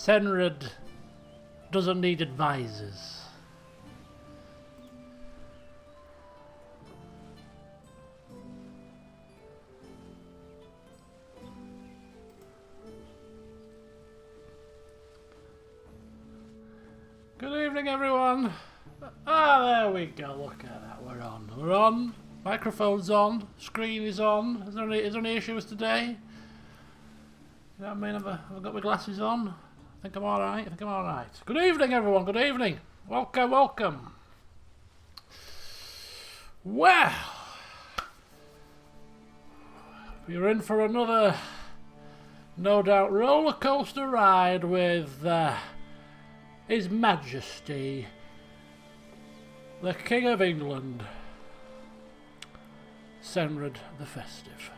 Cenred doesn't need advisors. Good evening, everyone. There we go. Look at that. We're on. We're on. Microphone's on. Screen is on. Is there any issues today? You know what I mean? Have I got my glasses on? I think I'm alright. Good evening, everyone. Good evening. Welcome, welcome. Well, we're in for another, no doubt, roller coaster ride with His Majesty, the King of England, Cenred the Festive.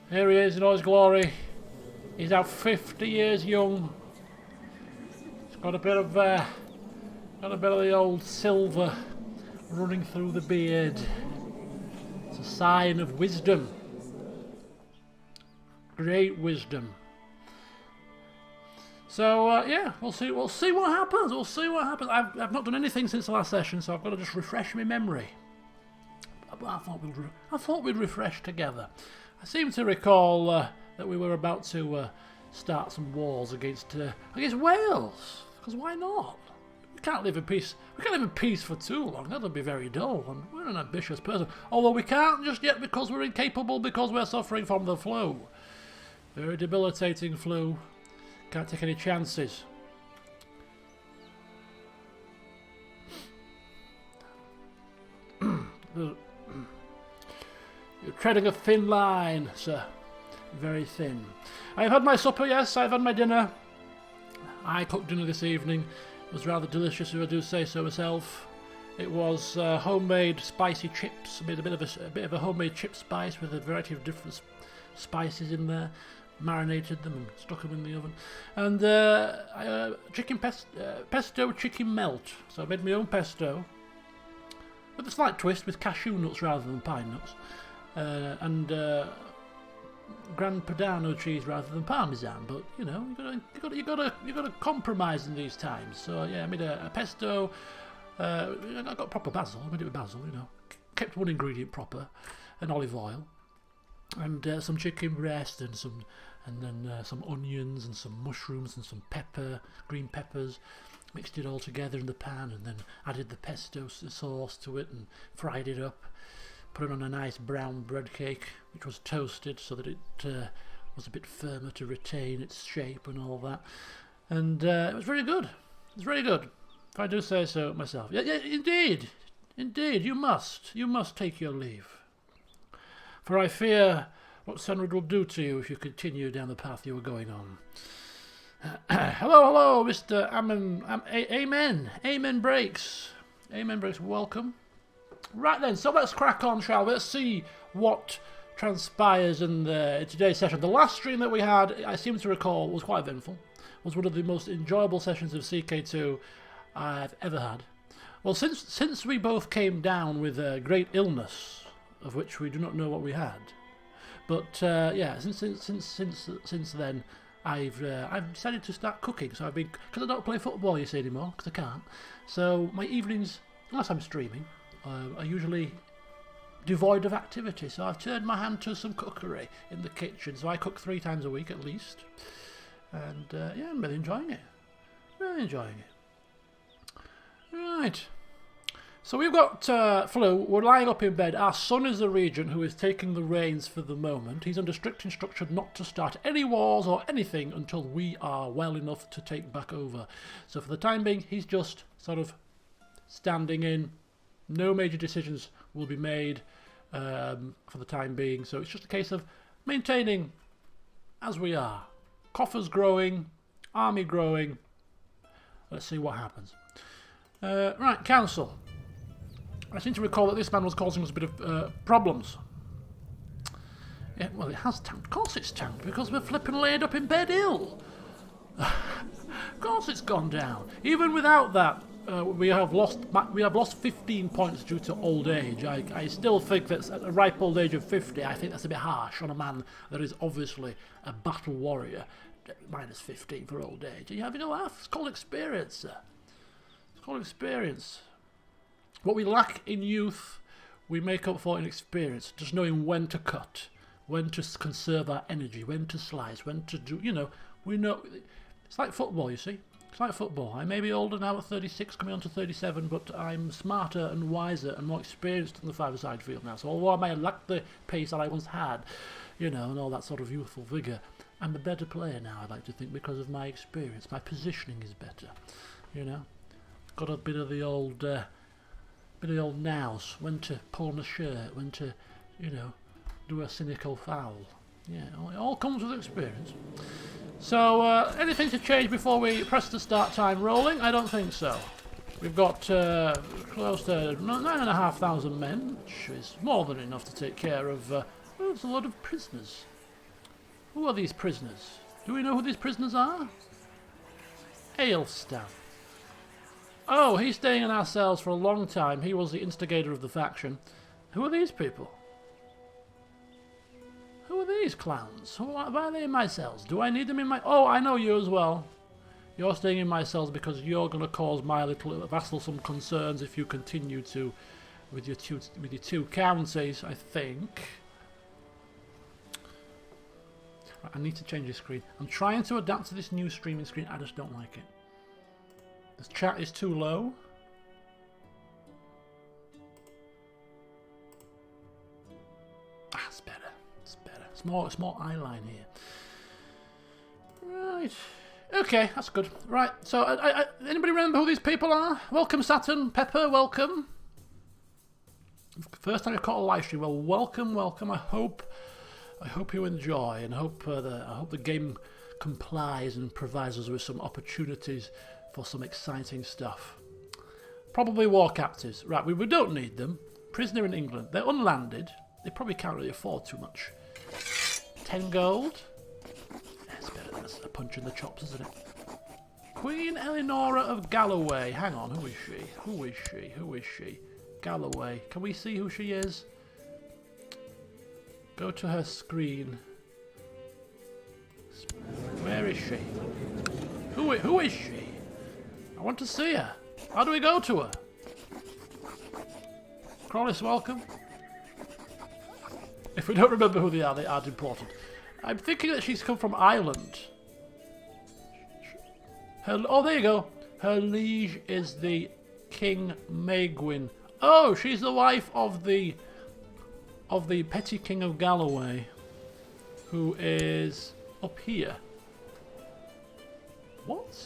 Here he is in all his glory. He's now 50 years young. He's got a bit of the old silver running through the beard. It's a sign of wisdom, great wisdom. So yeah, we'll see what happens. I've not done anything since the last session, so I've got to just refresh my memory. I thought we'd refresh together. I seem to recall that we were about to start some wars against Wales. Because why not? We can't live in peace. We can't live in peace for too long. That'll be very dull. And we're an ambitious person. Although we can't just yet because we're incapable, because we're suffering from the flu. Very debilitating flu. Can't take any chances. You're treading a thin line, sir. Very thin. I've had my supper, yes, I've had my dinner. I cooked dinner this evening. It was rather delicious, if I do say so myself. It was homemade spicy chips. I made a bit of a homemade chip spice with a variety of different spices in there. Marinated them and stuck them in the oven. And chicken pesto chicken melt. So I made my own pesto with a slight twist with cashew nuts rather than pine nuts. And Gran Padano cheese rather than Parmesan, but you know, you got to compromise in these times. So yeah, I made a pesto. I got proper basil. I made it with basil. You know, kept one ingredient proper, and olive oil, and some chicken breast, and then some onions and some mushrooms and some green peppers. Mixed it all together in the pan, and then added the pesto sauce to it and fried it up. Put it on a nice brown bread cake, which was toasted so that it was a bit firmer to retain its shape and all that. And it was very good. It was very good, if I do say so myself. Yeah, indeed. You must take your leave. For I fear what Cenred will do to you if you continue down the path you were going on. Hello, Mr. Amen Breaks. Amen Breaks, welcome. Right then, so let's crack on, shall we? Let's see what transpires in today's session. The last stream that we had, I seem to recall, was quite eventful. Was one of the most enjoyable sessions of CK2 I've ever had. Well, since we both came down with a great illness, of which we do not know what we had, but yeah, since then, I've decided to start cooking. So because I don't play football, you see, anymore, because I can't. So my evenings, unless I'm streaming, are usually devoid of activity, so I've turned my hand to some cookery in the kitchen. So I cook 3 times a week at least, and yeah, I'm really enjoying it. Right, so we've got Flu. We're lying up in bed. Our son is the regent who is taking the reins for the moment. He's under strict instruction not to start any wars or anything until we are well enough to take back over. So for the time being, he's just sort of standing in. No major decisions will be made for the time being, so it's just a case of maintaining as we are. Coffers growing, army growing. Let's see what happens. Right, council. I seem to recall that this man was causing us a bit of problems. Yeah, well, it has tanked. Of course it's tanked, because we're flipping laid up in bed ill. Of course it's gone down. Even without that we have lost 15 points due to old age. I still think that at a ripe old age of 50, I think that's a bit harsh on a man that is obviously a battle warrior. Minus 15 for old age. Are you having a laugh? It's called experience, sir. It's called experience. What we lack in youth, we make up for in experience. Just knowing when to cut, when to conserve our energy, when to slice, when to do, you know, we know. It's like football, you see. It's like football. I may be older now at 36, coming on to 37, but I'm smarter and wiser and more experienced in the five-a-side field now. So although I may lack the pace that I once had, you know, and all that sort of youthful vigour, I'm a better player now, I like to think, because of my experience. My positioning is better, you know. Got a bit of the old nous, when to pull on a shirt, when to, you know, do a cynical foul. Yeah, it all comes with experience. So, anything to change before we press the start time rolling? I don't think so. We've got close to 9,500 men, which is more than enough to take care of. There's a lot of prisoners. Who are these prisoners? Do we know who these prisoners are? Ailstaff. Oh, he's staying in our cells for a long time. He was the instigator of the faction. Who are these people? Who are these clowns? Why are they in my cells? Do I need them in my... Oh, I know you as well. You're staying in my cells because you're going to cause my little vassal some concerns if you continue to... with your two counties, I think. I need to change the screen. I'm trying to adapt to this new streaming screen. I just don't like it. The chat is too low. Ah, it's better. It's better. It's more eyeline here. Right. Okay, that's good. Right. So, anybody remember who these people are? Welcome, Saturn. Pepper, welcome. First time I've caught a live stream. Well, welcome, welcome. I hope you enjoy, and I hope the game complies and provides us with some opportunities for some exciting stuff. Probably war captives. Right, we don't need them. Prisoner in England. They're unlanded. They probably can't really afford too much. 10 gold. That's better than a punch in the chops, isn't it? Queen Eleonora of Galloway. Hang on, who is she? Who is she? Who is she? Galloway. Can we see who she is? Go to her screen. Where is she? Who is she? I want to see her. How do we go to her? Crawlis, welcome. If we don't remember who they aren't important. I'm thinking that she's come from Ireland. Oh, there you go. Her liege is the King Maegwyn. Oh, she's the wife of the petty king of Galloway, who is up here. What?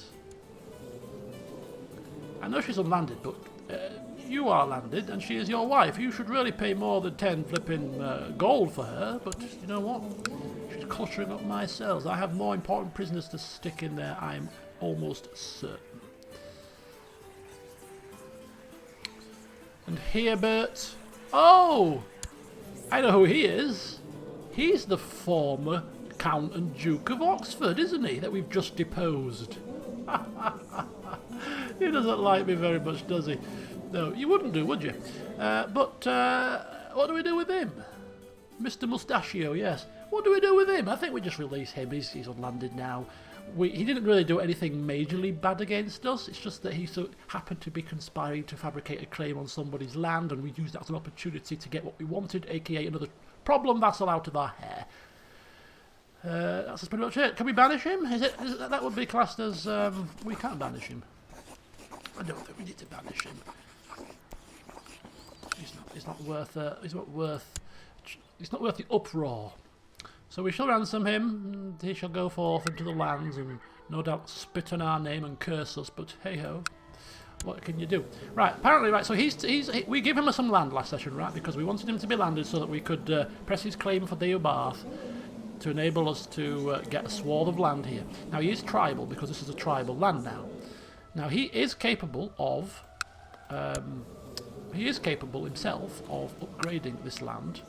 I know she's unlanded, but you are landed, and she is your wife. You should really pay more than 10 flipping gold for her, but you know what? She's cluttering up my cells. I have more important prisoners to stick in there, I'm almost certain. And Herbert. Oh! I know who he is. He's the former Count and Duke of Oxford, isn't he? That we've just deposed. He doesn't like me very much, does he? No, you wouldn't do, would you? But what do we do with him? Mr. Mustachio, yes. What do we do with him? I think we just release him. He's unlanded now. He didn't really do anything majorly bad against us. It's just that he happened to be conspiring to fabricate a claim on somebody's land, and we used that as an opportunity to get what we wanted, aka another problem vassal out of our hair. That's pretty much it. Can we banish him? That would be classed as... we can't banish him. I don't think we need to banish him. He's not worth the uproar. So we shall ransom him, and he shall go forth into the lands and no doubt spit on our name and curse us, but hey-ho, what can you do? Right, apparently, right, so we gave him some land last session, right, because we wanted him to be landed so that we could press his claim for Deobarth to enable us to get a swathe of land here. Now, he is tribal, because this is a tribal land now. Now, he is capable of... he is capable himself of upgrading this land,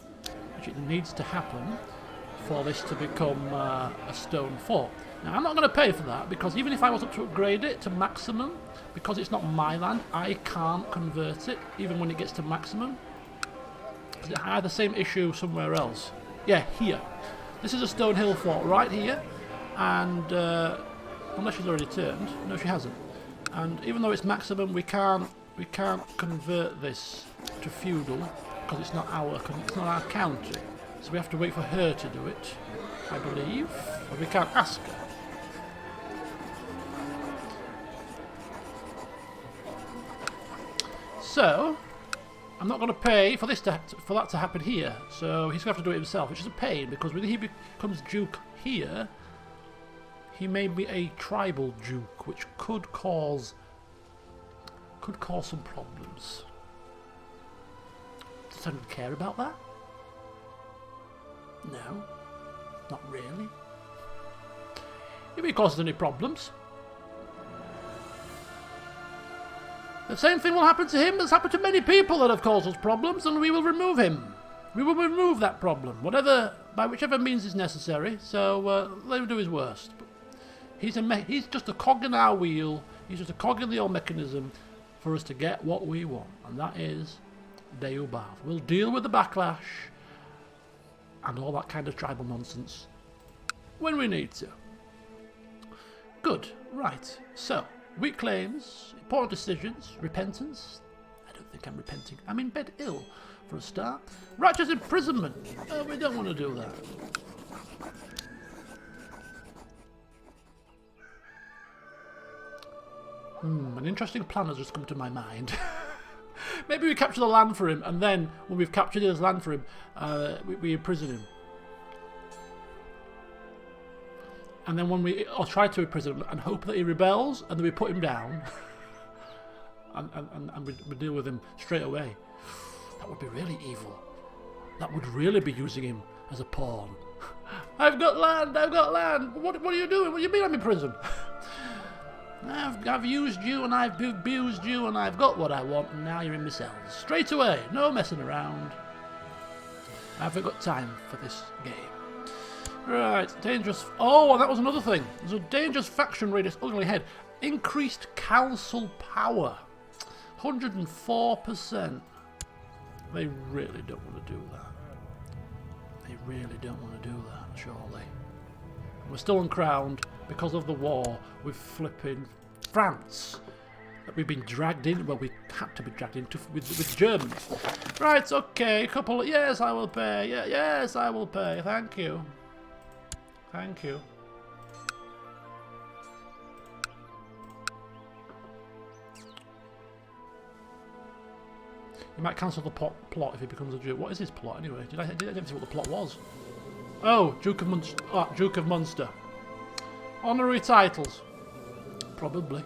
which it needs to happen for this to become a stone fort. Now, I'm not going to pay for that, because even if I was to upgrade it to maximum, because it's not my land, I can't convert it, even when it gets to maximum. Because I had the same issue somewhere else. Yeah, here. This is a stone hill fort right here, and unless she's already turned. No, she hasn't. And even though it's maximum, we can't convert this to feudal, because it's not our county. So we have to wait for her to do it, I believe. Or we can't ask her. So I'm not going to pay for that to happen here. So he's going to have to do it himself, which is a pain, because when he becomes duke here, he may be a tribal duke, which could cause some problems. Does anyone care about that? No, not really. If he causes any problems, the same thing will happen to him that's happened to many people that have caused us problems, and we will remove him. We will remove that problem, by whichever means is necessary. So let him do his worst. He's just a cog in our wheel. He's just a cog in the old mechanism for us to get what we want, and that is Deubav. We'll deal with the backlash and all that kind of tribal nonsense when we need to. Good. Right. So, weak claims, important decisions, repentance. I don't think I'm repenting. I'm in bed ill, for a start. Righteous imprisonment. Oh, we don't want to do that. An interesting plan has just come to my mind. Maybe we capture the land for him, and then, when we've captured his land for him, we imprison him. And then I'll try to imprison him and hope that he rebels, and then we put him down. and we deal with him straight away. That would be really evil. That would really be using him as a pawn. I've got land! What are you doing? What do you mean I'm in prison? I've used you and I've abused you and I've got what I want, and now you're in my cells. Straight away, no messing around. I haven't got time for this game. Right, dangerous. Oh, and that was another thing. There's a dangerous faction raid its ugly head. Increased council power. 104%. They really don't want to do that. They really don't want to do that, surely. We're still uncrowned because of the war with flipping France that we've been dragged in. Well, we had to be dragged into with Germans. Right, okay, couple. Yes, I will pay. Yeah, yes, I will pay. Thank you. Thank you. You might cancel the plot if he becomes a duke. What is his plot anyway? I didn't see what the plot was. Oh, Duke of Munster. Honorary titles. Probably.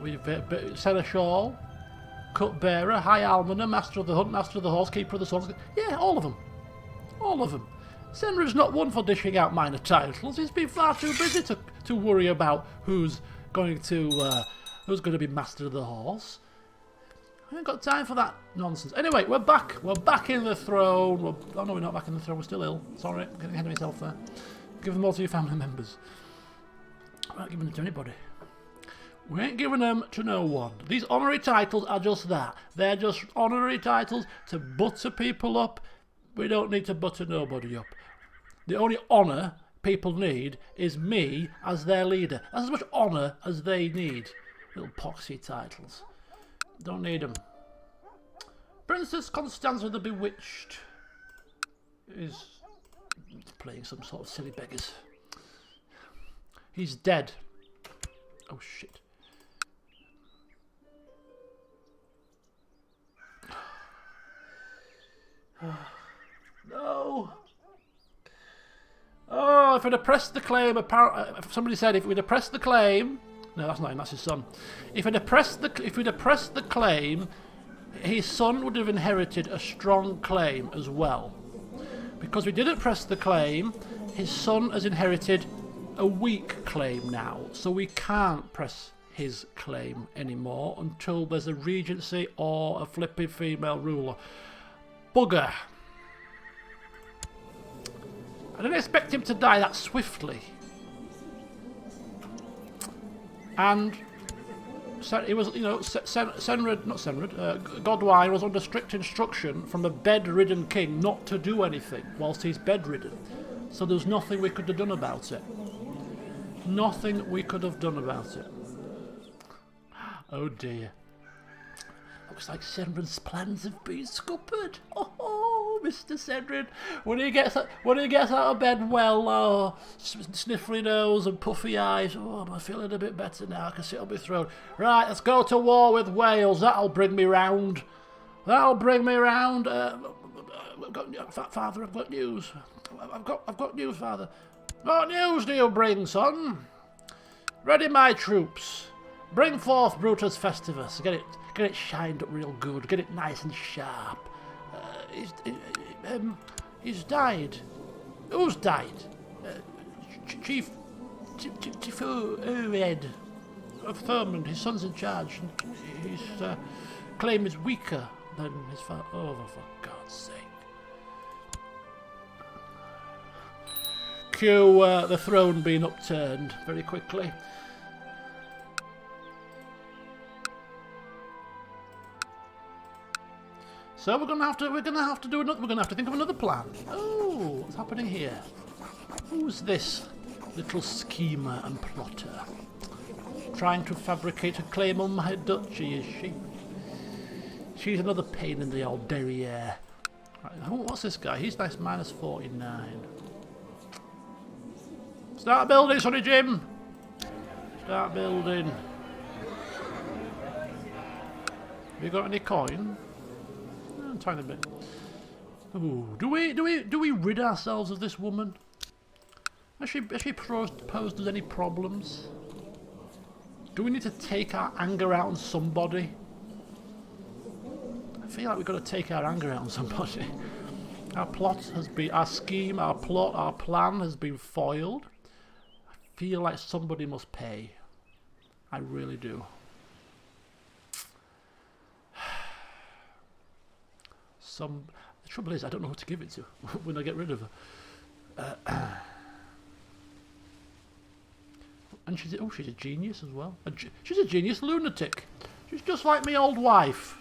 We've Seneschal, Cupbearer, High Almoner, Master of the Hunt, Master of the Horse, Keeper of the Swans. Yeah, all of them. All of them. Cenred's not one for dishing out minor titles. He's been far too busy to worry about who's going to be Master of the Horse. I ain't got time for that nonsense. Anyway, we're back. We're back in the throne. Oh no, we're not back in the throne. We're still ill. Sorry, I'm getting ahead of myself there. Give them all to your family members. We're not giving them to anybody. We ain't giving them to no one. These honorary titles are just that. They're just honorary titles to butter people up. We don't need to butter nobody up. The only honour people need is me as their leader. That's as much honour as they need. Little poxy titles. Don't need them. Princess Constanza the Bewitched is playing some sort of silly beggars. He's dead. Oh shit. No. Oh, if we'd have pressed the claim, somebody said if we'd have pressed the claim. No, that's not him, that's his son. If we'd have pressed the claim, his son would have inherited a strong claim as well. Because we didn't press the claim, his son has inherited a weak claim now. So we can't press his claim anymore until there's a regency or a flipping female ruler. Bugger. I didn't expect him to die that swiftly. And he was, you know, Godwine was under strict instruction from a bedridden king not to do anything whilst he's bedridden. So there was nothing we could have done about it. Nothing we could have done about it. Oh dear. Looks like Cenred's plans have been scuppered. Oh, Mr. Cenred, when he gets out of bed, well, oh, sniffly nose and puffy eyes. Oh, I'm feeling a bit better now. I can sit on my throne. Right, let's go to war with Wales. That'll bring me round. That'll bring me round. Father, I've got news. I've got news, Father. What news do you bring, son? Ready my troops. Bring forth Brutus Festivus. Get it shined up real good. Get it nice and sharp. He's died. Who's died? Chief Ed of Thurmond. His son's in charge. And his claim is weaker than his father. Oh, for God's sake. Cue the throne being upturned very quickly. So we're gonna have to think of another plan. Oh, what's happening here? Who's this little schemer and plotter? Trying to fabricate a claim on my duchy, is she? She's another pain in the old derriere. Right, what's this guy? He's nice, minus 49. Start building, Sonny Jim! Start building. Have you got any coin? Tiny bit. Ooh, do we rid ourselves of this woman? Has she posed us any problems? Do we need to take our anger out on somebody? I feel like we've got to take our anger out on somebody. Our plot has been, our scheme, our plot, our plan has been foiled. I feel like somebody must pay. I really do. The trouble is, I don't know who to give it to when I get rid of her. And she's a genius as well. She's a genius lunatic. She's just like me old wife.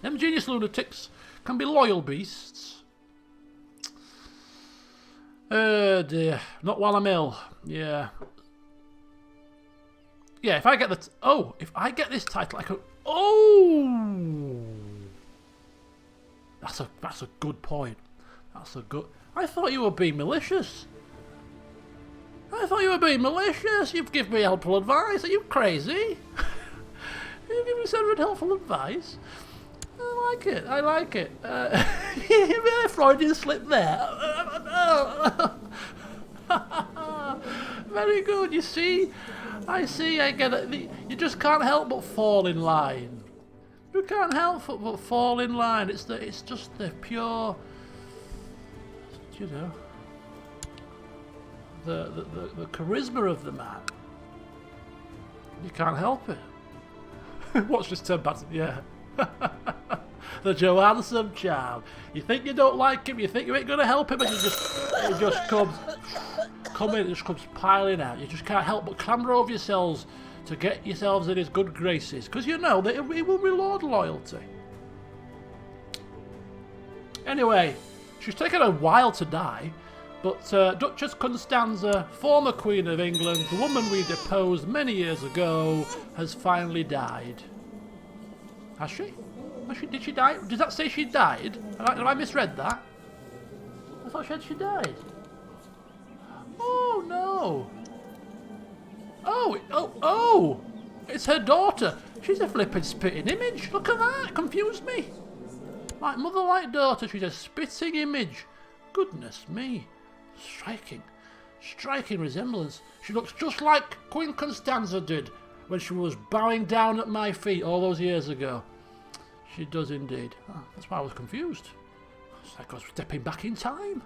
Them genius lunatics can be loyal beasts. Oh dear, not while I'm ill. Yeah. Yeah, if I get if I get this title, I could. Oh. That's a good point. That's a good. I thought you were being malicious. You've given me helpful advice. Are you crazy? You've given me Cenred helpful advice. I like it. Freudian slip there. Very good. You see, I get it. You just can't help but fall in line. You can't help but fall in line. It's just the pure, you know, the charisma of the man. You can't help it. Watch this turn back. Yeah, the Johansson charm. You think you don't like him. You think you ain't gonna help him, and it just comes piling out. You just can't help but clamber over yourselves to get yourselves in his good graces, because you know that he will reward loyalty. Anyway, she's taken a while to die, but Duchess Constanza, former Queen of England, the woman we deposed many years ago, has finally died. Has she? Did she die? Does that say she died? Have I misread that? I thought she died. Oh no! Oh! It's her daughter. She's a flippin' spitting image. Look at that. It confused me. Like mother, like daughter. She's a spitting image. Goodness me. Striking resemblance. She looks just like Queen Constanza did when she was bowing down at my feet all those years ago. She does indeed. Oh, that's why I was confused. It's like I was stepping back in time.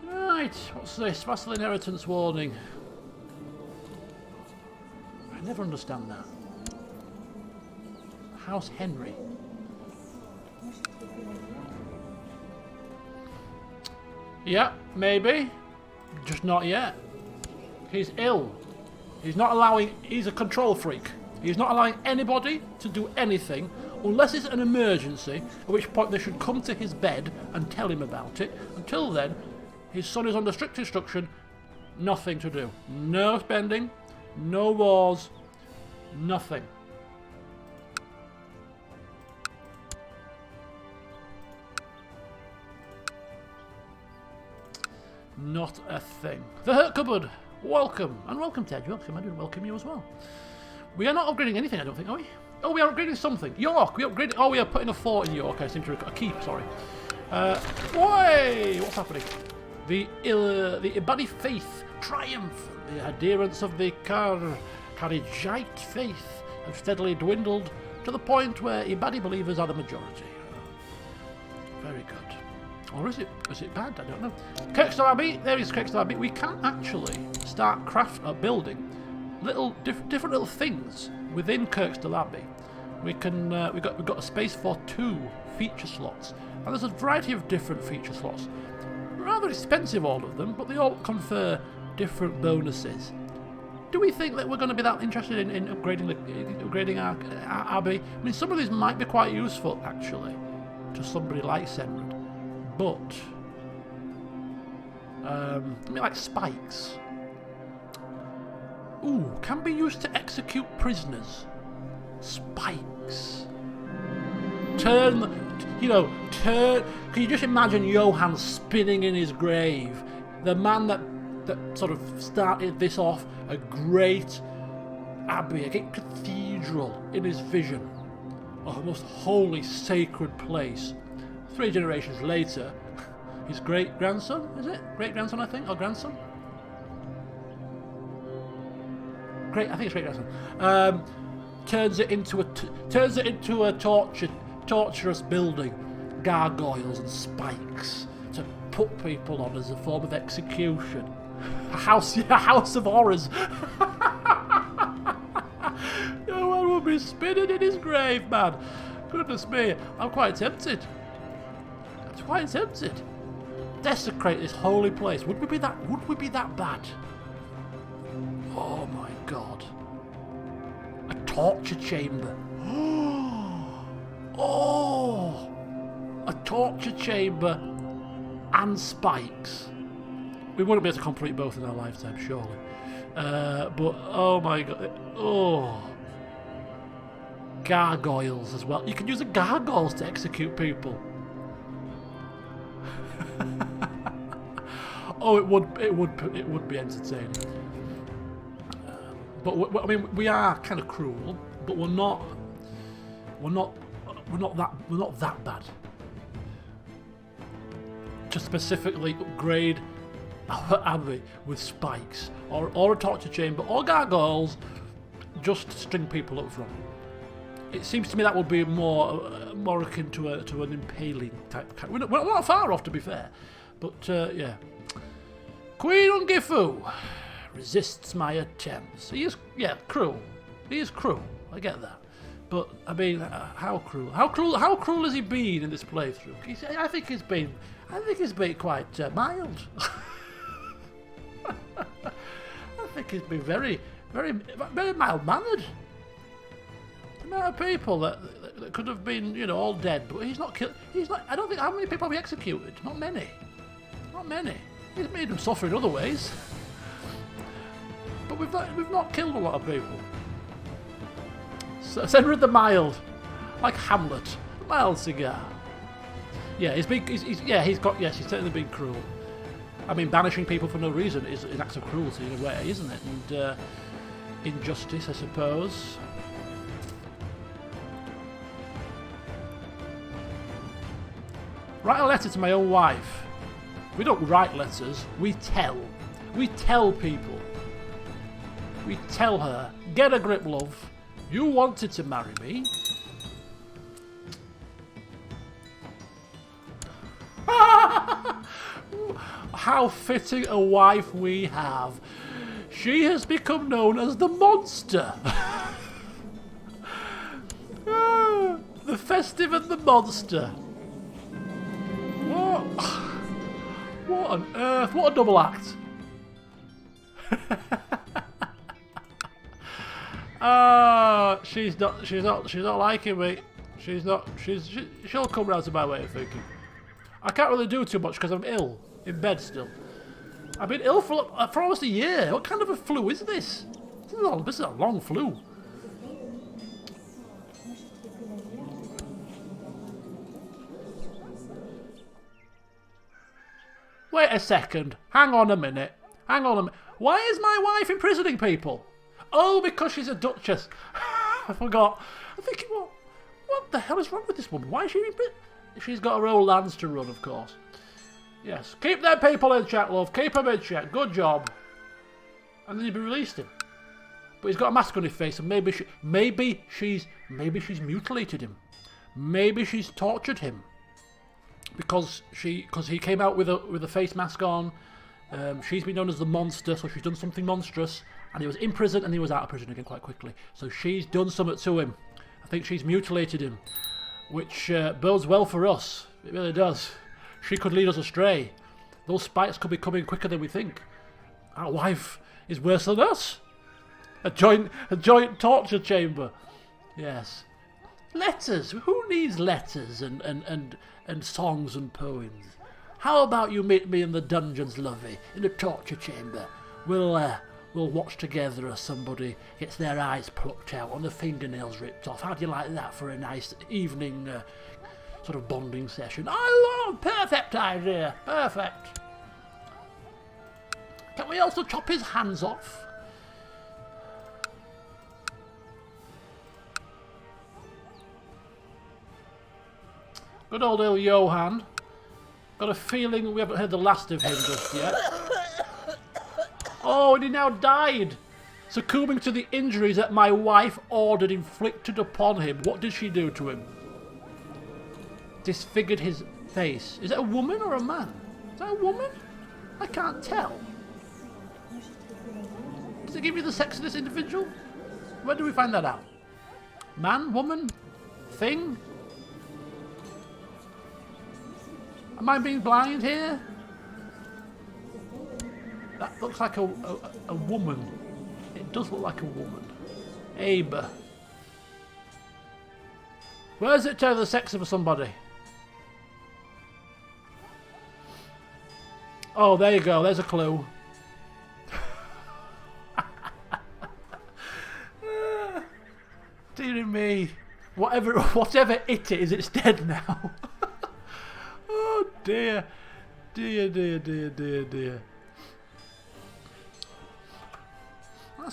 Right. What's this? Vassal inheritance warning. I never understand that. House Henry. Yeah, maybe. Just not yet. He's ill. He's not allowing... He's a control freak. He's not allowing anybody to do anything unless it's an emergency, at which point they should come to his bed and tell him about it. Until then, his son is under strict instruction. Nothing to do. No spending. No wars. Nothing. Not a thing. The Hurt Cupboard. Welcome. And welcome, Ted. Welcome. I do welcome you as well. We are not upgrading anything, I don't think, are we? Oh, we are upgrading something. York. We upgraded... Oh, we are putting a fort in York. I seem to... A keep, sorry. Boy! What's happening? The Ibadi faith triumph. The adherents of the Kharijite faith have steadily dwindled to the point where Ibadi believers are the majority. Very good. Or is it bad? I don't know. Kirkstall Abbey. There is Kirkstall Abbey. We can actually start building different little things within Kirkstall Abbey. We've got a space for 2 feature slots, and there's a variety of different feature slots. Rather expensive, all of them, but they all confer different bonuses. Do we think that we're going to be that interested in upgrading our abbey? I mean, some of these might be quite useful actually to somebody like Cenred. But, I mean, like spikes. Ooh, can be used to execute prisoners. Spikes. Can you just imagine Johann spinning in his grave? The man that sort of started this off, a great abbey, a great cathedral in his vision. A most holy, sacred place. 3 generations later, his great-grandson, is it? Great-grandson, I think, or grandson? I think it's great-grandson. Turns it into a torturous building, gargoyles and spikes to put people on as a form of execution. A house of horrors. No one will be spinning in his grave, man. Goodness me, I'm quite tempted. Desecrate this holy place. Would we be that bad? Oh my god. A torture chamber. Oh, a torture chamber and spikes. We wouldn't be able to complete both in our lifetime, surely. But oh my god. Oh. Gargoyles as well. You can use the gargoyles to execute people. Oh, it would be entertaining. But I mean, we are kind of cruel, but we're not that bad. To specifically upgrade our abbey with spikes, or a torture chamber, or gargoyles, just to string people up from. It seems to me that would be more akin to an impaling type. We're not far off, to be fair, but yeah. Queen Ungifu resists my attempts. He is, cruel. He is cruel. I get that, but I mean, how cruel? How cruel has he been in this playthrough? I think he's been quite mild. I think he's been very, very, very mild-mannered. The amount of people that could have been, all dead, but he's not killed. He's not. I don't think. How many people have he executed? Not many. Not many. He's made them suffer in other ways. But we've not killed a lot of people. So Cenred the mild, like Hamlet, a mild cigar. Yeah, he's certainly been cruel. I mean, banishing people for no reason is an act of cruelty in a way, isn't it? And injustice, I suppose. Write a letter to my own wife. We don't write letters, we tell. We tell people. We tell her, get a grip, love. You wanted to marry me. How fitting a wife we have. She has become known as the monster. The festive and the monster. What on earth? What a double act. She's not liking me. She'll come round to my way of thinking. I can't really do too much because I'm ill, in bed still. I've been ill for almost a year. What kind of a flu is this? This is a long flu. Wait a second. Hang on a minute. Why is my wife imprisoning people? Oh, because she's a duchess. I forgot. I'm thinking, what the hell is wrong with this woman? Why is she in prison? She's got her own lands to run, of course. Yes. Keep them people in check, love. Keep them in check. Good job. And then you'd be released him. But he's got a mask on his face, and maybe she's mutilated him. Maybe she's tortured him. Because he came out with a face mask on. She's been known as the monster, so she's done something monstrous, and he was in prison and he was out of prison again quite quickly. So she's done something to him. I think she's mutilated him, which bodes well for us. It really does. She could lead us astray. Those spikes could be coming quicker than we think. Our wife is worse than us. A joint torture chamber. Yes. Letters. Who needs letters and songs and poems? How about you meet me in the dungeons, lovey, in the torture chamber? We'll watch together as somebody gets their eyes plucked out and the fingernails ripped off. How do you like that for a nice evening sort of bonding session? I love, perfect idea, perfect. Can we also chop his hands off? Good old Il Johan. Got a feeling we haven't heard the last of him just yet. Oh, and he now died, succumbing to the injuries that my wife ordered inflicted upon him. What did she do to him? Disfigured his face. Is it a woman or a man? Is that a woman? I can't tell. Does it give you the sex of this individual? Where do we find that out? Man? Woman? Thing? Am I being blind here? That looks like a woman. It does look like a woman. Abe. Where does it tell the sex of somebody? Oh, there you go. There's a clue. Dear me. Whatever it is, it's dead now. Oh dear. Dear.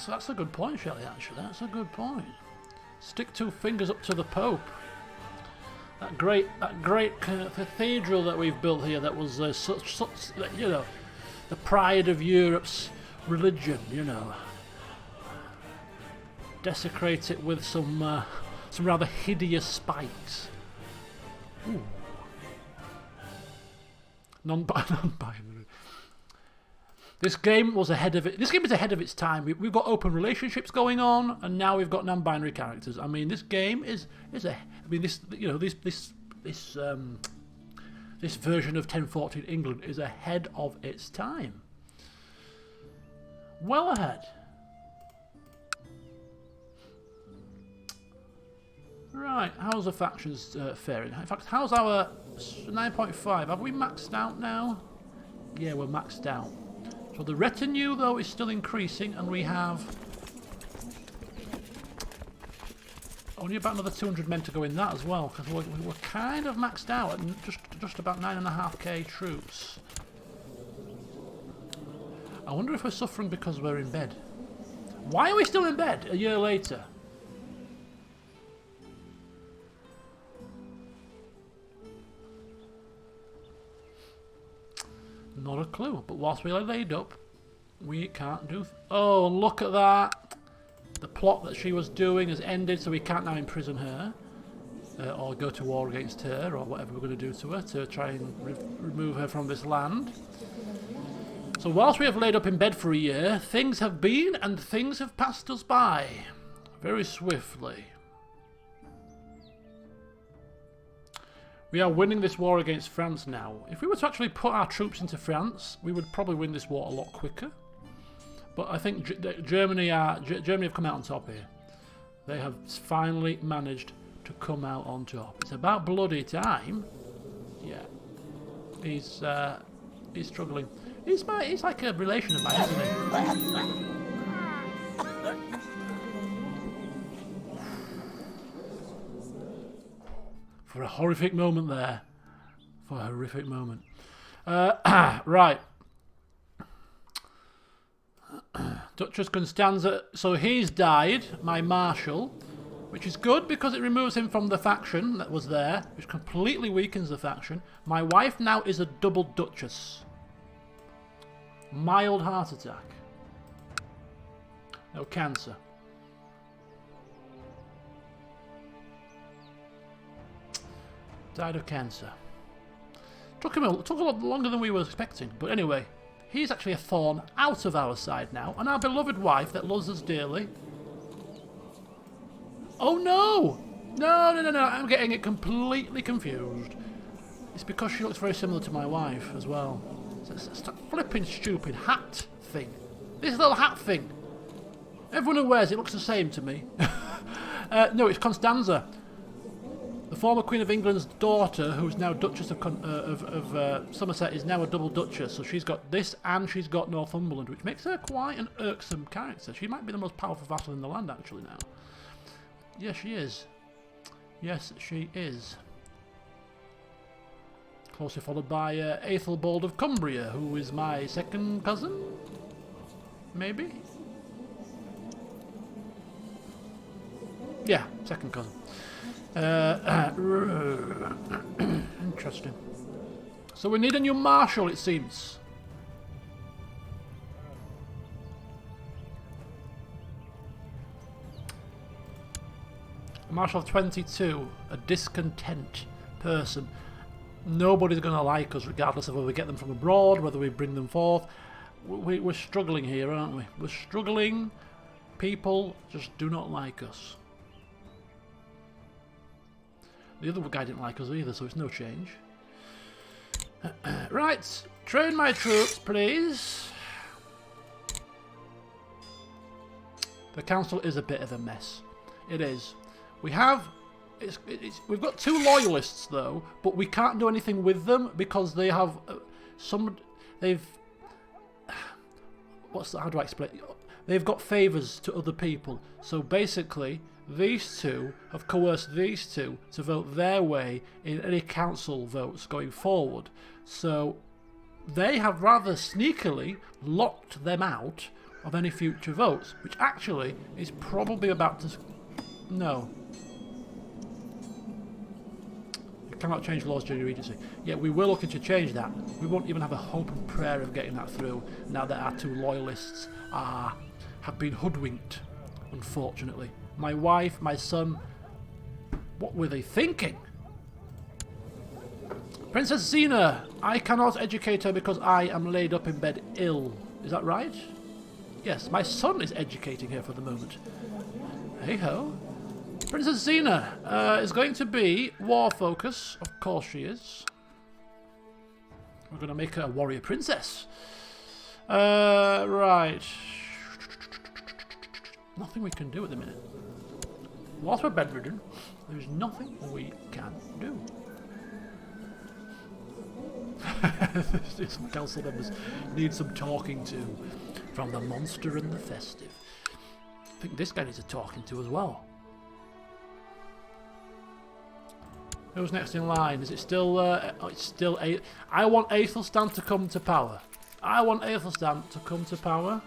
That's a good point, Shelley, actually. That's a good point. Stick two fingers up to the Pope. That great cathedral that we've built here that was such you know, the pride of Europe's religion, you know. Desecrate it with some rather hideous spikes. Ooh. Non-binary. This game was ahead of it. This game is ahead of its time. We've got open relationships going on, and now we've got non-binary characters. I mean, this game is a. I mean, this version of 1014 England is ahead of its time. Well ahead. Right, how's the factions faring? In fact, how's our 9.5? Have we maxed out now? Yeah, we're maxed out. So the retinue, though, is still increasing, and we have only about another 200 men to go in that as well, because we're kind of maxed out at just about 9.5k troops. I wonder if we're suffering because we're in bed. Why are we still in bed a year later? Not a clue, but whilst we are laid up, we can't do... Oh, look at that! The plot that she was doing has ended, so we can't now imprison her. Or go to war against her, or whatever we're going to do to her, to try and remove her from this land. So whilst we have laid up in bed for a year, things have been and things have passed us by. Very swiftly. We are winning this war against France now. If we were to actually put our troops into France, we would probably win this war a lot quicker. But I think Germany have come out on top here. They have finally managed to come out on top. It's about bloody time. Yeah. He's struggling. He's like a relation of mine, isn't he? For a horrific moment there. For a horrific moment. Right. Duchess Constanza. So he's died, my marshal. Which is good because it removes him from the faction that was there. Which completely weakens the faction. My wife now is a double duchess. Mild heart attack. No cancer. Died of cancer. Took a lot longer than we were expecting. But anyway, he's actually a thorn out of our side now. And our beloved wife that loves us dearly. Oh no! No. I'm getting it completely confused. It's because she looks very similar to my wife as well. It's that flipping stupid hat thing. This little hat thing. Everyone who wears it looks the same to me. No, it's Constanza. The former Queen of England's daughter, who's now Duchess of Somerset, is now a double Duchess. So she's got this and she's got Northumberland, which makes her quite an irksome character. She might be the most powerful vassal in the land, actually, now. Yes, she is. Yes, she is. Closely followed by Aethelbald of Cumbria, who is my second cousin? Maybe? Yeah, second cousin. Interesting. So we need a new marshal, it seems. A marshal of 22, a discontent person. Nobody's going to like us, regardless of whether we get them from abroad, whether we bring them forth. We're struggling here, aren't we? We're struggling. People just do not like us. The other guy didn't like us either, so it's no change. Right, train my troops, please. The council is a bit of a mess. It is. We have... we've got 2 loyalists, though, but we can't do anything with them because they have... they've... how do I explain? They've got favours to other people. So basically... these 2 have coerced these 2 to vote their way in any council votes going forward. So they have rather sneakily locked them out of any future votes, which actually is probably about to... No. You cannot change laws during your regency. Yeah, we were looking to change that. We won't even have a hope and prayer of getting that through now that our 2 loyalists have been hoodwinked, unfortunately. My wife, my son, what were they thinking? Princess Xena, I cannot educate her because I am laid up in bed ill. Is that right? Yes, my son is educating her for the moment. Hey-ho. Princess Xena is going to be war focus. Of course she is. We're going to make her a warrior princess. Right. Nothing we can do at the minute. Whilst we're bedridden, there's nothing we can do. Some council members need some talking to from the monster and the festive. I think this guy needs a talking to as well. Who's next in line? Is it still... it's still... I want Aethelstan to come to power. I want Aethelstan to come to power.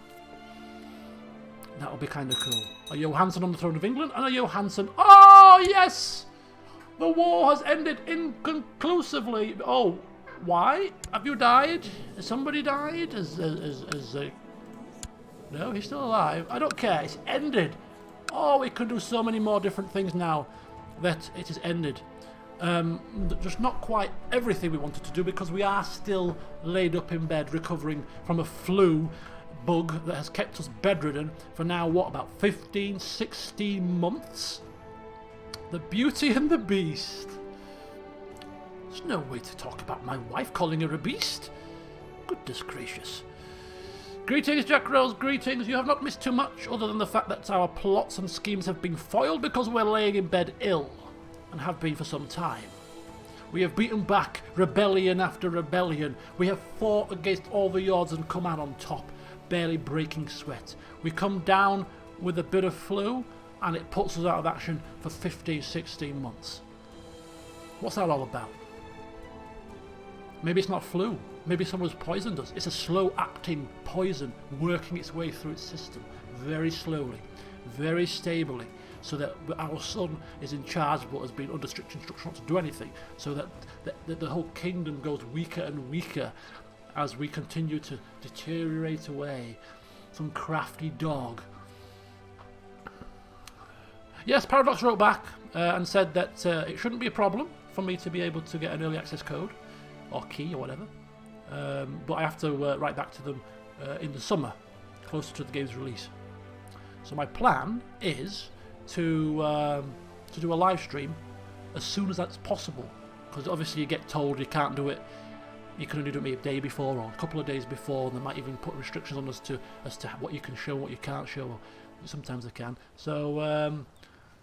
That would be kind of cool. A Johansson on the throne of England and a Johansson... Oh, yes! The war has ended inconclusively. Oh, why? Have you died? Has somebody died? No, he's still alive. I don't care. It's ended. Oh, we could do so many more different things now that it has ended. Just not quite everything we wanted to do because we are still laid up in bed recovering from a flu bug that has kept us bedridden for now, what, about 15, 16 months? The Beauty and the Beast. There's no way to talk about my wife, calling her a beast. Goodness gracious. Greetings, Jack Rose, greetings. You have not missed too much, other than the fact that our plots and schemes have been foiled because we're laying in bed ill, and have been for some time. We have beaten back rebellion after rebellion. We have fought against all the odds and come out on top, barely breaking sweat. We come down with a bit of flu, and it puts us out of action for 15, 16 months. What's that all about? Maybe it's not flu. Maybe someone's poisoned us. It's a slow-acting poison working its way through its system, very slowly, very stably, so that our son is in charge but has been under strict instruction not to do anything, so that the whole kingdom goes weaker and weaker as we continue to deteriorate away. Some crafty dog. Yes, Paradox wrote back and said that it shouldn't be a problem for me to be able to get an early access code, or key, or whatever. But I have to write back to them in the summer, closer to the game's release. So my plan is to do a live stream as soon as that's possible, because obviously you get told you can't do it. You can only do it a day before or a couple of days before, and they might even put restrictions on us as to what you can show, what you can't show. Sometimes they can. So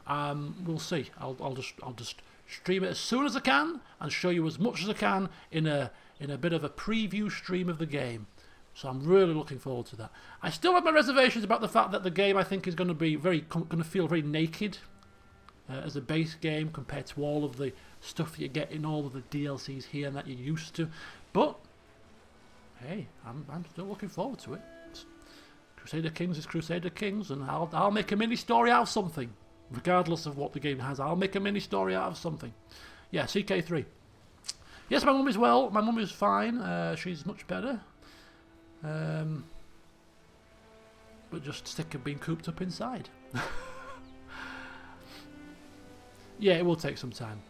we'll see. I'll just stream it as soon as I can and show you as much as I can in a bit of a preview stream of the game. So I'm really looking forward to that. I still have my reservations about the fact that the game, I think, is going to be going to feel very naked as a base game compared to all of the stuff that you get in all of the DLCs here and that you're used to. But hey, I'm still looking forward to it. Crusader Kings is Crusader Kings, and I'll make a mini story out of something, regardless of what the game has. I'll make a mini story out of something. Yeah, CK3. Yes, my mum is well. My mum is fine. She's much better. But just sick of being cooped up inside. Yeah, it will take some time.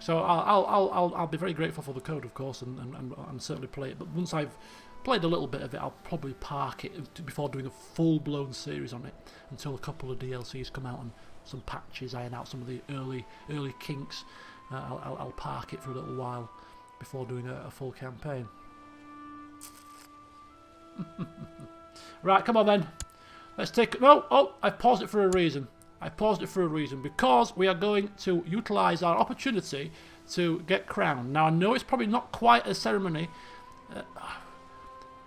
So I'll be very grateful for the code, of course, and certainly play it. But once I've played a little bit of it, I'll probably park it before doing a full-blown series on it until a couple of DLCs come out and some patches iron out some of the early kinks. I'll park it for a little while before doing a full campaign. Right, come on then. Let's take... No, oh, I've paused it for a reason. I paused it for a reason, because we are going to utilise our opportunity to get crowned. Now, I know it's probably not quite a ceremony.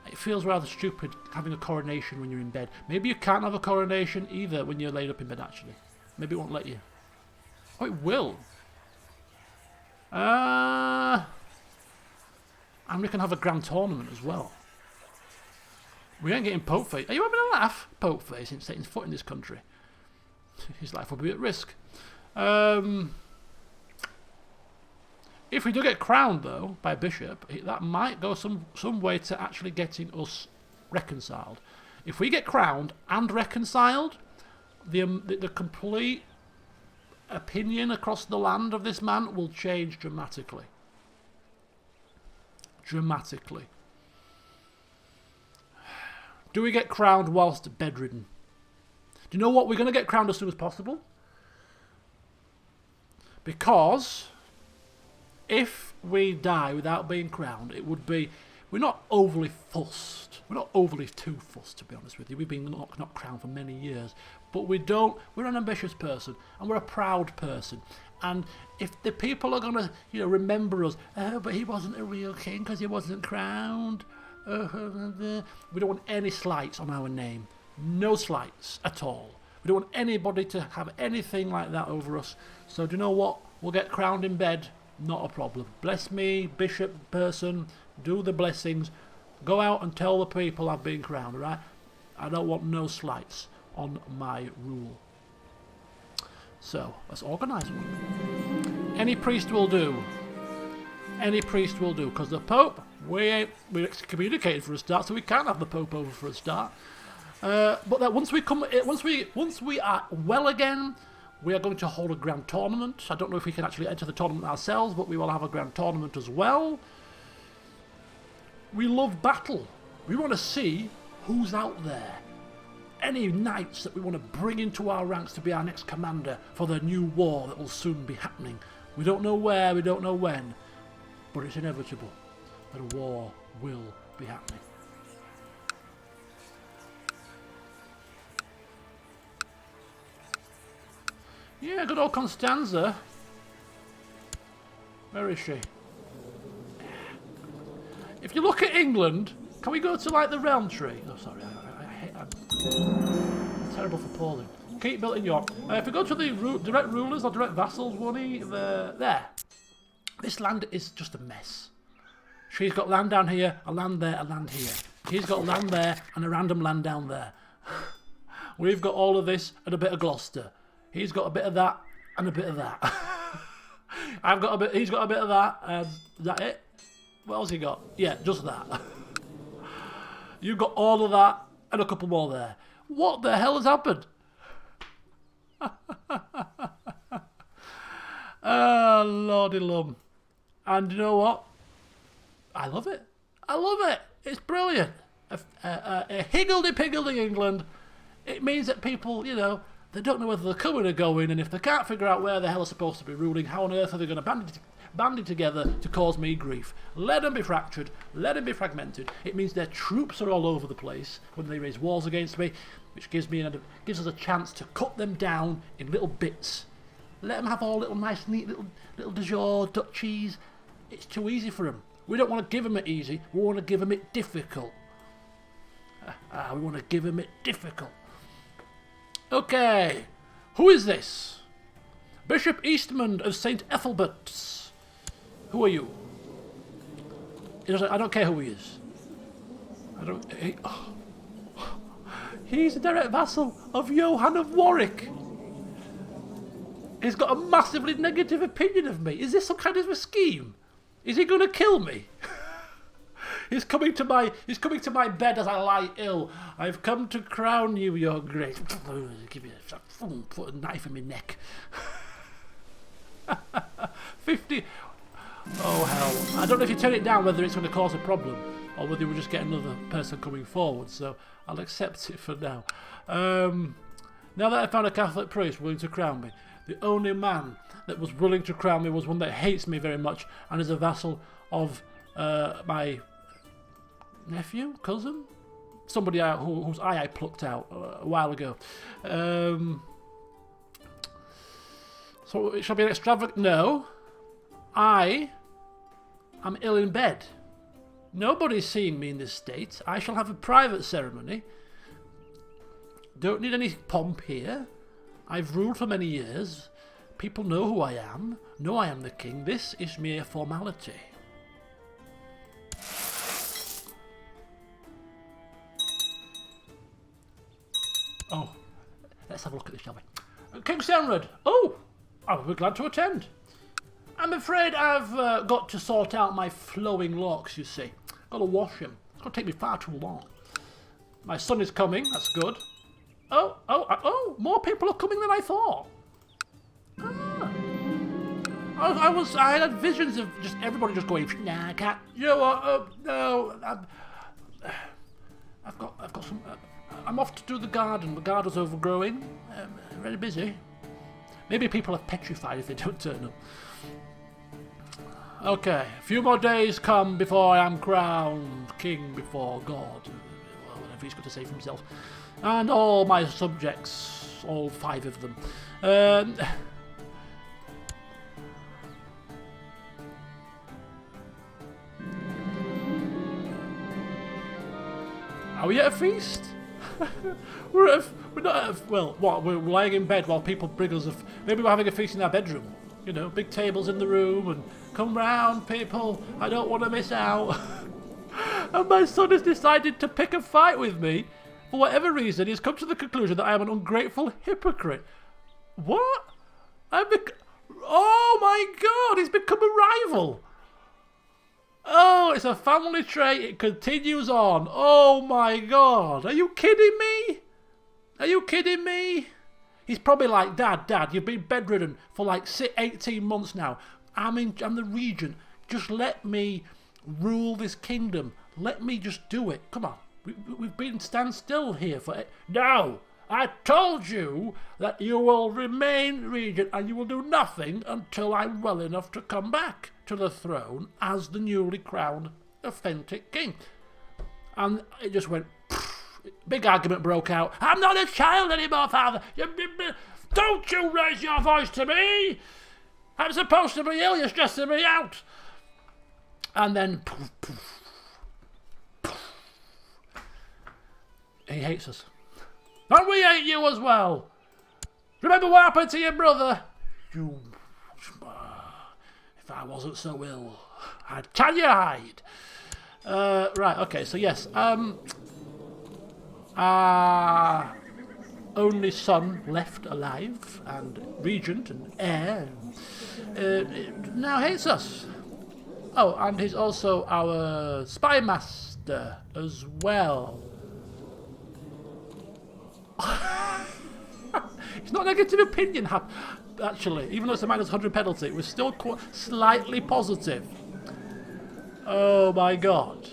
It feels rather stupid having a coronation when you're in bed. Maybe you can't have a coronation either when you're laid up in bed, actually. Maybe it won't let you. Oh, it will. And we can have a grand tournament as well. We ain't getting Pope Face. Are you having a laugh? Pope Face ain't setting foot in this country. His life will be at risk. If we do get crowned, though, by a bishop, that might go some way to actually getting us reconciled. If we get crowned and reconciled, the complete opinion across the land of this man will change dramatically. Dramatically. Do we get crowned whilst bedridden? Do you know what? We're going to get crowned as soon as possible. Because if we die without being crowned, it would be... We're not overly fussed. We're not overly too fussed, to be honest with you. We've been not crowned for many years. But we don't... We're an ambitious person. And we're a proud person. And if the people are going to, remember us, oh, but he wasn't a real king because he wasn't crowned. We don't want any slights on our name. No slights at all. We don't want anybody to have anything like that over us. So do you know what? We'll get crowned in bed. Not a problem. Bless me, bishop person. Do the blessings. Go out and tell the people I've been crowned, right? I don't want no slights on my rule. So, let's organise one. Any priest will do. Any priest will do. Because the Pope, we're excommunicated for a start, so we can't have the Pope over for a start. But that once we are well again, we are going to hold a grand tournament. I don't know if we can actually enter the tournament ourselves, but we will have a grand tournament as well. We love battle. We want to see who's out there. Any knights that we want to bring into our ranks to be our next commander for the new war that will soon be happening. We don't know where, we don't know when. but it's inevitable that a war will be happening. Yeah, good old Constanza. Where is she? If you look at England, can we go to like the realm tree? Oh, sorry, I'm terrible for pausing. Keep built in York. If we go to the direct rulers or direct vassals, there. This land is just a mess. She's got land down here, a land there, a land here. He's got land there and a random land down there. We've got all of this and a bit of Gloucester. He's got a bit of that and a bit of that. I've got a bit. He's got a bit of that. Is that it? What else he got? Yeah, just that. You've got all of that and a couple more there. What the hell has happened? Oh, lordy lum. And you know what? I love it. I love it. It's brilliant. A higgledy-piggledy England. It means that people, you know, they don't know whether they're coming or going, and if they can't figure out where the hell they're supposed to be ruling, how on earth are they going to band together to cause me grief? Let them be fractured. Let them be fragmented. It means their troops are all over the place when they raise wars against me, which gives us a chance to cut them down in little bits. Let them have all little nice, neat little de jour duchies. It's too easy for them. We don't want to give them it easy. We want to give them it difficult. We want to give them it difficult. Okay, who is this? Bishop Eastmond of St. Ethelbert's. Who are you? I don't care who he is. He's a direct vassal of Johann of Warwick. He's got a massively negative opinion of me. Is this some kind of a scheme? Is he going to kill me? He's coming to my bed as I lie ill. I've come to crown you, your grace. Give me put a knife in my neck. 50. Oh hell! I don't know if you turn it down whether it's going to cause a problem or whether we just get another person coming forward. So I'll accept it for now. Now that I found a Catholic priest willing to crown me, the only man that was willing to crown me was one that hates me very much and is a vassal of my nephew, cousin, somebody whose eye I plucked out a while ago. So it shall be an extravagant. No, I am ill in bed. Nobody's seeing me in this state. I shall have a private ceremony. Don't need any pomp here. I've ruled for many years. People know who I am. Know I am the king. This is mere formality. Oh, let's have a look at this, shall we? King Cenred. Oh, I'll be glad to attend. I'm afraid I've got to sort out my flowing locks, you see. Got to wash them. It's going to take me far too long. My son is coming. That's good. Oh, more people are coming than I thought. I had visions of just everybody just going, nah, I can't. You know what? No, I've got some. I'm off to do the garden. The garden's overgrowing. Very busy. Maybe people are petrified if they don't turn up. Okay, a few more days come before I am crowned king before God. Well, whatever he's got to say for himself. And all my subjects, all 5 of them. Are we at a feast? We're not at a, well, what, we're lying in bed while people bring us maybe we're having a feast in our bedroom. You know, big tables in the room and come round, people. I don't want to miss out. And my son has decided to pick a fight with me. For whatever reason, he's come to the conclusion that I am an ungrateful hypocrite. What? Oh my God, he's become a rival. Oh, it's a family trait. It continues on. Oh my God. Are you kidding me? Are you kidding me? He's probably like, Dad, you've been bedridden for like 18 months now. I'm the regent. Just let me rule this kingdom. Let me just do it. Come on. We've been stand still here for it. No, I told you that you will remain regent and you will do nothing until I'm well enough to come back to the throne as the newly crowned authentic king. And it just went, big argument broke out. I'm not a child anymore, father. Don't you raise your voice to me. I'm supposed to be ill, you're stressing me out. And then, he hates us. And we hate you as well. Remember what happened to your brother? If I wasn't so ill, I'd tan your hide. Right, okay, so yes. Our only son left alive, and regent and heir, now hates us. Oh, and he's also our spy master as well. It's not a negative opinion, actually. Even though it's a -100 penalty, it was still slightly positive. Oh my god.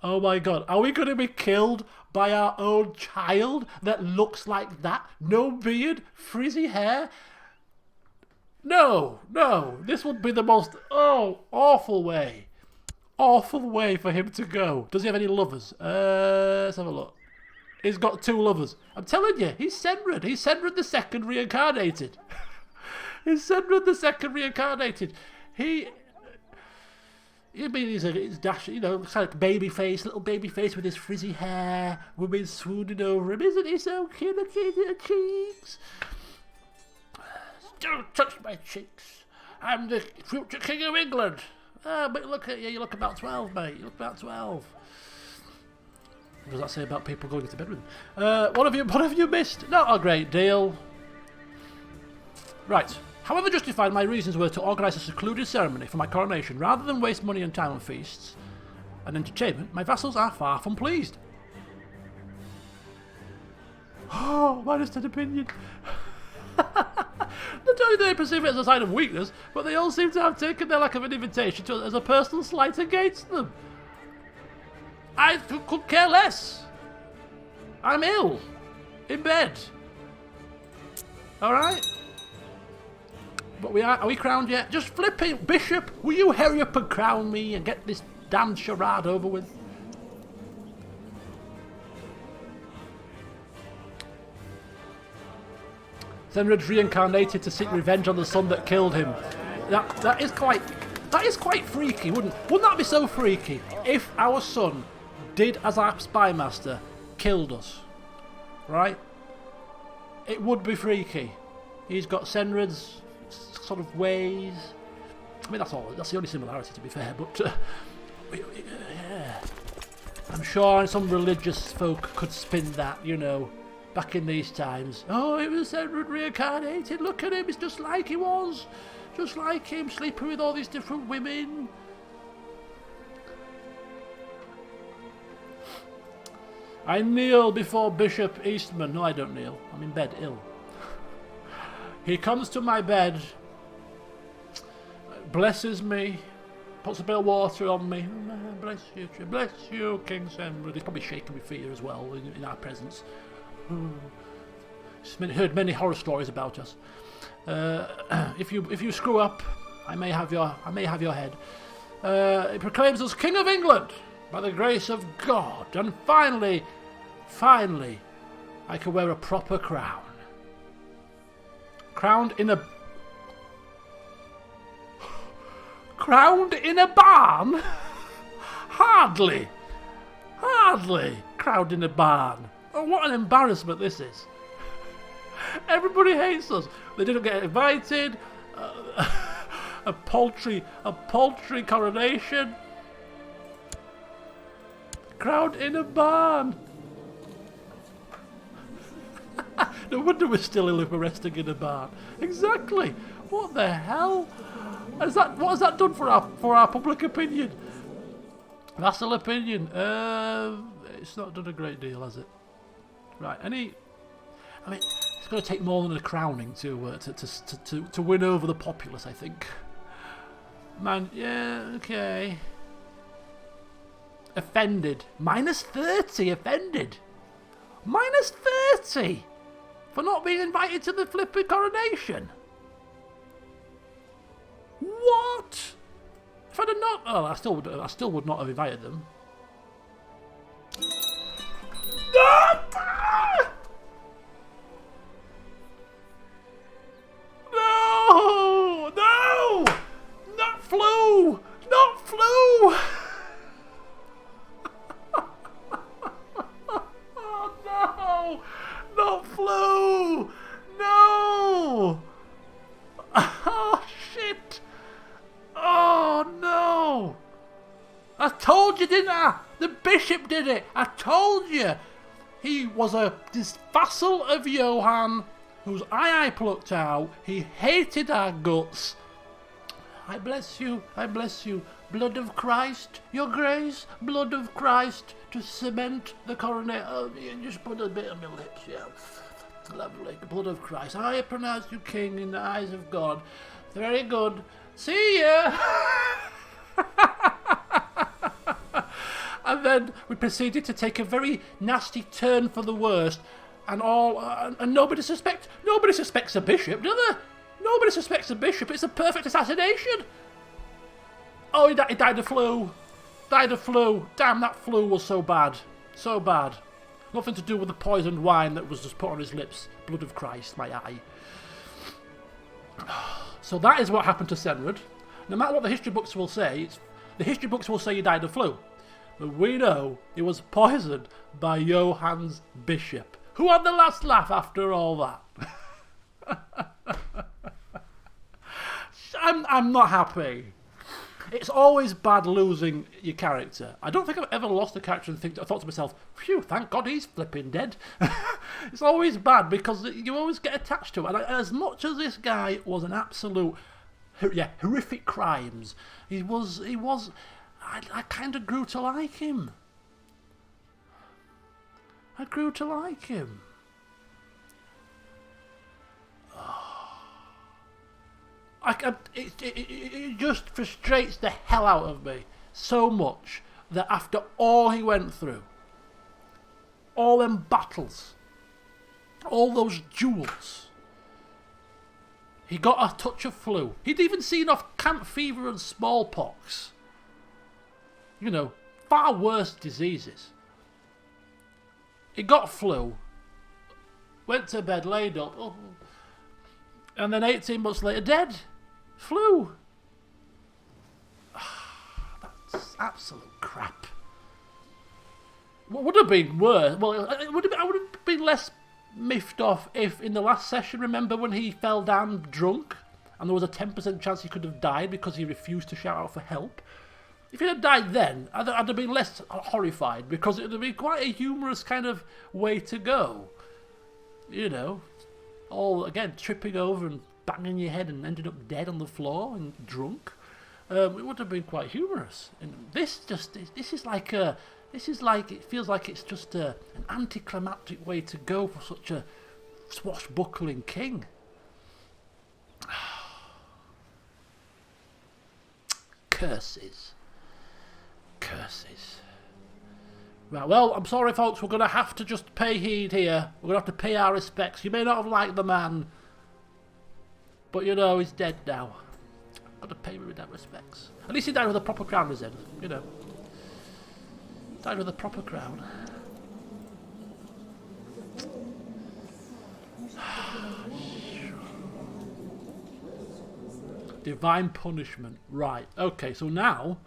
Oh my god. Are we going to be killed by our own child that looks like that? No beard, frizzy hair? No, no. This would be the most, awful way. Awful way for him to go. Does he have any lovers? Let's have a look. He's got 2 lovers. I'm telling you, he's Cenred. He's Cenred the Second reincarnated. He's Cenred the Second reincarnated. He's dash, looks like baby face, little baby face with his frizzy hair. Women swooning over him. Isn't he so cute? Look at his cheeks. Don't touch my cheeks. I'm the future king of England. But look at you. You look about 12, mate. You look about 12. What does that say about people going into bed with him? What have you missed? Not a great deal. Right. However justified my reasons were to organise a secluded ceremony for my coronation, rather than waste money on town feasts and entertainment, my vassals are far from pleased. Oh, minus an opinion. Not only do they perceive it as a sign of weakness, but they all seem to have taken their lack of an invitation as a personal slight against them. I could care less. I'm ill. In bed. Alright? But are we crowned yet? Just flipping. Bishop, will you hurry up and crown me and get this damned charade over with? Cenred's reincarnated to seek revenge on the son that killed him. That is quite freaky, wouldn't that be so freaky if our son did as our spy master, killed us, right? It would be freaky. He's got Cenred's sort of ways. I mean, that's the only similarity, to be fair, but yeah. I'm sure some religious folk could spin that, back in these times. Oh, it was Cenred reincarnated, look at him, it's just like he was. Just like him, sleeping with all these different women. I kneel before Bishop Eastman. No, I don't kneel. I'm in bed, ill. He comes to my bed, blesses me, puts a bit of water on me. Bless you, King Cenred. He's probably shaking with fear as well in our presence. He's heard many horror stories about us. If you screw up, I may have your head. It proclaims us King of England by the grace of God, and finally, I can wear a proper crown. Crowned in a barn? Hardly. Crowned in a barn. Oh, what an embarrassment this is. Everybody hates us. They didn't get invited. A paltry coronation. Crowned in a barn. No wonder we're still ill if we're resting in a barn. Exactly. What the hell? What has that done for our public opinion? Vassal opinion. It's not done a great deal, has it? Right. It's going to take more than a crowning to win over the populace, I think. Man, yeah, okay. Offended. -30 offended. -30! For not being invited to the flipping coronation? What? If I'd have not... Oh, I still would not have invited them. No! No! Not flu! Not flu! Oh no! Not flu! No! Oh shit! Oh no! I told you, didn't I? The bishop did it! I told you! He was this vassal of Johann, whose eye I plucked out. He hated our guts. I bless you, I bless you. Blood of Christ, your grace, blood of Christ, to cement the coronet. Oh, you just put a bit on my lips, yeah. Lovely, the blood of Christ. I pronounce you king in the eyes of God. Very good. See ya! And then we proceeded to take a very nasty turn for the worst, and nobody suspects a bishop, do they? Nobody suspects a bishop. It's a perfect assassination. Oh, he died of flu. Died of flu. Damn, that flu was so bad. So bad. Nothing to do with the poisoned wine that was just put on his lips. Blood of Christ, my eye. So that is what happened to Cenred. No matter what the history books will say, the history books will say he died of flu. But we know he was poisoned by Johann's bishop, who had the last laugh after all that. I'm not happy. It's always bad losing your character. I don't think I've ever lost a character and I thought to myself, phew, thank God he's flipping dead. It's always bad because you always get attached to it. And as much as this guy was an absolute, horrific crimes, I kind of grew to like him. I grew to like him. It just frustrates the hell out of me so much that after all he went through, all them battles, all those duels, he got a touch of flu. He'd even seen off camp fever and smallpox. You know, far worse diseases. He got flu, went to bed, laid up, and then 18 months later dead. Flu. That's absolute crap. What would have been worse? Well, I would have been less miffed off if in the last session, remember when he fell down drunk and there was a 10% chance he could have died because he refused to shout out for help? If he had died then, I'd have been less horrified because it would have been quite a humorous kind of way to go. You know, all, again, tripping over and banging your head and ended up dead on the floor and drunk. It would have been quite humorous. And this is like, it feels like it's just an anticlimactic way to go for such a swashbuckling king. Curses. Right, well, I'm sorry folks, we're going to have to just pay heed here. We're going to have to pay our respects. You may not have liked the man, but you know, he's dead now. I've got to pay him with that respects. At least he died with a proper crown, he said. You know. Died with a proper crown. Divine punishment. Right. Okay, so now,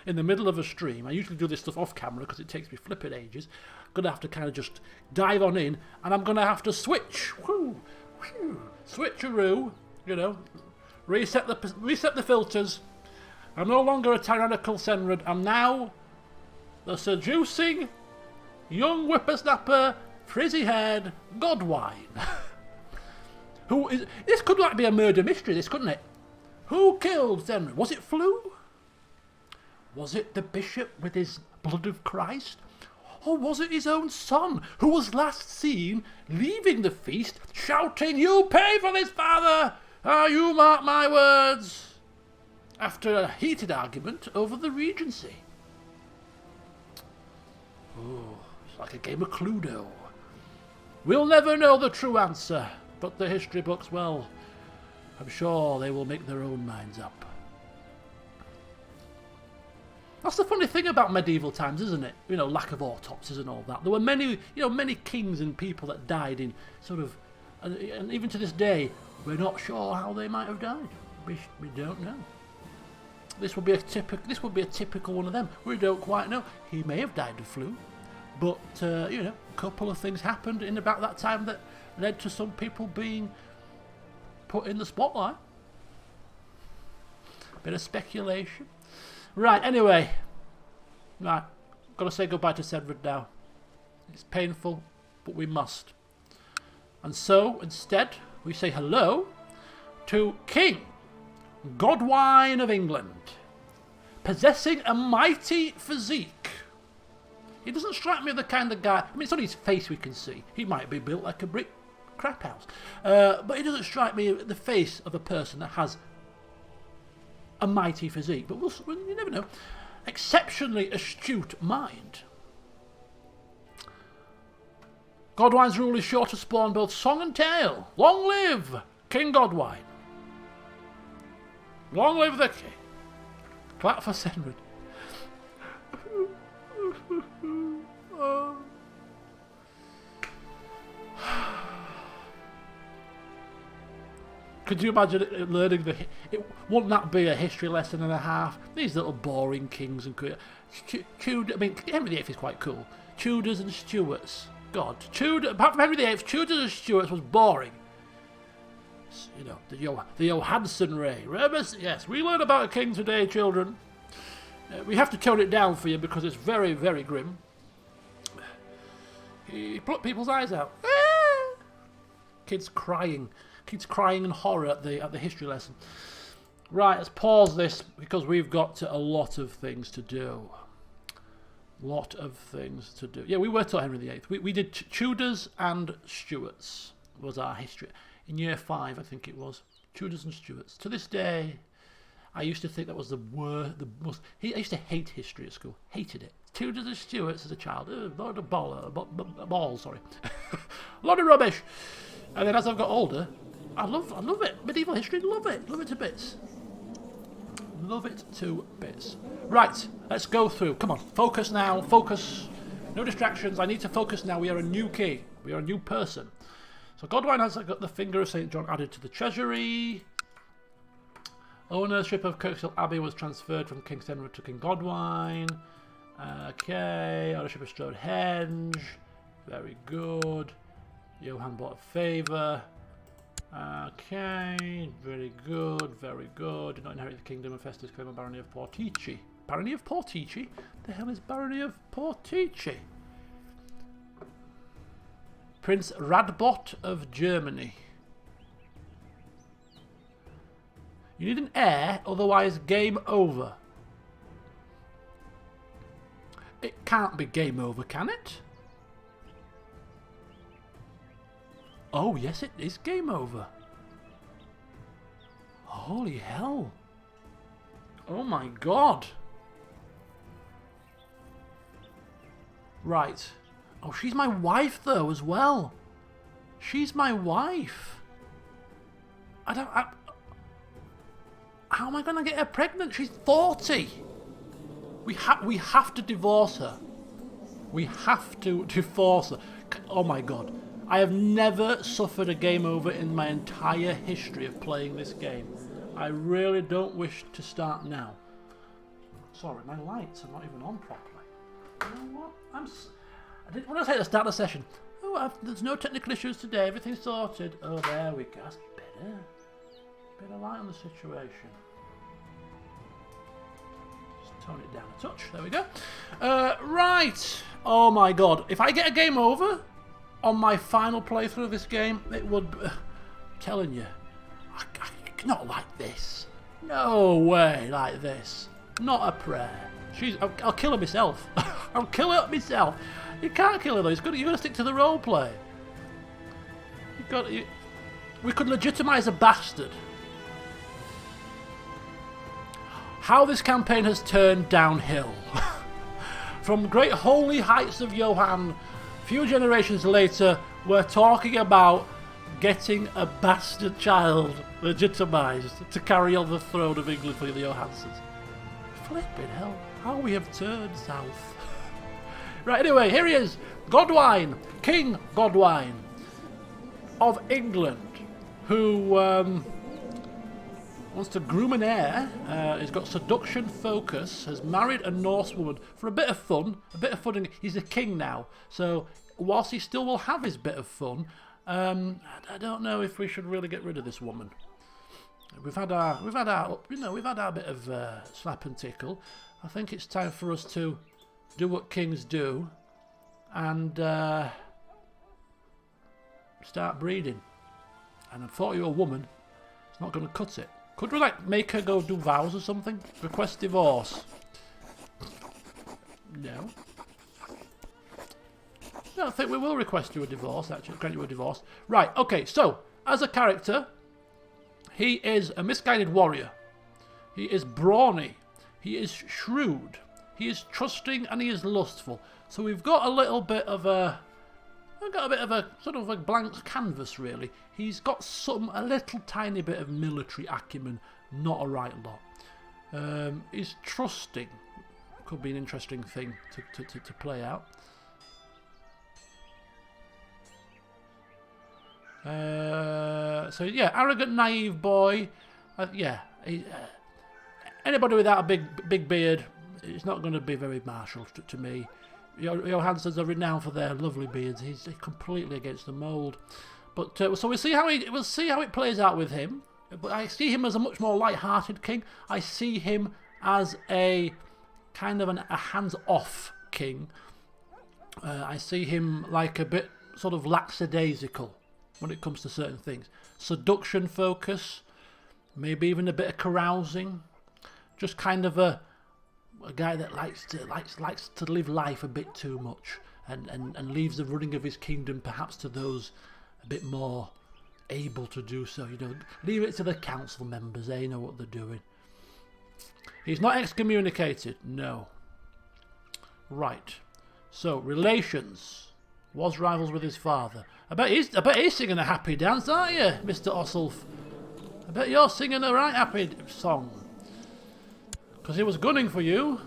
in the middle of a stream, I usually do this stuff off camera because it takes me flipping ages. I'm going to have to kind of just dive on in, and I'm going to have to switch. Whoo, whoo, switcheroo, you know, reset the filters. I'm no longer a tyrannical Cenred. I'm now the seducing, young whippersnapper, frizzy-haired Godwine. This could like be a murder mystery, this, couldn't it? Who killed Cenred? Was it flu? Was it the bishop with his blood of Christ? Or was it his own son, who was last seen leaving the feast, shouting, "You pay for this, father! You mark my words!" after a heated argument over the regency? Oh, it's like a game of Cluedo. We'll never know the true answer, but the history books, well, I'm sure they will make their own minds up. That's the funny thing about medieval times, isn't it? You know, lack of autopsies and all that. There were many, many kings and people that died in sort of, and even to this day, we're not sure how they might have died. We don't know. This would be a typical one of them. We don't quite know. He may have died of flu, but a couple of things happened in about that time that led to some people being put in the spotlight. Bit of speculation. Right, anyway. Right, got to say goodbye to Cenred now. It's painful, but we must. And so, instead, we say hello to King Godwine of England, possessing a mighty physique. He doesn't strike me as the kind of guy... I mean, it's only his face we can see. He might be built like a brick crap house. But he doesn't strike me the face of a person that has a mighty physique, but you never know. Exceptionally astute mind. Godwine's rule is sure to spawn both song and tale. Long live King Godwine. Long live the king. Clap for Cenred. Could you imagine learning wouldn't that be a history lesson and a half? These little boring kings and Tudor. I mean, Henry VIII is quite cool. Tudors and Stuarts. God, apart from Henry VIII, Tudors and Stuarts was boring. You know, the Johansson Ray. Yes, we learn about a king today, children. We have to tone it down for you because it's very, very grim. He plucked people's eyes out. Kids crying in horror at the history lesson. Right, let's pause this because we've got a lot of things to do. Yeah, we were taught Henry VIII. We did Tudors and Stuarts was our history. In year 5, I think it was. Tudors and Stuarts. To this day, I used to think that was the most... I used to hate history at school. Hated it. Tudors and Stuarts as a child. A lot of balls, sorry. A lot of rubbish. And then as I've got older, I love it. Medieval history, love it. Love it to bits. Love it to bits. Right, let's go through. Come on, focus now. Focus. No distractions. I need to focus now. We are a new king. We are a new person. So Godwine has got the finger of St. John added to the treasury. Ownership of Kirkstall Abbey was transferred from King Cenred to King Godwine. Okay. Ownership of Stonehenge. Very good. Johann bought a favour. Okay, very good, very good. Did not inherit the kingdom of Festus claim a barony of Portici. Barony of Portici? The hell is barony of Portici? Prince Radbot of Germany. You need an heir, otherwise game over. It can't be game over, can it? Oh, yes, it is game over. Holy hell. Oh my god. Right. Oh, she's my wife, though, as well. She's my wife. How am I going to get her pregnant? She's 40. We have to divorce her. We have to divorce her. Oh my god. I have never suffered a game over in my entire history of playing this game. I really don't wish to start now. Sorry, my lights are not even on properly. You know what? I didn't want to say the start of the session. Oh, there's no technical issues today. Everything's sorted. Oh, there we go. That's better. Bit of light on the situation. Just tone it down a touch. There we go. Right. Oh my god. If I get a game over on my final playthrough of this game, it would... telling you. Not like this. No way like this. Not a prayer. I'll kill her myself. I'll kill her myself. You can't kill her though. You've got to stick to the role play. We could legitimize a bastard. How this campaign has turned downhill. From great holy heights of Johann, few generations later, We're talking about getting a bastard child legitimised to carry on the throne of England for the Johansons. Flipping hell, how we have turned south. Right, anyway, here he is. Godwine, King Godwine of England, who wants to groom an heir. He's got seduction focus, has married a Norse woman for a bit of fun. He's a king now, so whilst he still will have his bit of fun, I don't know if we should really get rid of this woman. We've had our bit of slap and tickle. I think it's time for us to do what kings do and start breeding. And I thought you were a woman. It's not going to cut it. Could we make her go do vows or something? Request divorce. No. I don't think we will request you a divorce, actually, grant you a divorce. Right, okay, so, as a character, he is a misguided warrior. He is brawny. He is shrewd. He is trusting and he is lustful. So we've got a little bit of a... We've got a bit of a sort of a blank canvas, really. He's got a little tiny bit of military acumen, not a right lot. He's trusting. Could be an interesting thing to play out. So yeah, arrogant, naive boy. Anybody without a big beard, it's not going to be very martial to me. Johansons are renowned for their lovely beards. He's completely against the mould. But so we'll see how it plays out with him. But I see him as a much more light-hearted king. I see him as a kind of a hands-off king. I see him like a bit sort of lackadaisical when it comes to certain things. Seduction focus, maybe even a bit of carousing. Just kind of a guy that likes to live life a bit too much and leaves the running of his kingdom perhaps to those a bit more able to do so. Leave it to the council members, they know what they're doing. He's not excommunicated, no. Right. So, relations. Was rivals with his father. I bet he's singing a happy dance, aren't you, Mr. Ossulf? I bet you're singing a right happy song. Because he was gunning for you.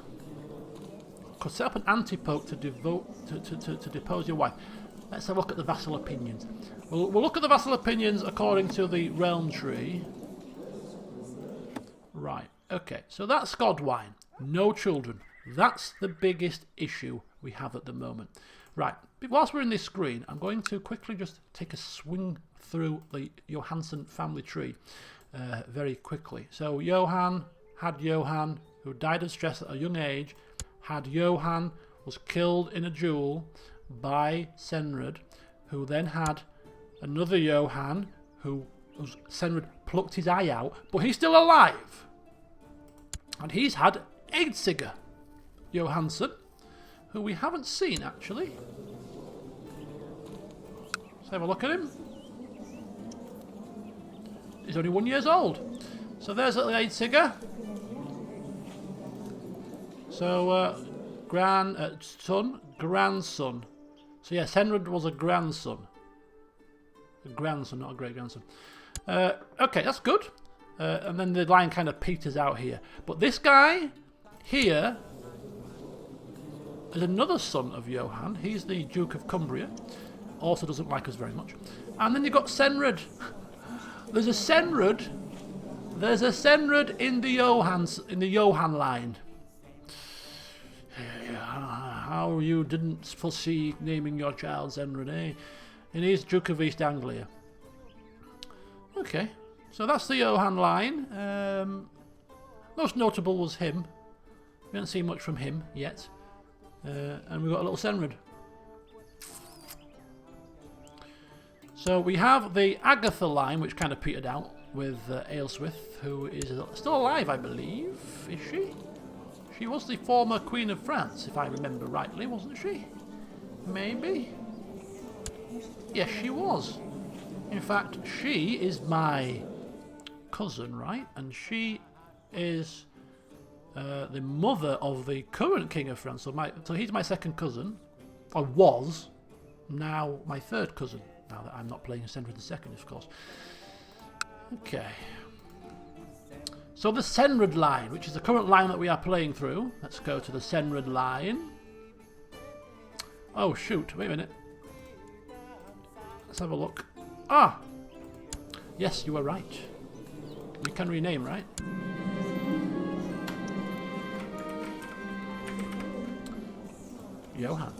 Could set up an antipope to depose your wife. Let's have a look at the vassal opinions. We'll look at the vassal opinions according to the realm tree. Right, okay. So that's Godwine. No children. That's the biggest issue we have at the moment. Right, whilst we're in this screen, I'm going to quickly just take a swing through the Johansson family tree very quickly. So Johan had Johan, who died of stress at a young age, had Johan, was killed in a duel by Cenred, who then had another Johan, who Cenred plucked his eye out, but he's still alive. And he's had Eadsiger Johansson, who we haven't seen, actually. Let's have a look at him. He's only 1 year old. So there's little Eadsiger. So, grandson. So yeah, Cenred was a grandson. A grandson, not a great-grandson. Okay, that's good. And then the line kind of peters out here. But this guy here is another son of Johan. He's the Duke of Cumbria. Also doesn't like us very much. And then you've got Cenred. There's a Cenred in the Johan line. How you didn't foresee naming your child Cenred, eh? And he's Duke of East Anglia. Okay, so that's the Johan line. Most notable was him. We haven't seen much from him yet. And we've got a little Cenred. So we have the Agatha line, which kind of petered out with Aelswith, who is still alive, I believe. Is she? She was the former Queen of France, if I remember rightly, wasn't she? Maybe? Yes, she was. In fact, she is my cousin, right? And she is the mother of the current King of France. So he's my second cousin. Or was. now my third cousin, now that I'm not playing Cenred the second, of course. Okay. So the Cenred line, which is the current line that we are playing through. Let's go to the Cenred line. Oh shoot, wait a minute. Let's have a look. Ah! Yes, you were right. We can rename, right? Johan.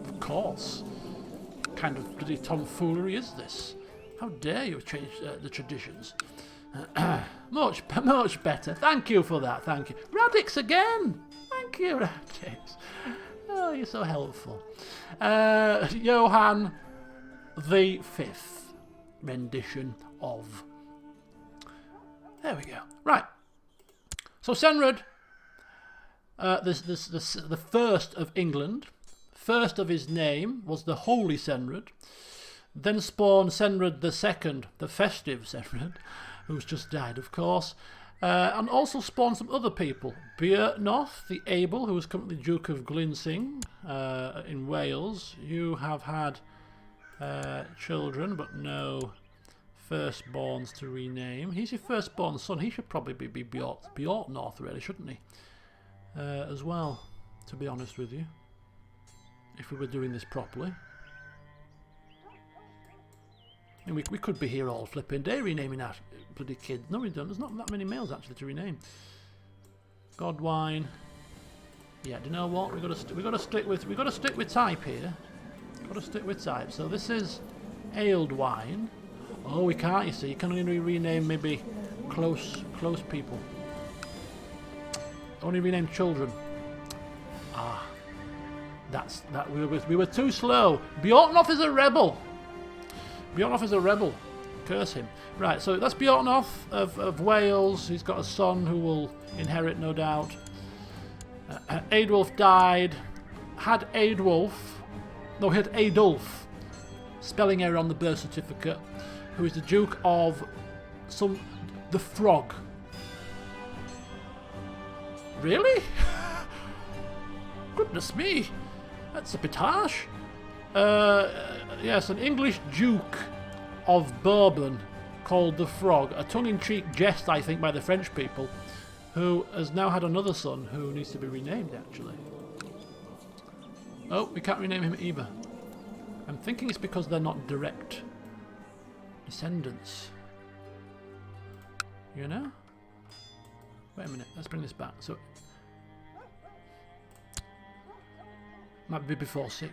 Of course. What kind of bloody tomfoolery is this? How dare you change the traditions? Much better. Thank you for that, thank you. Radix again! Thank you, Radix. Oh, you're so helpful. Johan the 5th rendition of... There we go. Right. So Cenred, the first of England, first of his name was the Holy Cenred, then spawned Cenred the second, the festive Cenred, who's just died, of course, and also spawned some other people. Byrhtnoth the Able, who is currently Duke of Glinsing in Wales. You have had children, but no firstborns to rename. He's your firstborn son. He should probably be Byrhtnoth, really, shouldn't he? As well, to be honest with you, if we were doing this properly. And we could be here all flipping day renaming our bloody kids. No, we don't. There's not that many males actually to rename. Godwine. Yeah, do you know what? We got to stick with type here. Got to stick with type. So this is Aildwine. Oh, we can't. You see, you can only rename maybe close people. Only rename children. Ah, that we were too slow. Byrhtnoth is a rebel. Byrhtnoth is a rebel. Curse him. Right, so that's Byrhtnoth of Wales. He's got a son who will inherit, no doubt. Aedwulf died. Had Aedwulf. No, he had Adolf. Spelling error on the birth certificate. Who is the Duke of the Frog. Really? Goodness me. That's a bit harsh. Yes, an English Duke of Bourbon called the Frog. A tongue-in-cheek jest, I think, by the French people, who has now had another son who needs to be renamed, actually. Oh, we can't rename him either. I'm thinking it's because they're not direct descendants. You know? Wait a minute, let's bring this back. So, might be before 6.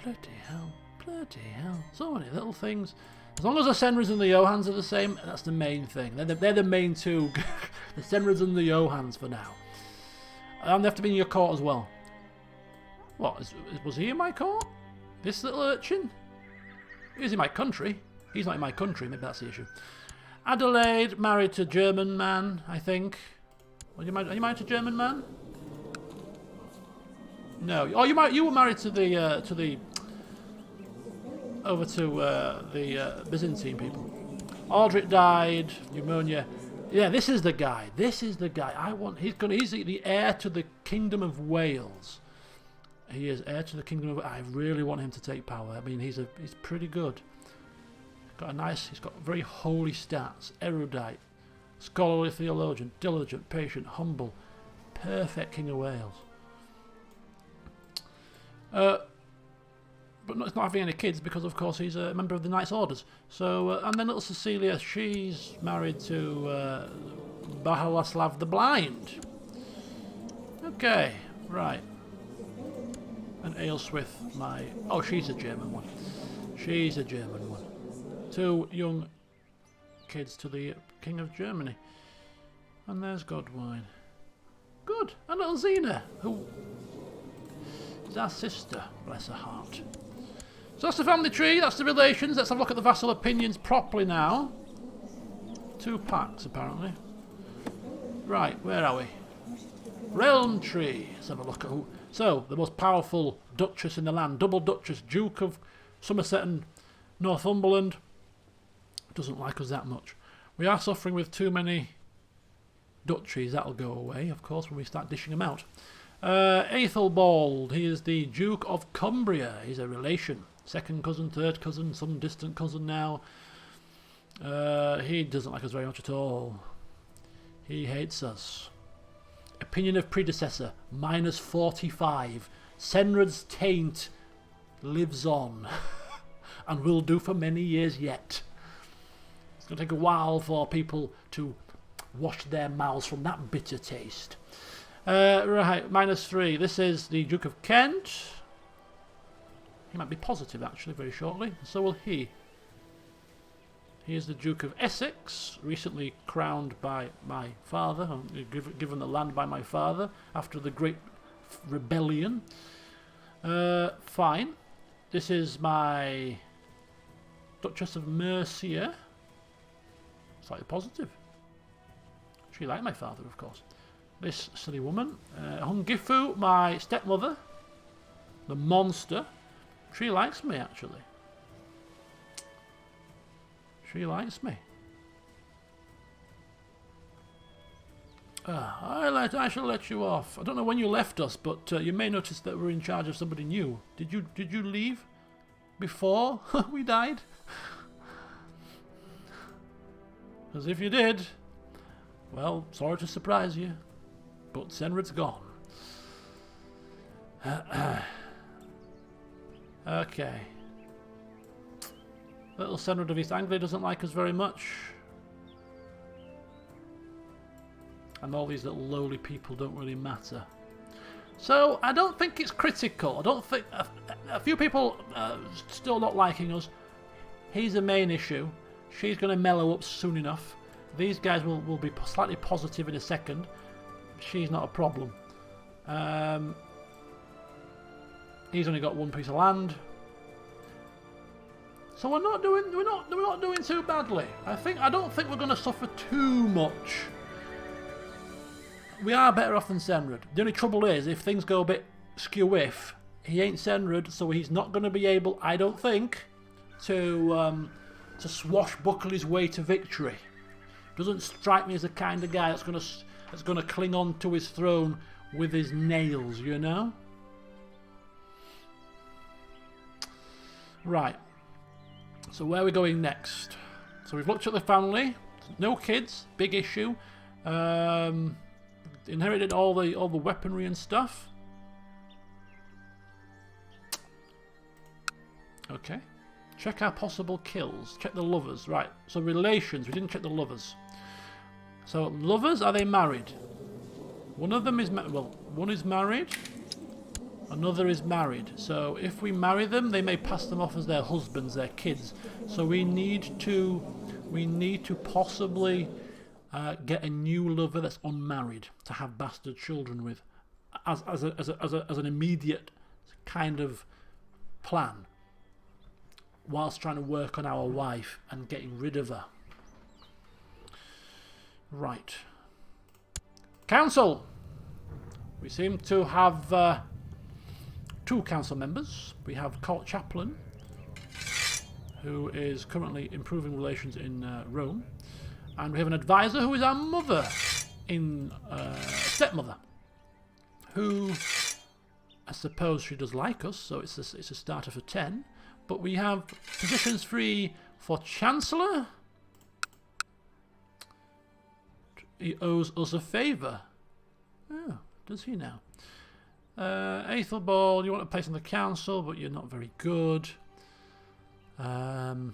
Bloody hell, bloody hell. So many little things. As long as the Cenreds and the Johans are the same, that's the main thing. They're the main two. The Cenreds and the Johans for now. And they have to be in your court as well. What, was he in my court? This little urchin? He was in my country. He's not in my country, maybe that's the issue. Adelaide, married to German man, I think. Are you married to German man? No. Oh, you were married to the Byzantine people. Aldrich died, pneumonia. Yeah, this is the guy. This is the guy. He's the heir to the Kingdom of Wales. He is heir to the Kingdom of Wales. I really want him to take power. I mean, he's pretty good. He's got very holy stats, erudite, scholarly theologian, diligent, patient, humble, perfect King of Wales. But it's not having any kids because, of course, he's a member of the Knights Orders. So, and then little Cecilia, she's married to Bahalaslav the Blind. Okay, right. And Aelswith, she's a German one. She's a German one. 2 young kids to the King of Germany. And there's Godwine. Good. And little Xena, who is our sister, bless her heart. So that's the family tree, that's the relations. Let's have a look at the vassal opinions properly now. 2 packs, apparently. Right, where are we? Realm tree. Let's have a look at who. So, the most powerful Duchess in the land. Double Duchess, Duke of Somerset and Northumberland. Doesn't like us that much. We are suffering with too many duchies. That'll go away, of course, when we start dishing them out. Aethelbald, he is the Duke of Cumbria. He's a relation. Second cousin, third cousin, some distant cousin now. He doesn't like us very much at all. He hates us. Opinion of predecessor, -45. Cenred's taint lives on. And will do for many years yet. It's going to take a while for people to wash their mouths from that bitter taste. Right, -3. This is the Duke of Kent. He might be positive, actually, very shortly. So will he. He is the Duke of Essex, recently crowned by my father, given the land by my father after the Great Rebellion. Fine. This is my Duchess of Mercia. Slightly positive. She liked my father, of course. This silly woman. Hungifu, my stepmother. The monster. She likes me, actually. She likes me. I shall let you off. I don't know when you left us, but you may notice that we're in charge of somebody new. Did you leave before we died? Because if you did, well, sorry to surprise you, but Cenred's gone. Okay. Little Cenred of East Anglia doesn't like us very much. And all these little lowly people don't really matter. So, I don't think it's critical. I don't think... A few people still not liking us. He's the main issue. She's going to mellow up soon enough. These guys will be slightly positive in a second. She's not a problem. He's only got one piece of land. So we're not doing too badly. I don't think we're going to suffer too much. We are better off than Cenred. The only trouble is, if things go a bit skew-whiff, he ain't Cenred, so he's not going to be able, I don't think, to swashbuckle his way to victory. Doesn't strike me as the kind of guy that's going to cling on to his throne with his nails, you know? Right. So where are we going next? So we've looked at the family. No kids. Big issue. Inherited all the weaponry and stuff. Okay. Check our possible kills. Check the lovers. Right. So relations. We didn't check the lovers. So lovers, are they married? One of them is one is married. Another is married. So if we marry them, they may pass them off as their husbands, their kids. So we need to possibly get a new lover that's unmarried to have bastard children with, as an immediate kind of plan, whilst trying to work on our wife and getting rid of her. Right. Council. We seem to have 2 council members. We have Court Chaplain, who is currently improving relations in Rome, and we have an advisor who is our mother, stepmother, who I suppose she does like us, so it's a starter for 10. But we have positions free for Chancellor. He owes us a favour. Oh, does he now? Aethelbald, you want a place on the council, but you're not very good. Anybody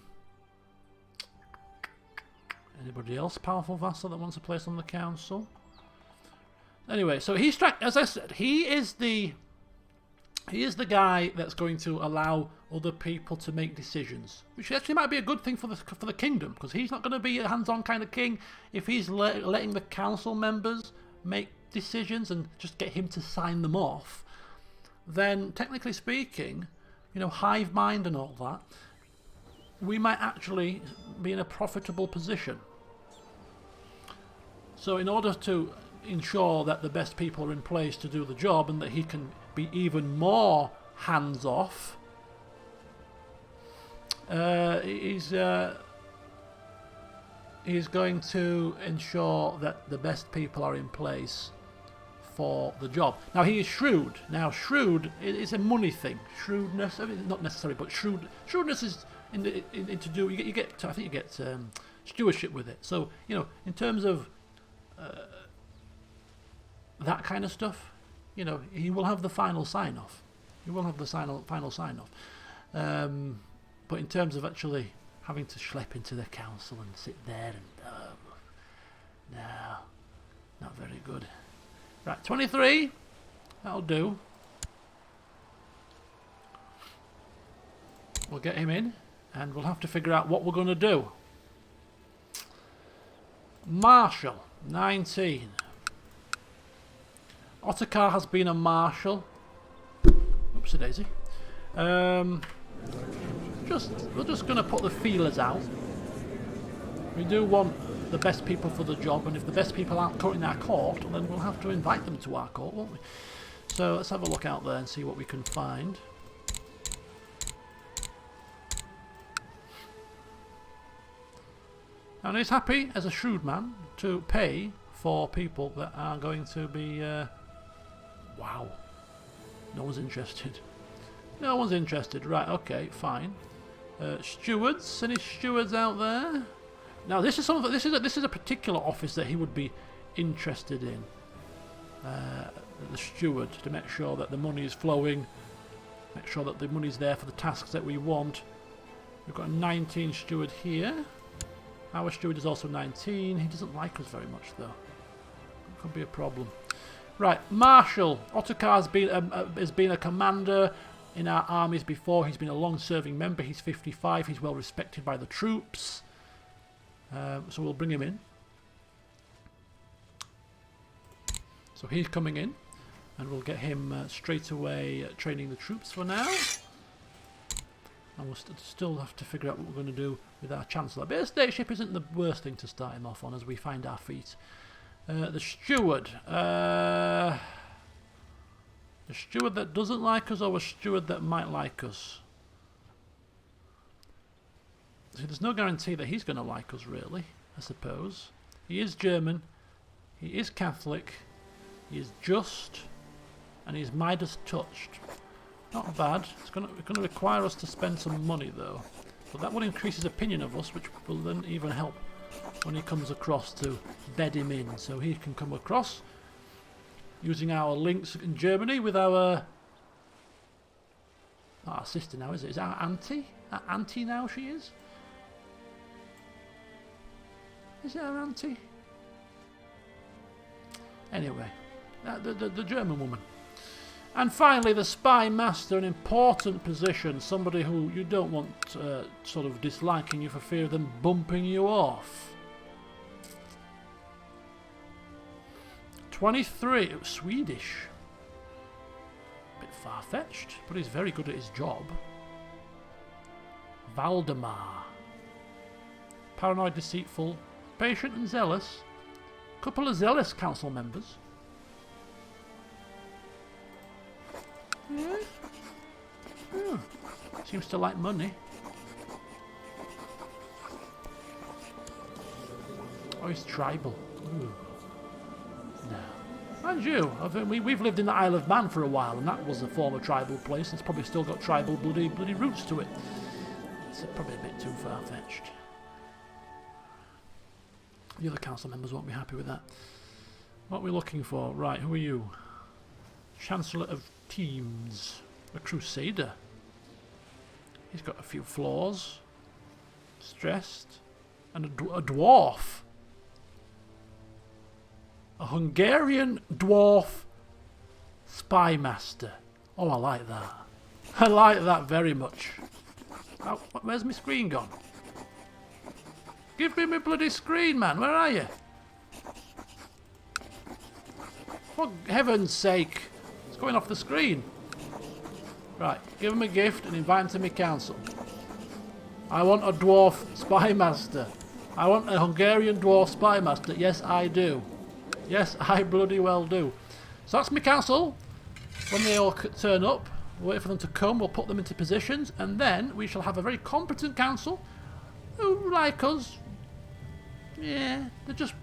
else powerful vassal that wants a place on the council? Anyway, so as I said, he is the guy that's going to allow other people to make decisions, which actually might be a good thing for the kingdom, because he's not going to be a hands-on kind of king. If he's letting the council members make decisions and just get him to sign them off, then technically speaking, you know, hive mind and all that, we might actually be in a profitable position. So in order to ensure that the best people are in place to do the job and that he can be even more hands-off, he's going to ensure that the best people are in place for the job. Now he is shrewd. Now shrewd is a money thing. Shrewdness, I mean, not necessarily, but shrewdness is to do. You get I think you get stewardship with it. So in terms of that kind of stuff, he will have the final sign off. He will have the final sign off. But in terms of actually having to schlep into the council and sit there and no, not very good. Right, 23. That'll do. We'll get him in, and we'll have to figure out what we're going to do. Marshal, 19. Ottokar has been a marshal. Oopsie daisy. We're just going to put the feelers out. We do want the best people for the job, and if the best people aren't in our court, then we'll have to invite them to our court, won't we? So let's have a look out there and see what we can find. And he's happy, as a shrewd man, to pay for people that are going to be... wow. No one's interested. No one's interested. Right, okay, fine. Stewards. Any stewards out there? Now this is something. This is a particular office that he would be interested in. The steward, to make sure that the money is flowing, make sure that the money is there for the tasks that we want. We've got a 19 steward here. Our steward is also 19. He doesn't like us very much though. It could be a problem. Right, Marshal. Ottokar has been a commander in our armies before. He's been a long-serving member. He's 55. He's well respected by the troops. So we'll bring him in. So he's coming in, and we'll get him straight away training the troops for now. And we'll still have to figure out what we're going to do with our Chancellor. But a stateship isn't the worst thing to start him off on as we find our feet. The steward. A steward that doesn't like us, or a steward that might like us? See, there's no guarantee that he's going to like us, really, I suppose. He is German, he is Catholic, he is just, and he's Midas touched. Not bad. It's going to require us to spend some money, though. But that will increase his opinion of us, which will then even help when he comes across to bed him in. So he can come across using our links in Germany with our... not our sister now, is it? Is it our auntie? Our auntie now, she is? Is it our auntie? Anyway, the German woman. And finally, the spy master, an important position, somebody who you don't want sort of disliking you for fear of them bumping you off. 23, Swedish. Bit far-fetched, but he's very good at his job. Valdemar. Paranoid, deceitful, patient and zealous. Couple of zealous council members. Yeah. Oh. Seems to like money. Oh, he's tribal. Ooh. No. Mind you, we've lived in the Isle of Man for a while, and that was a former tribal place. It's probably still got tribal bloody roots to it. It's probably a bit too far-fetched. The other council members won't be happy with that. What are we looking for? Right, who are you? Chancellor of Teams. A Crusader. He's got a few flaws. Stressed. And a dwarf. A Hungarian dwarf spy master. Oh, I like that. I like that very much. Oh, where's my screen gone? Give me my bloody screen, man. Where are you? For heaven's sake. It's going off the screen. Right, give him a gift and invite him to my council. I want a dwarf spy master. I want a Hungarian dwarf spy master. Yes, I do. Yes, I bloody well do. So that's my council. When they all turn up, we'll wait for them to come, we'll put them into positions, and then we shall have a very competent council who, like us, yeah, they're just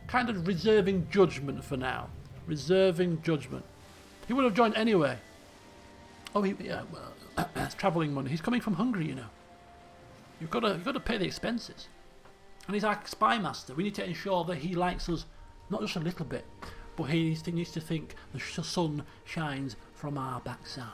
kind of reserving judgment for now. Reserving judgment. He would have joined anyway. Oh, yeah, well, that's travelling money. He's coming from Hungary, you know. You've got to pay the expenses. And he's our spy master. We need to ensure that he likes us, not just a little bit, but he needs to think the sun shines from our backside.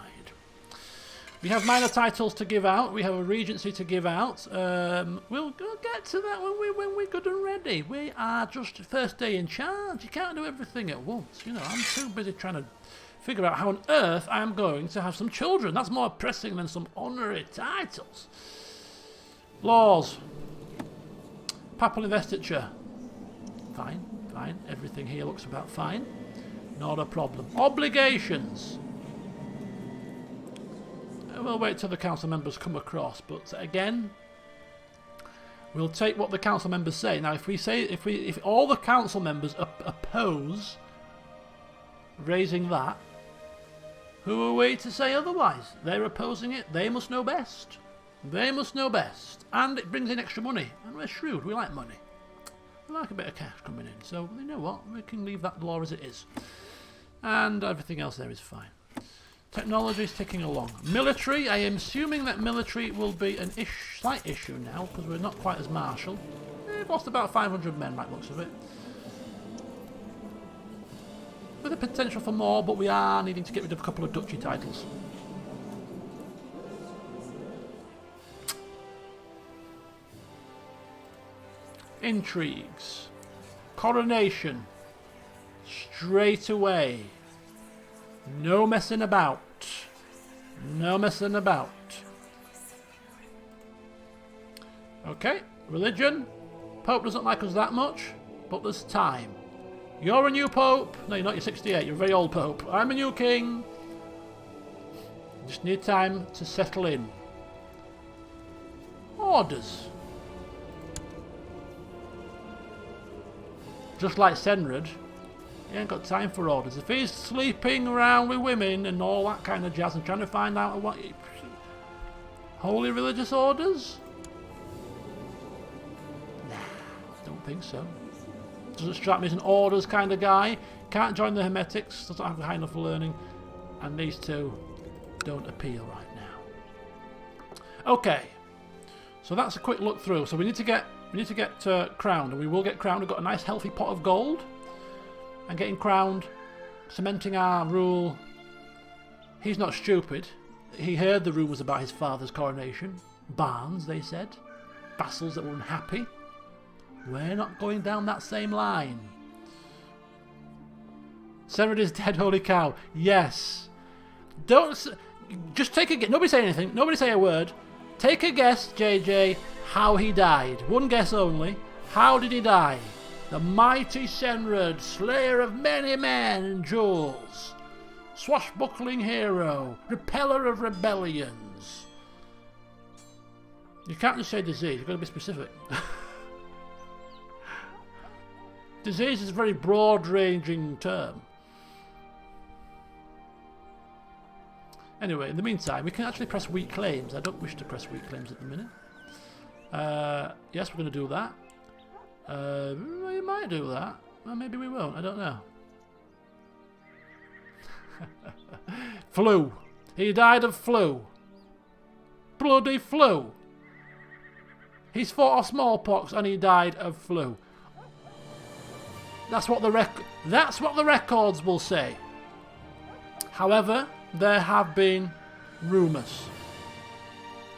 We have minor titles to give out. We have a regency to give out. We'll get to that when we're good and ready. We are just first day in charge. You can't do everything at once. You know, I'm too busy trying to figure out how on earth I am going to have some children. That's more pressing than some honorary titles. Laws. Papal investiture. Fine, fine. Everything here looks about fine. Not a problem. Obligations. We'll wait till the council members come across, but again, we'll take what the council members say. Now, if all the council members oppose raising that, who are we to say otherwise? They're opposing it. They must know best. They must know best. And it brings in extra money. And we're shrewd. We like money. We like a bit of cash coming in. So, you know what? We can leave that law as it is. And everything else there is fine. Technology is ticking along. Military. I am assuming that military will be an slight issue now, because we're not quite as martial. We've lost about 500 men, by the looks of it. With the potential for more, but we are needing to get rid of a couple of duchy titles. Intrigues. Coronation. Straight away. No messing about. No messing about. Okay. Religion. Pope doesn't like us that much, but there's time. You're a new pope. No, you're not. You're 68. You're a very old pope. I'm a new king. Just need time to settle in. Orders. Just like Cenred, he ain't got time for orders. If he's sleeping around with women and all that kind of jazz and trying to find out what... Holy religious orders? Nah, don't think so. Doesn't strike me as an orders kind of guy. Can't join the Hermetics, doesn't have high enough learning. And these two don't appeal right now. Okay. So that's a quick look through. So we need to get crowned, and we will get crowned. We've got a nice healthy pot of gold. And getting crowned, cementing our rule. He's not stupid. He heard the rumours about his father's coronation. Barns, they said. Vassals that were unhappy. We're not going down that same line. Cenred is dead, holy cow. Yes. Don't... Just take a guess. Nobody say anything. Nobody say a word. Take a guess, JJ, how he died. One guess only. How did he die? The mighty Cenred, slayer of many men and jewels. Swashbuckling hero. Repeller of rebellions. You can't just say disease. You've got to be specific. Disease is a very broad-ranging term. Anyway, in the meantime, we can actually press weak claims. I don't wish to press weak claims at the minute. Yes, we're going to do that. We might do that. Well, maybe we won't. I don't know. Flu. He died of flu. Bloody flu. He's fought off smallpox and he died of flu. That's what the records will say. However, there have been rumours.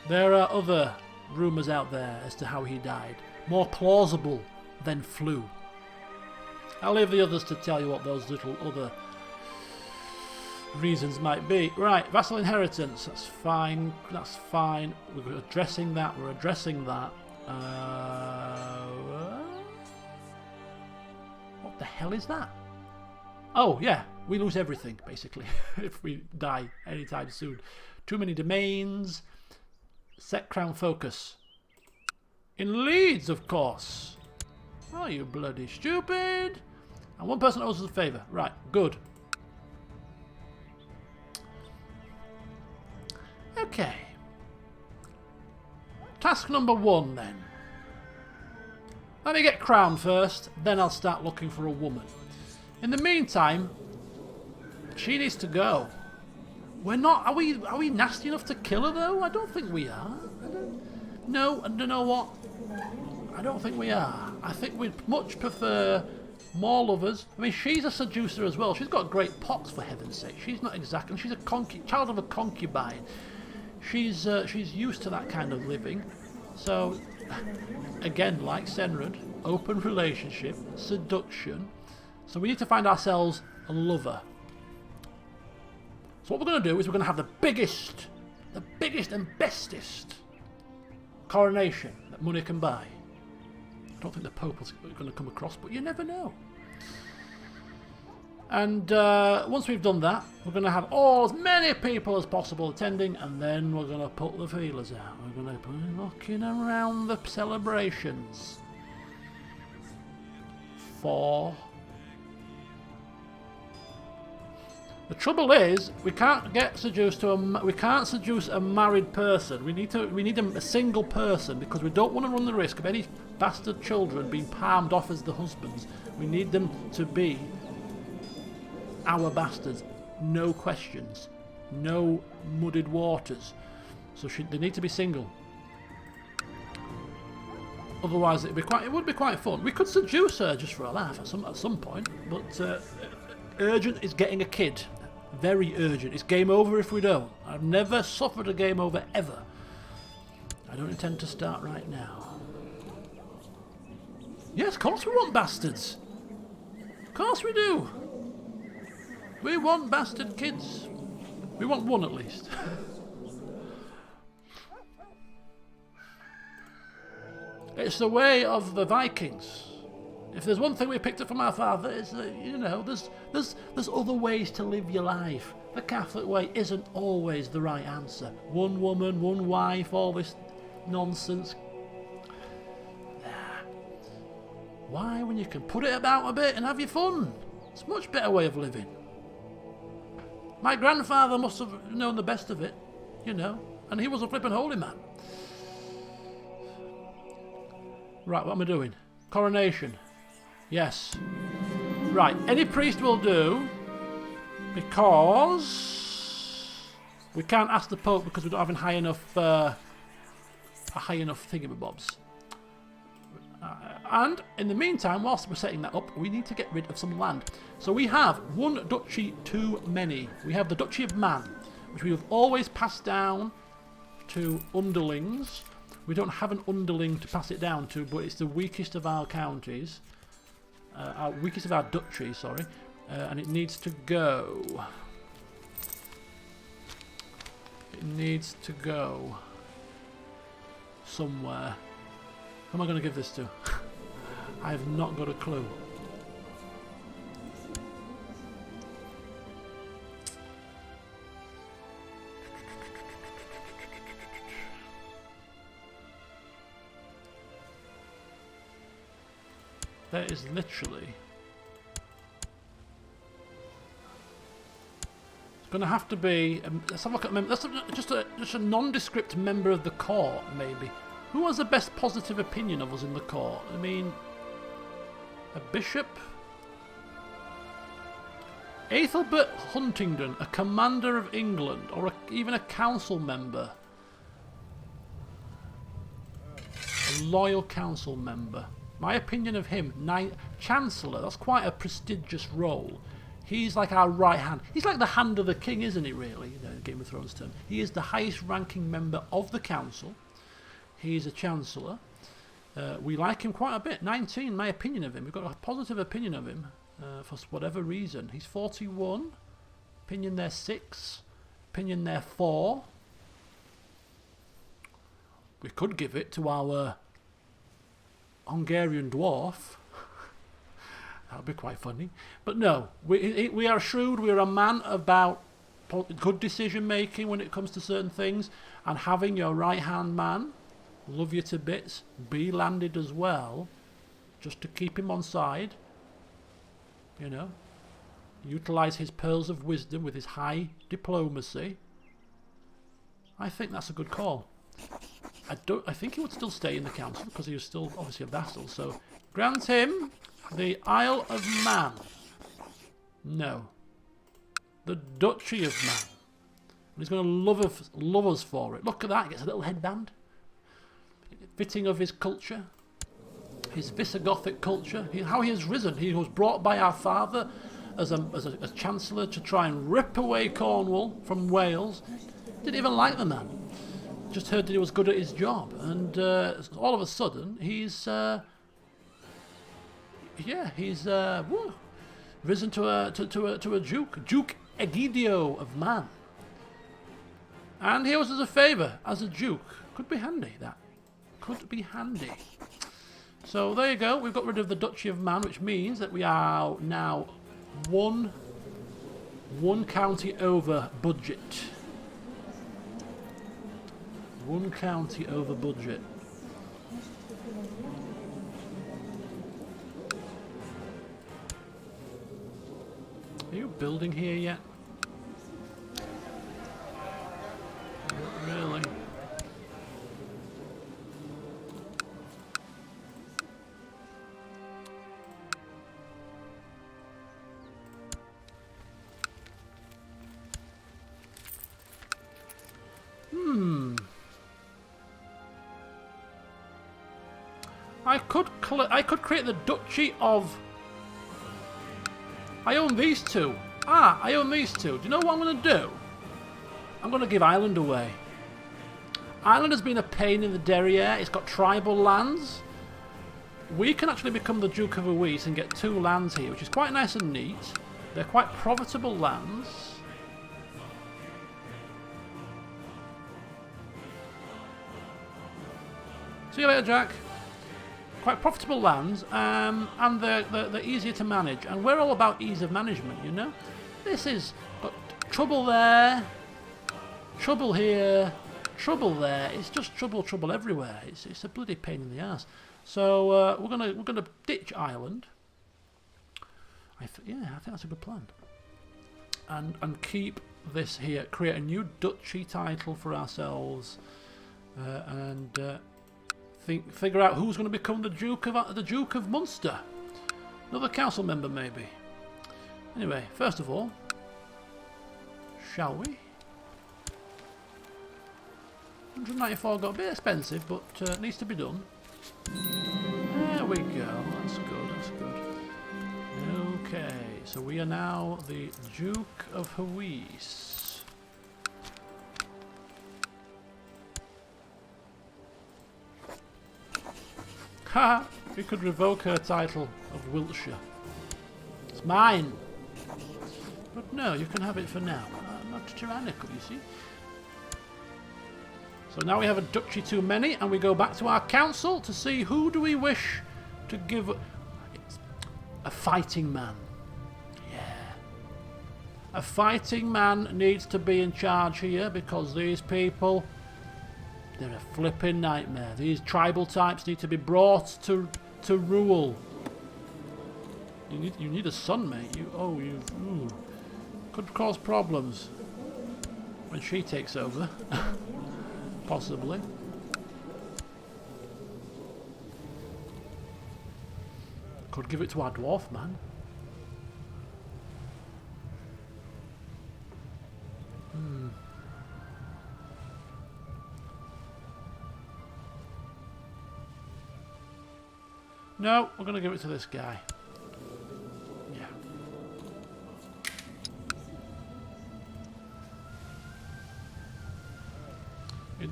There are other rumours out there as to how he died. More plausible than flu. I'll leave the others to tell you what those little other reasons might be. Right, vassal inheritance. That's fine. That's fine. We're addressing that. We're addressing that. What the hell is that? Oh, yeah. We lose everything, basically, if we die anytime soon. Too many domains. Set crown focus. In Leeds, of course. Oh, you bloody stupid. And one person owes us a favour. Right, good. Okay. Task number 1, then. Let me get crowned first, then I'll start looking for a woman. In the meantime, She needs to go. We're not... Are we nasty enough to kill her, though? I don't think we are. No, and you know what? I don't think we are. I think we'd much prefer more lovers. I mean, she's a seducer as well. She's got great pox, for heaven's sake. She's not exactly... She's a child of a concubine. She's used to that kind of living. So, again, like Cenred, open relationship, seduction. So we need to find ourselves a lover. So what we're going to do is we're going to have the biggest and bestest coronation that money can buy. I don't think the Pope is going to come across, but you never know. And once we've done that, we're going to have as many people as possible attending, and then we're going to put the feelers out. We're going to be looking around the celebrations for... The trouble is, we can't seduce a married person. We need a single person, because we don't want to run the risk of any bastard children being palmed off as the husbands. We need them to be our bastards, no questions, no muddied waters. So they need to be single. Otherwise, it would be quite fun. We could seduce her just for a laugh at some point, but urgent is getting a kid. Very urgent. It's game over if we don't. I've never suffered a game over ever. I don't intend to start right now. Yes, of course we want bastards. Of course we do. We want bastard kids. We want one at least. It's the way of the Vikings. If there's one thing we picked up from our father, it's that, you know, there's other ways to live your life. The Catholic way isn't always the right answer. One woman, one wife, all this nonsense. Why, when you can put it about a bit and have your fun? It's a much better way of living. My grandfather must have known the best of it, you know, and he was a flippin' holy man. Right, what am I doing? Coronation. Yes. Right, any priest will do, because we can't ask the Pope because we don't have a high enough thingamabobs. And in the meantime, whilst we're setting that up, we need to get rid of some land. So we have one duchy too many. We have the Duchy of Man, which we have always passed down to underlings. We don't have an underling to pass it down to, but it's the weakest of our counties. Our weakest of our duchies, sorry. And it needs to go. It needs to go somewhere. Who am I going to give this to? I have not got a clue. There is literally... It's going to have to be... let's have a look at... just a nondescript member of the court, maybe. Who has the best positive opinion of us in the court? I mean... A bishop? Ethelbert Huntingdon, a commander of England, or even a council member. A loyal council member. My opinion of him, Chancellor, that's quite a prestigious role. He's like our right hand. He's like the hand of the king, isn't he, really, in Game of Thrones term? He is the highest ranking member of the council. He's a Chancellor. We like him quite a bit. 19, my opinion of him. We've got a positive opinion of him for whatever reason. He's 41. Opinion there 6. Opinion there 4. We could give it to our... Hungarian dwarf. That would be quite funny. But no, we are shrewd. We are a man about good decision making when it comes to certain things, and having your right hand man, love you to bits, be landed as well, just to keep him on side. You know, utilize his pearls of wisdom with his high diplomacy. I think that's a good call. I think he would still stay in the council because he was still obviously a vassal. So grant him the Isle of Man. No. the Duchy of Man. And he's going to love us for it. Look at that, he gets a little headband. Fitting of his culture. His Visigothic culture. How he has risen. He was brought by our father as a chancellor to try and rip away Cornwall from Wales. Didn't even like the man. Just heard that he was good at his job. And all of a sudden, he's... risen to a duke. Duke Egidio of Man. And here was as a favour, as a duke. Could be handy, that. Could be handy. So there you go. We've got rid of the Duchy of Man, which means that we are now one county over budget. One county over budget. Are you building here yet? Not really. I could create the Duchy of... I own these two. I own these two. Do you know what I'm going to do? I'm going to give Ireland away. Ireland has been a pain in the derriere. It's got tribal lands. We can actually become the Duke of Uwais and get 2 lands here, which is quite nice and neat. They're quite profitable lands. See you later, Jack. Quite profitable lands, and they're easier to manage. And we're all about ease of management, you know. This is got trouble there, trouble here, trouble there. It's just trouble everywhere. It's a bloody pain in the ass. So we're gonna ditch Ireland. I think that's a good plan. And keep this here. Create a new duchy title for ourselves, and. Figure out who's going to become the Duke of Munster. Another council member, maybe. Anyway, first of all, shall we? 194 got a bit expensive, but needs to be done. There we go. That's good. That's good. Okay, so we are now the Duke of Uwais. Ha! We could revoke her title of Wiltshire. It's mine. But no, you can have it for now. I'm not tyrannical, you see. So now we have a duchy too many, and we go back to our council to see who do we wish to give a fighting man. Yeah. A fighting man needs to be in charge here because these people... they're a flipping nightmare. These tribal types need to be brought to rule. You need a son, mate. Could cause problems when she takes over. Possibly. Could give it to our dwarf man. No, we're going to give it to this guy. Yeah.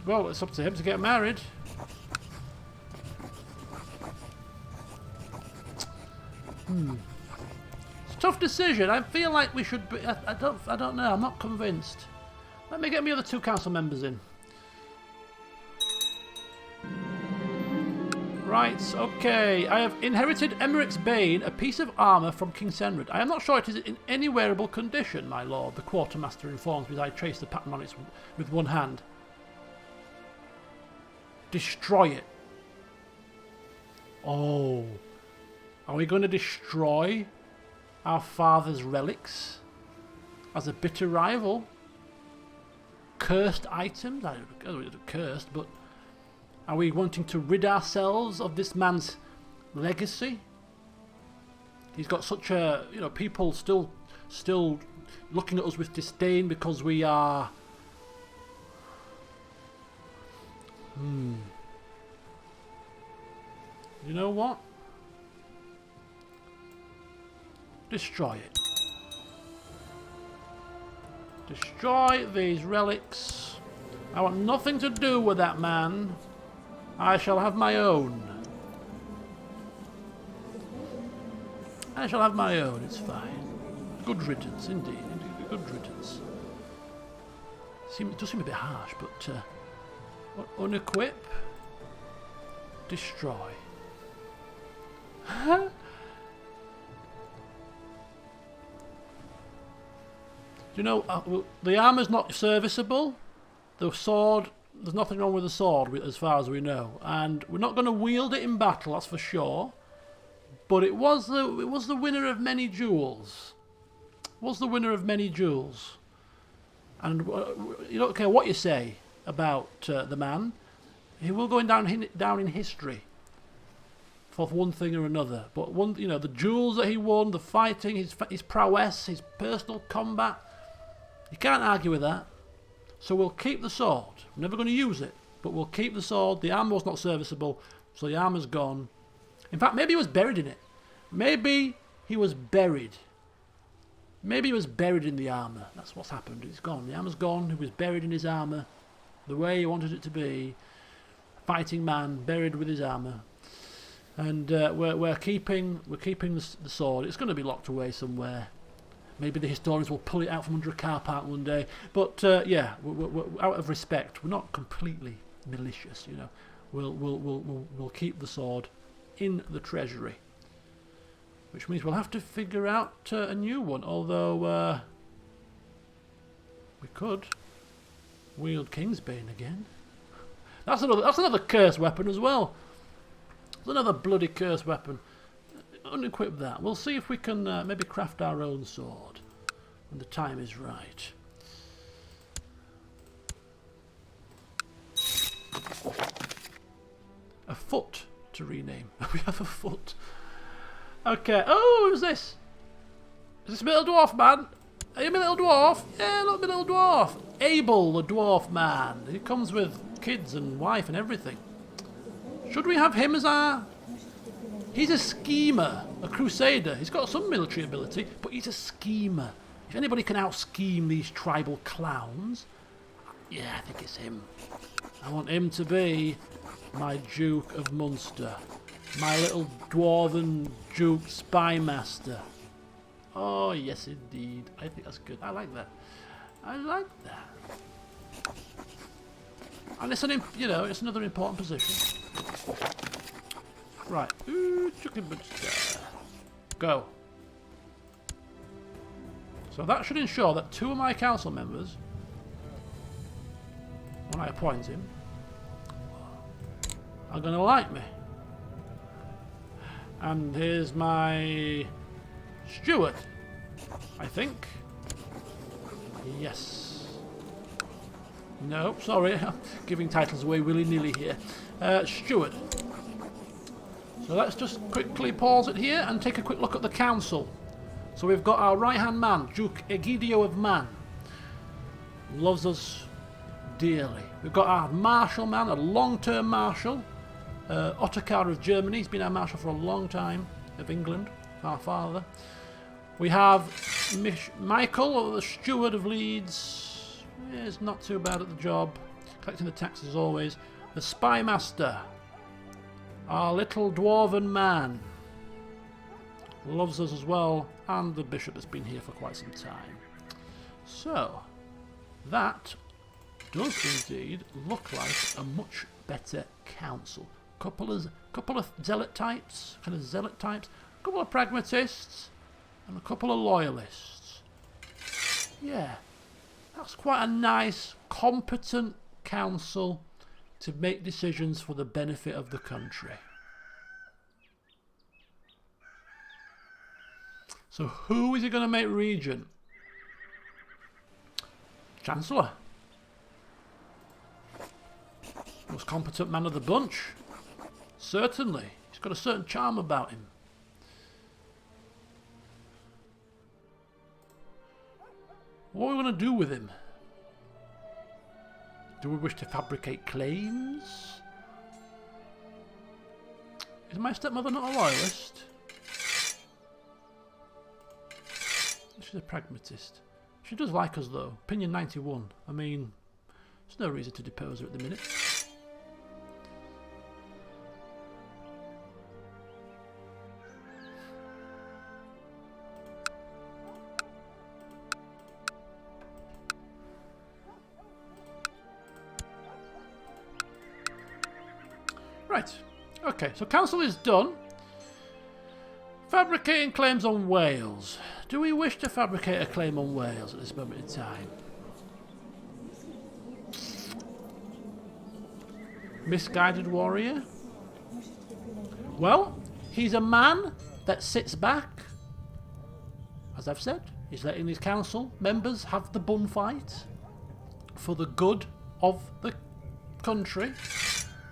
Well, it's up to him to get married. It's a tough decision. I feel like we should be... I don't know. I'm not convinced. Let me get my other 2 council members in. Right, okay. I have inherited Emmerich's Bane, a piece of armour from King Cenred. I am not sure it is in any wearable condition, my lord, the quartermaster informs me as I trace the pattern on it with one hand. Destroy it. Oh. Are we going to destroy our father's relics as a bitter rival? Cursed items? I don't know cursed, but... are we wanting to rid ourselves of this man's legacy? He's got such a, people still looking at us with disdain because we are... You know what? Destroy it. Destroy these relics. I want nothing to do with that man. I shall have my own. I shall have my own, it's fine. Good riddance, indeed. Good riddance. It does seem a bit harsh, but... unequip. Destroy. You know, the armour's not serviceable. The sword, there's nothing wrong with the sword as far as we know. And we're not going to wield it in battle, that's for sure. But it was the winner of many jewels. Was the winner of many jewels. And you don't care what you say about the man. He will go down in history for one thing or another. But the jewels that he won, the fighting, his prowess, his personal combat, you can't argue with that. So we'll keep the sword. We're never going to use it, but we'll keep the sword. The armour was not serviceable, so the armour's gone. In fact, maybe he was buried in it. Maybe he was buried. Maybe he was buried in the armour. That's what's happened. It's gone. The armour's gone. He was buried in his armour, the way he wanted it to be. Fighting man, buried with his armour. And we're keeping the sword. It's going to be locked away somewhere. Maybe the historians will pull it out from under a car park one day. But yeah, we're out of respect. We're not completely malicious, you know. We'll keep the sword in the treasury, which means we'll have to figure out a new one. Although we could wield Kingsbane again. That's another cursed weapon as well. It's another bloody cursed weapon. Unequip that. We'll see if we can maybe craft our own sword when the time is right. A foot to rename. We have a foot. Okay. Oh, who's this? Is this a little dwarf man? Are you a little dwarf? Yeah, look, a little dwarf. Abel, the dwarf man. He comes with kids and wife and everything. Should we have him as our... He's a schemer, a crusader. He's got some military ability, but he's a schemer. If anybody can out-scheme these tribal clowns, yeah, I think it's him. I want him to be my Duke of Munster. My little dwarven Duke spy master. Oh, yes, indeed. I think that's good. I like that. I like that. And it's it's another important position. Right. Go. So that should ensure that 2 of my council members, when I appoint him, are going to like me. And here's my steward, I think. Yes. No, sorry. I'm giving titles away willy-nilly here. Steward. So let's just quickly pause it here and take a quick look at the council. So we've got our right-hand man, Duke Egidio of Man. Loves us dearly. We've got our marshal man, a long-term marshal. Ottokar of Germany. He's been our marshal for a long time. Of England, our father. We have Michael, the steward of Leeds. He's not too bad at the job. Collecting the taxes as always. The spy master. Our little dwarven man. Loves us as well. And the bishop has been here for quite some time. So, that does indeed look like a much better council. Couple of zealot types, a couple of pragmatists, and a couple of loyalists. Yeah, that's quite a nice, competent council to make decisions for the benefit of the country. So who is he going to make regent? Chancellor. Most competent man of the bunch. Certainly. He's got a certain charm about him. What are we going to do with him? Do we wish to fabricate claims? Is my stepmother not a loyalist? She's a pragmatist. She does like us though. Opinion 91. I mean, there's no reason to depose her at the minute. Right. Okay, so council is done. Fabricating claims on Wales. Do we wish to fabricate a claim on Wales at this moment in time? Misguided warrior? Well, he's a man that sits back. As I've said, he's letting his council members have the bun fight for the good of the country.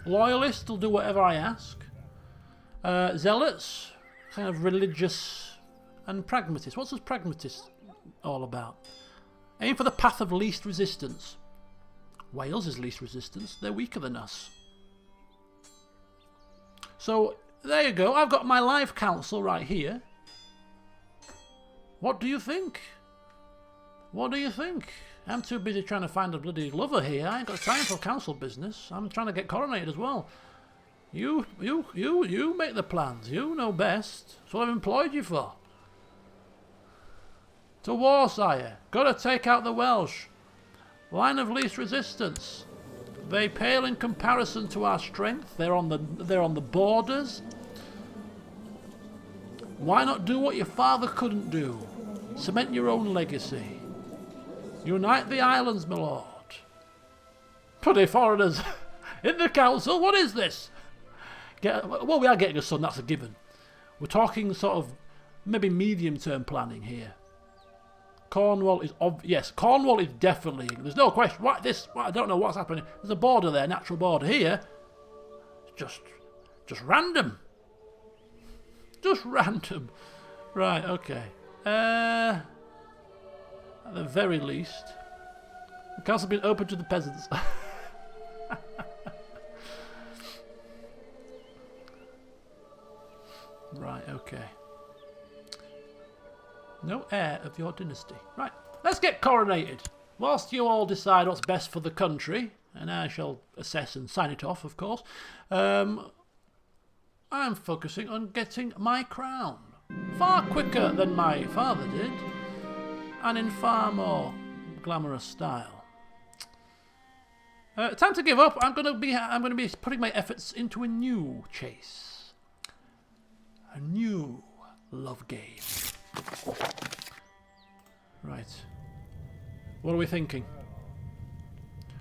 Loyalists will do whatever I ask. Zealots, kind of religious and pragmatists. What's this pragmatist all about? Aim for the path of least resistance. Wales is least resistance. They're weaker than us. So, there you go. I've got my live council right here. What do you think? What do you think? I'm too busy trying to find a bloody lover here. I ain't got time for council business. I'm trying to get coronated as well. You make the plans. You know best. That's what I've employed you for. To war, sire. Gotta take out the Welsh. Line of least resistance. They pale in comparison to our strength. They're on the borders. Why not do what your father couldn't do? Cement your own legacy. Unite the islands, my lord. Bloody foreigners in the council. What is this? Well, we are getting a son. That's a given. We're talking sort of maybe medium-term planning here. Cornwall is yes. Cornwall is definitely. There's no question. I don't know what's happening. There's a border there, natural border here. Just random. Just random. Right. Okay. At the very least, the council has been open to the peasants. Right, okay. No heir of your dynasty. Right, let's get coronated. Whilst you all decide what's best for the country, and I shall assess and sign it off, of course, I'm focusing on getting my crown. Far quicker than my father did, and in far more glamorous style. Time to give up. I'm going to be putting my efforts into a new chase. A new love game. Right. What are we thinking?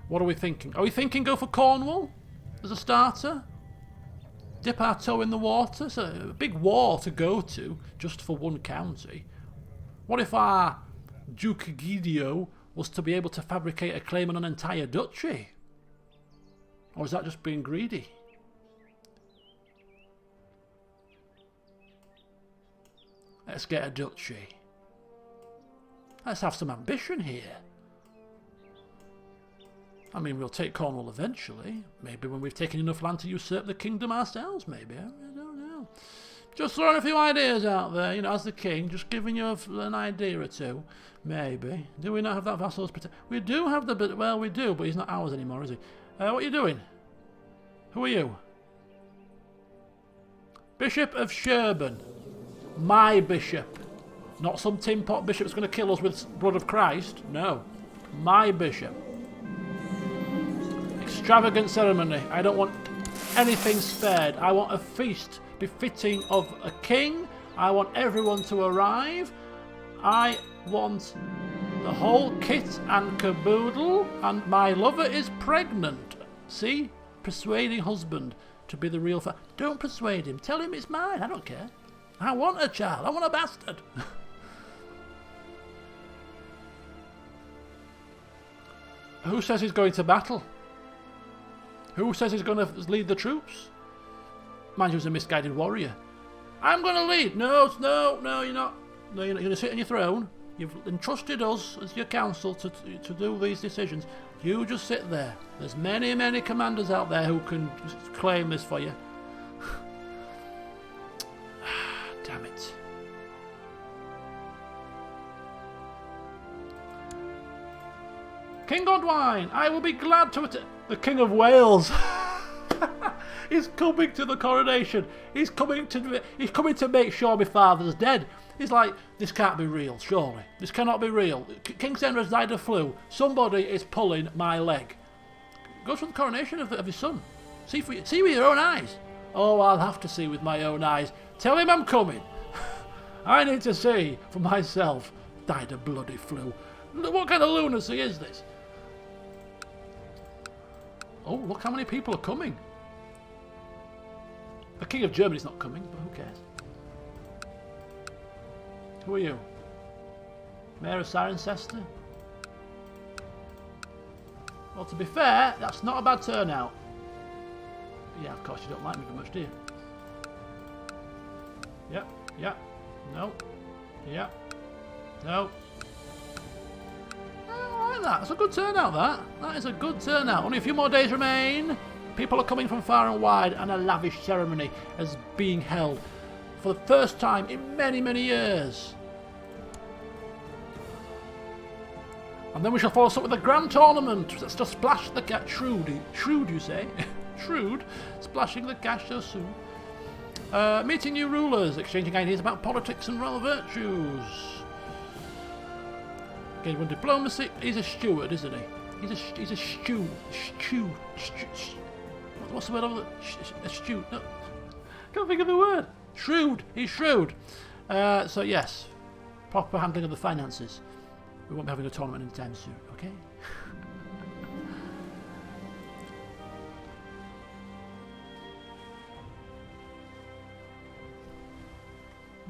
What are we thinking? Are we thinking go for Cornwall as a starter? Dip our toe in the water? It's a big war to go to just for one county. What if our Duke Guido was to be able to fabricate a claim on an entire duchy? Or is that just being greedy? Let's get a duchy. Let's have some ambition here. I mean, we'll take Cornwall eventually. Maybe when we've taken enough land to usurp the kingdom ourselves, maybe. I don't know. Just throwing a few ideas out there, you know, as the king, just giving you an idea or two. Maybe. Do we not have that vassal's protection? We do have the... Well, we do, but he's not ours anymore, is he? What are you doing? Who are you? Bishop of Sherborne. My bishop. Not some tin pot bishop that's going to kill us with blood of Christ. No. My bishop. Extravagant ceremony. I don't want anything spared. I want a feast befitting of a king. I want everyone to arrive. I want the whole kit and caboodle. And my lover is pregnant. See? Persuading husband to be the real Don't persuade him. Tell him it's mine. I don't care. I want a child. I want a bastard. Who says he's going to battle? Who says he's going to lead the troops? Mind you, he's a misguided warrior. I'm going to lead. No, you're not. No, you're not. You're going to sit on your throne. You've entrusted us as your council to do these decisions. You just sit there. There's many, many commanders out there who can claim this for you. Damn it. King Godwine, I will be glad to the King of Wales. He's coming to the coronation. He's coming to make sure my father's dead. He's like, this can't be real, surely. This cannot be real. King Cenred's died of flu. Somebody is pulling my leg. Go to the coronation of his son. See with your own eyes. Oh, I'll have to see with my own eyes. Tell him I'm coming. I need to see for myself. Died of bloody flu. What kind of lunacy is this? Oh, look how many people are coming. The King of Germany's not coming, but who cares? Who are you? Mayor of Cirencester? Well, to be fair, that's not a bad turnout. But yeah, of course you don't like me very much, do you? Yep, yep, no, yep, no. I like that. That's a good turnout, that. That is a good turnout. Only a few more days remain. People are coming from far and wide, and a lavish ceremony is being held for the first time in many, many years. And then we shall follow up with a grand tournament. Let's just splash the cash. Shrewd, you say? Shrewd, splashing the cash so soon. Meeting new rulers, exchanging ideas about politics and royal virtues. Gain one diplomacy. He's a steward, isn't he? He's a stew. What's the word of it? A stew. No. Can't think of the word. Shrewd. He's shrewd. So yes, proper handling of the finances. We won't be having a tournament anytime soon, okay?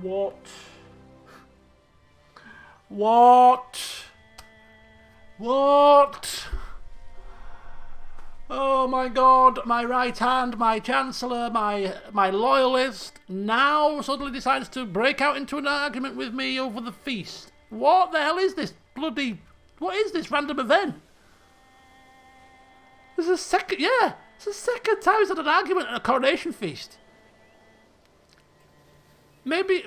What? Oh my God, my right hand, my chancellor, my loyalist, now suddenly decides to break out into an argument with me over the feast. What the hell is this bloody... What is this random event? It's the second time he's had an argument at a coronation feast. Maybe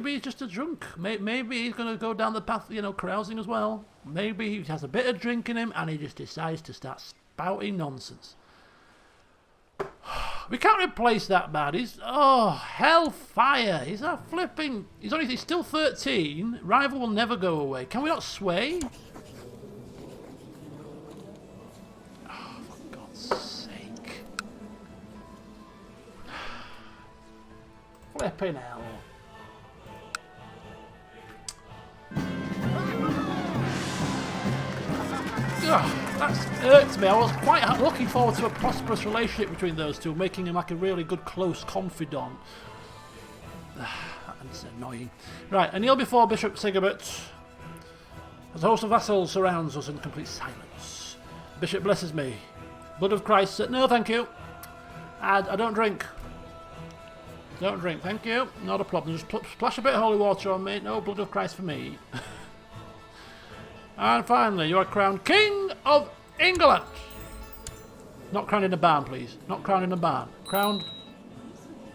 he's just a drunk. Maybe he's going to go down the path, carousing as well. Maybe he has a bit of drink in him and he just decides to start spouting nonsense. We can't replace that man. He's hellfire. He's a flipping. He's still 13. Rival will never go away. Can we not sway? Oh, for God's sake! Flipping hell. That hurts me. I was quite looking forward to a prosperous relationship between those two, making him like a really good close confidant. That's annoying. Right, I kneel before Bishop Sigibert as a host of vassals surrounds us in complete silence. The Bishop blesses me. Blood of Christ. No, thank you. I don't drink. Don't drink, thank you. Not a problem. Just splash a bit of holy water on me. No blood of Christ for me. And finally, you are crowned King of England. Not crowned in a barn, please. Not crowned in a barn. Crowned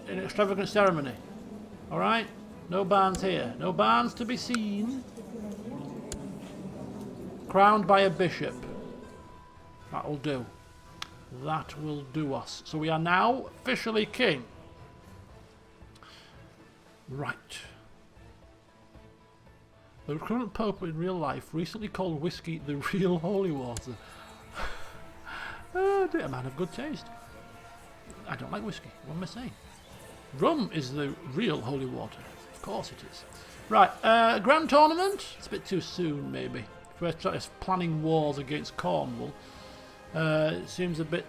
in an extravagant ceremony. Alright? No barns here. No barns to be seen. Crowned by a bishop. That will do. That will do us. So we are now officially king. Right. The current pope in real life recently called whiskey the real holy water. Oh dear, a man of good taste. I don't like whiskey, what am I saying? Rum is the real holy water. Of course it is. Right, grand tournament? It's a bit too soon, maybe. If we're planning wars against Cornwall. It seems a bit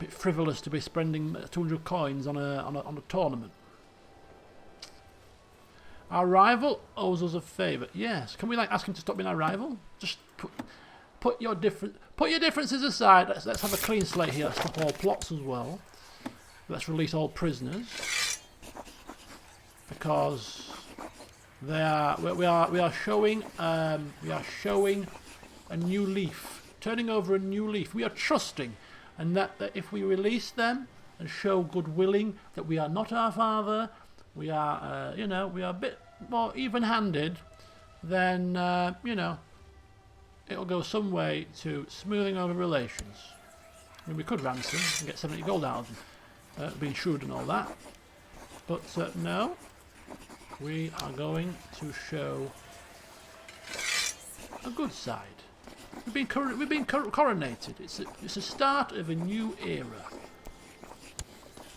frivolous to be spending 200 coins on a tournament. Our rival owes us a favour. Yes. Can we ask him to stop being our rival? Just put your differences aside. Let's have a clean slate here. Let's stop all plots as well. Let's release all prisoners. because we are showing a new leaf, turning over a new leaf. We are trusting, and that if we release them and show good willing that we are not our father, we are we are a bit more even-handed, then it'll go some way to smoothing over relations. I mean, we could ransom and get 70 gold out of them, being shrewd and all that, but no, we are going to show a good side. We've been coronated. It's a start of a new era.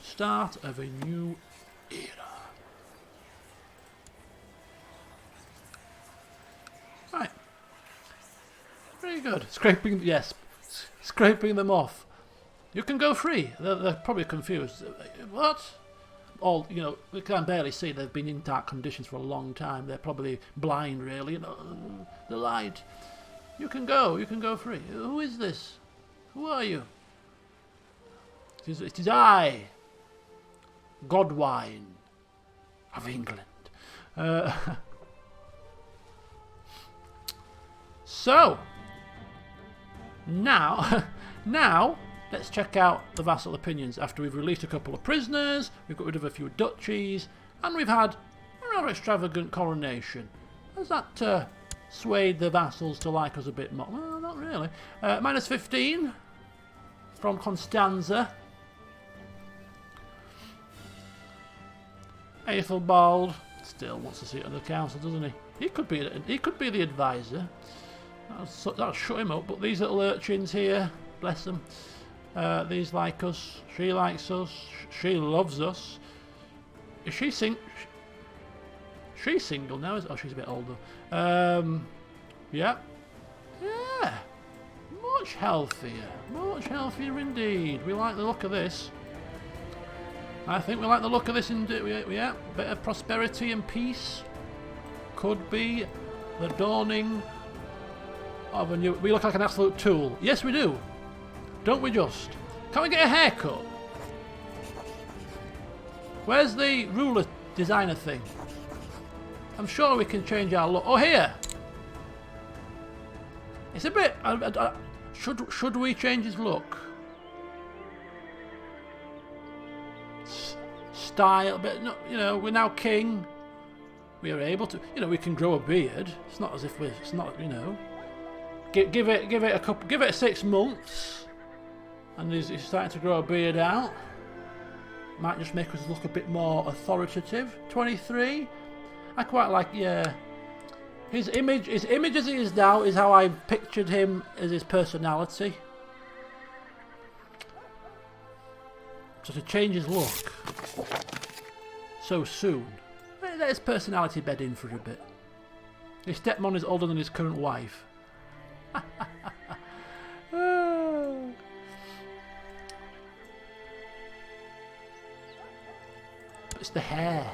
Start of a new era. Right. Very good. Scraping them off. You can go free. They're probably confused. What? All, we can barely see. They've been in dark conditions for a long time. They're probably blind, really. The light. You can go free. Who is this? Who are you? It is I, Godwine of England. So, now, let's check out the vassal opinions. After we've released a couple of prisoners, we've got rid of a few duchies, and we've had a rather extravagant coronation. Has that swayed the vassals to like us a bit more? Well, not really. Minus 15 from Constanza. Aethelbald still wants to sit on the council, doesn't he? He could be the advisor. That'll shut him up. But these little urchins here, bless them. These like us. She likes us. She loves us. Is she She's single now. Oh, she's a bit older. Yeah. Much healthier indeed. We like the look of this. I think we like the look of this indeed. Yeah. Bit of prosperity and peace. Could be the dawning of a new... We look like an absolute tool. Yes, we do. Don't we just? Can we get a haircut? Where's the ruler designer thing? I'm sure we can change our look. Oh, here! It's a bit... should we change his look? Style, but no, we're now king. We are able to, we can grow a beard. It's not as if we're, it's not, Give it 6 months, and he's starting to grow a beard out. Might just make us look a bit more authoritative. 23. I quite like, yeah. His image as he is now is how I pictured him as his personality. So to change his look so soon, let his personality bed in for a bit. His stepmom is older than his current wife. It's the hair.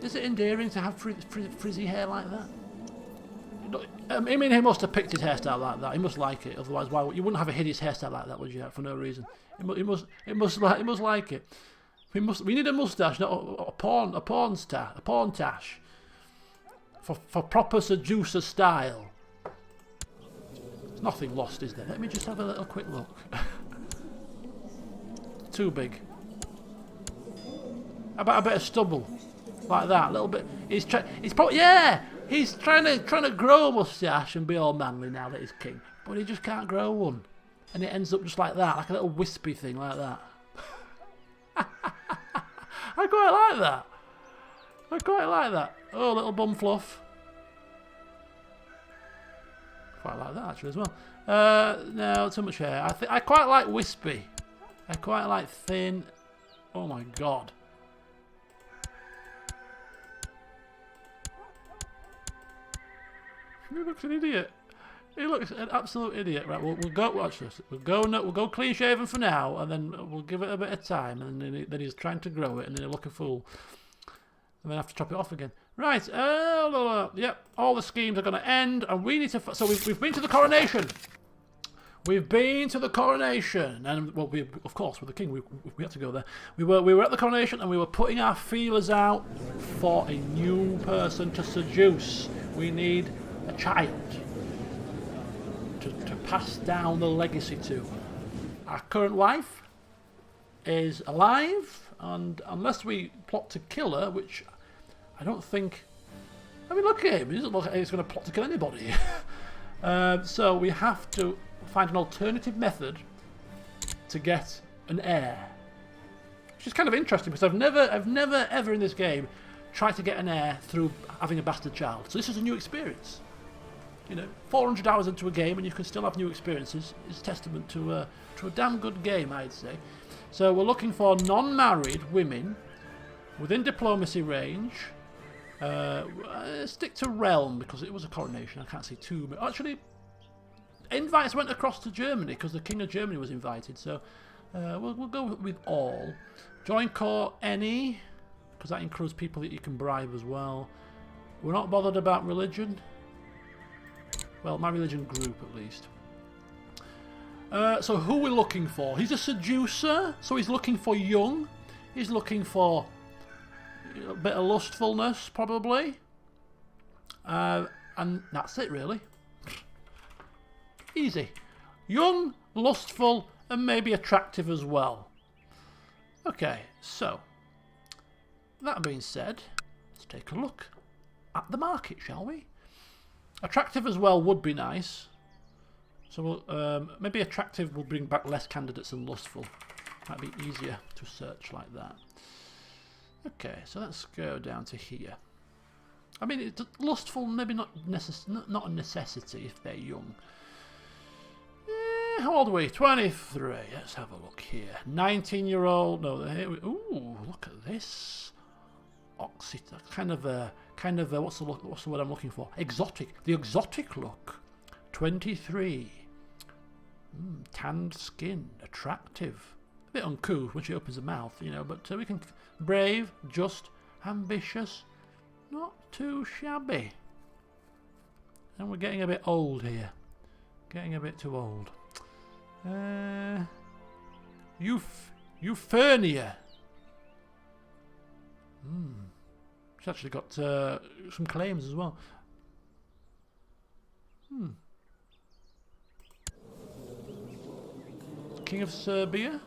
Is it endearing to have frizzy hair like that? I mean, he must have picked his hairstyle like that. He must like it. Otherwise, why you wouldn't have a hideous hairstyle like that, would you? For no reason. He must like it. We need a mustache, not a porn tash. For proper seducer style. There's nothing lost, is there? Let me just have a little quick look. Too big. How about a bit of stubble? Like that, a little bit. He's probably, yeah! He's trying to grow a mustache and be all manly now that he's king. But he just can't grow one. And it ends up just like that, like a little wispy thing like that. I quite like that. Oh, little bum fluff. Quite like that actually as well. No, too much hair. I quite like wispy. I quite like thin. Oh my god. He looks an idiot. He looks an absolute idiot. Right, we'll go. Watch this. We'll go clean shaven for now, and then we'll give it a bit of time, and then he's trying to grow it, and then he'll look a fool, and then have to chop it off again. Right. Yep. All the schemes are going to end, and we need to. So we've been to the coronation. We've been to the coronation, and well, of course, with the king, we had to go there. We were at the coronation, and we were putting our feelers out for a new person to seduce. We need a child to pass down the legacy to. Our current wife is alive, and unless we plot to kill her, which I don't think. I mean, look at him. He doesn't look like he's going to plot to kill anybody. So we have to find an alternative method to get an heir, which is kind of interesting because I've never ever in this game tried to get an heir through having a bastard child. So this is a new experience. You know, 400 hours into a game and you can still have new experiences is testament to a damn good game, I'd say. So we're looking for non-married women within diplomacy range. Stick to realm because it was a coronation. I can't see too many. Actually, invites went across to Germany because the King of Germany was invited. So we'll go with all. Join core any because that includes people that you can bribe as well. We're not bothered about religion. Well, my religion group at least. So who we're looking for? He's a seducer, so he's looking for young. He's looking for a bit of lustfulness, probably. And that's it, really. Easy. Young, lustful, and maybe attractive as well. Okay, so that being said, let's take a look at the market, shall we? Attractive as well would be nice. So we'll, maybe attractive will bring back less candidates than lustful. Might be easier to search like that. Okay, so let's go down to here. I mean, it's lustful, maybe not a necessity if they're young. How old are we? 23. Let's have a look here. 19-year-old. No, here we. Ooh, look at this. Kind of what's the word I'm looking for? Exotic. The exotic look. 23. Tanned skin. Attractive. A bit uncouth when she opens her mouth, you know, but we can. Brave, just, ambitious, not too shabby. And we're getting a bit old here. Getting a bit too old. Euphornia. She's actually got some claims as well. King of Serbia.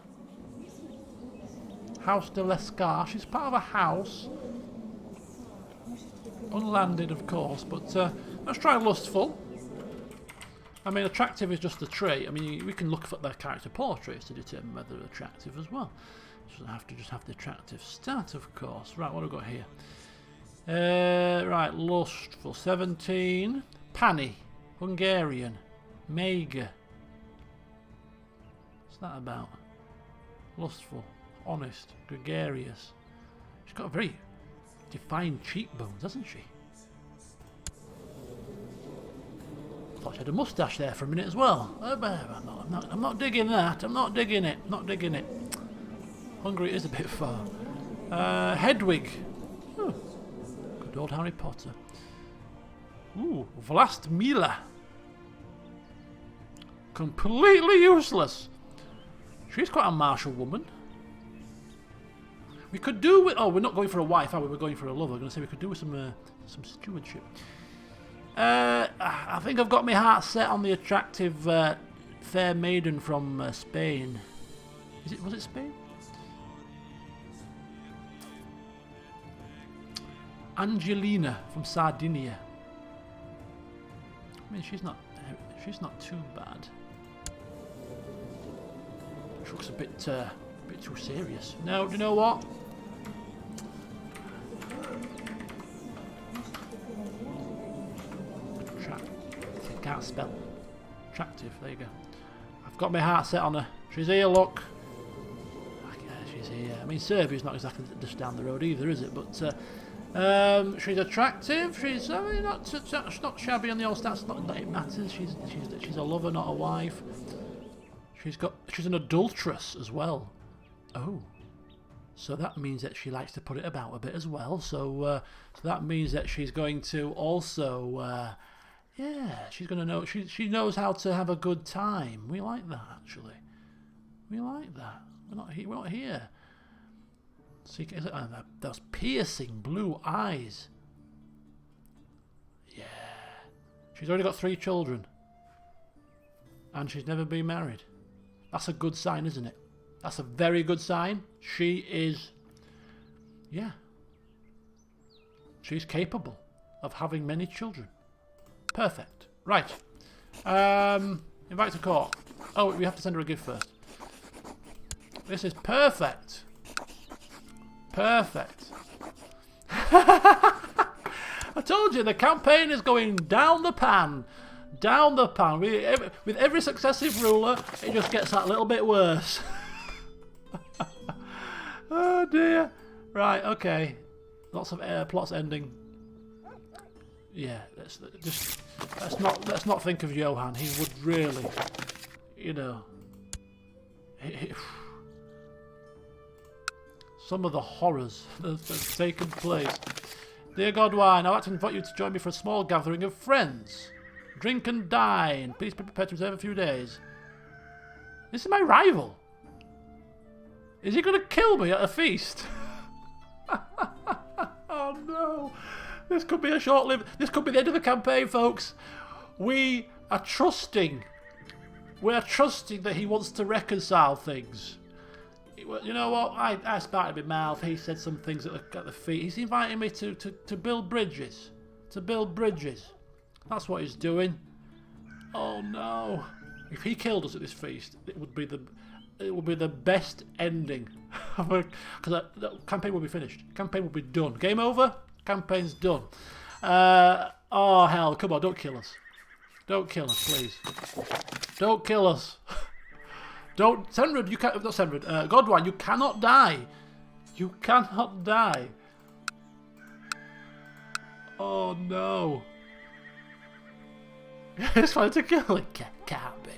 House de Lescar. She's part of a house. Unlanded, of course, but let's try lustful. I mean, attractive is just a trait. I mean, we can look at their character portraits to determine whether they're attractive as well. Doesn't have to just have the attractive stat, of course. Right, what have we got here? Right, lustful. 17. Pani. Hungarian. Mega. What's that about? Lustful. Honest. Gregarious. She's got very defined cheekbones, hasn't she? Thought she had a moustache there for a minute as well. I'm not digging that. I'm not digging it. Not digging it. Hungary is a bit far. Hedwig. Oh, good old Harry Potter. Ooh, Vlastmila. Completely useless. She's quite a martial woman. We could do with. Oh, we're not going for a wife, are we? We're going for a lover. I'm going to say we could do with some stewardship. I think I've got my heart set on the attractive fair maiden from Spain. Was it Spain? Angelina from Sardinia. I mean, she's not too bad. She looks a bit too serious. No, do you know what? Can't spell. Attractive, there you go. I've got my heart set on her. She's here, look. She's here. I mean, Serbia's not exactly just down the road either, is it? But she's attractive. She's not shabby on the old stats. Not that it matters. She's a lover, not a wife. She's an adulteress as well. Oh, so that means that she likes to put it about a bit as well. So that means that she's going to also Yeah, she's going to know. She knows how to have a good time. We like that, actually. We like that. We're not here. CK, those piercing blue eyes. Yeah. She's already got 3 children. And she's never been married. That's a good sign, isn't it? That's a very good sign. She is... Yeah. She's capable of having many children. Perfect. Right. Invite to court. Oh, we have to send her a gift first. This is perfect. Perfect. I told you, the campaign is going down the pan. Down the pan. With every successive ruler, it just gets that little bit worse. Oh dear. Right, okay. Lots of plots ending. Yeah, let's not think of Johan. He would really, you know. Some of the horrors that have taken place. Dear Godwine, I'd like to invite you to join me for a small gathering of friends. Drink and dine. Please be prepared to reserve a few days. This is my rival. Is he going to kill me at a feast? Oh no. This could be a short-lived... This could be the end of the campaign, folks. We are trusting. We are trusting that he wants to reconcile things. You know what? I spat in my mouth. He said some things at the feet. He's inviting me to build bridges. To build bridges. That's what he's doing. Oh no! If he killed us at this feast, it would be the best ending. Because the campaign will be finished. Campaign will be done. Game over. Campaign's done. Oh hell! Come on! Don't kill us. Don't kill us, please. Don't kill us. Don't, Cenred, you can't, not Cenred, Godwine, you cannot die. You cannot die. Oh no. He's trying to kill him. Can't be.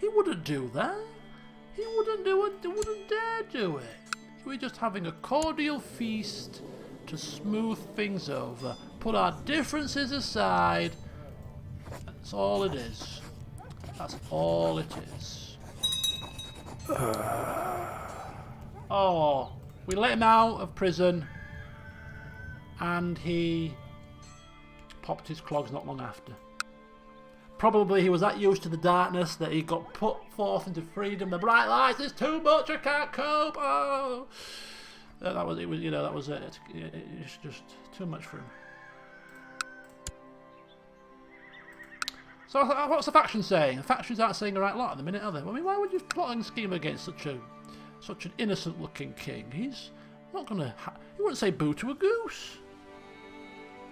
He wouldn't do that. He wouldn't do it. He wouldn't dare do it. We're just having a cordial feast to smooth things over. Put our differences aside. That's all it is. That's all it is. Oh, we let him out of prison and he popped his clogs not long after. Probably he was that used to the darkness that he got put forth into freedom. The bright lights is too much, I can't cope. Oh, that was it. Was, you know, that was it. It's just too much for him. So what's the faction saying? The factions aren't saying a right lot at the minute, are they? I mean, why would you plot and scheme against such an innocent-looking king? He's not gonna. He wouldn't say boo to a goose.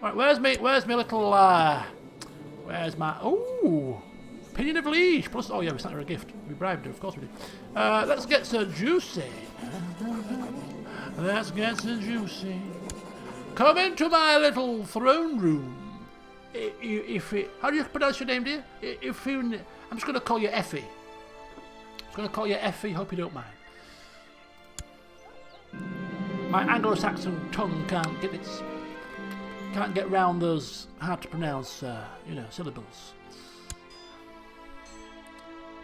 Right, where's me little? Where's my? Ooh, opinion of liege. Plus, oh yeah, we sent her a gift. We bribed her, of course we did. Let's get so juicy. Let's get so juicy. Come into my little throne room. How do you pronounce your name, dear? I'm just going to call you Effie. I'm going to call you Effie. Hope you don't mind. My Anglo-Saxon tongue can't get round those hard to pronounce, syllables.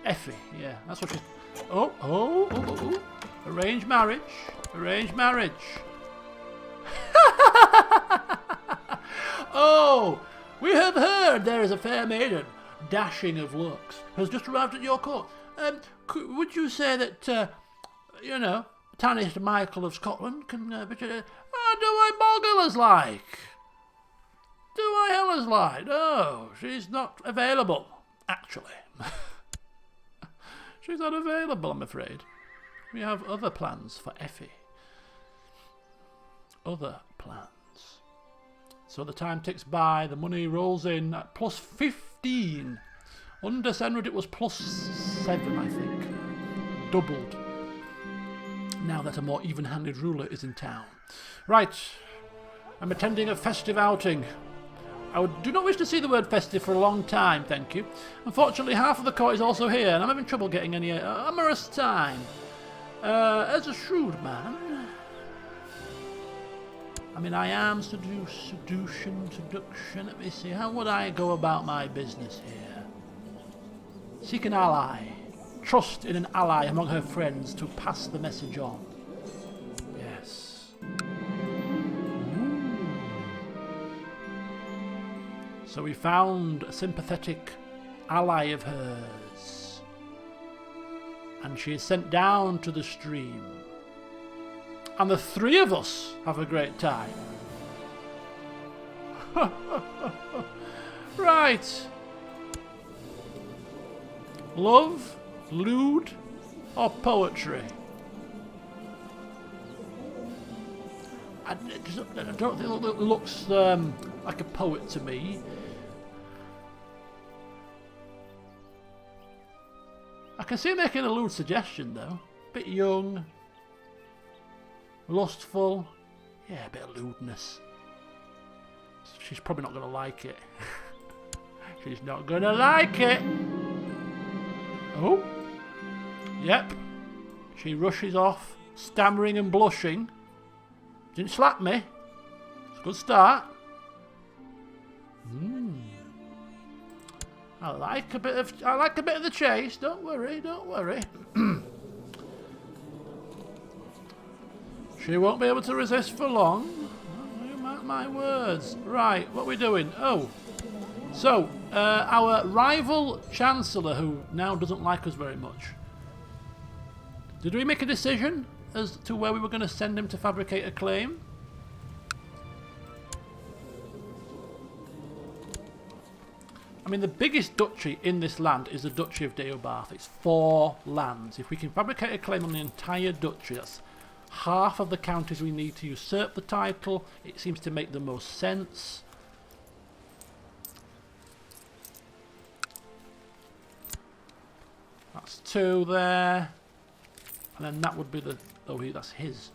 Effie, yeah, that's what she's. Oh! Arranged marriage. Oh. We have heard there is a fair maiden, dashing of looks, has just arrived at your court. Would you say that, Tanist Michael of Scotland can... do I boggle as like? Do I hell as like? No, she's not available, actually. She's not available, I'm afraid. We have other plans for Effie. Other plans. So the time ticks by, the money rolls in at plus 15. Under Cenred it was plus 7, I think. Doubled. Now that a more even-handed ruler is in town. Right. I'm attending a festive outing. I do not wish to see the word festive for a long time, thank you. Unfortunately, half of the court is also here, and I'm having trouble getting any amorous time. As a shrewd man... I mean, I am seduction. Let me see. How would I go about my business here? Seek an ally. Trust in an ally among her friends to pass the message on. Yes. Ooh. So we found a sympathetic ally of hers. And she is sent down to the stream. And the three of us have a great time. Right. Love, lewd, or poetry? I don't think it looks like a poet to me. I can see him making a lewd suggestion though. Bit young. Lustful. Yeah, a bit of lewdness. She's probably not going to like it. She's not going to like it. Oh. Yep. She rushes off, stammering and blushing. Didn't slap me. It's a good start. I like a bit of the chase. Don't worry. She won't be able to resist for long. You mark my words. Right, what are we doing? Oh, so our rival Chancellor, who now doesn't like us very much. Did we make a decision as to where we were going to send him to fabricate a claim? I mean, the biggest duchy in this land is the Duchy of Deobarth. It's 4 lands. If we can fabricate a claim on the entire duchy, that's half of the counties we need to usurp the title. It seems to make the most sense. That's 2 there. And then that would be the... Oh, that's his.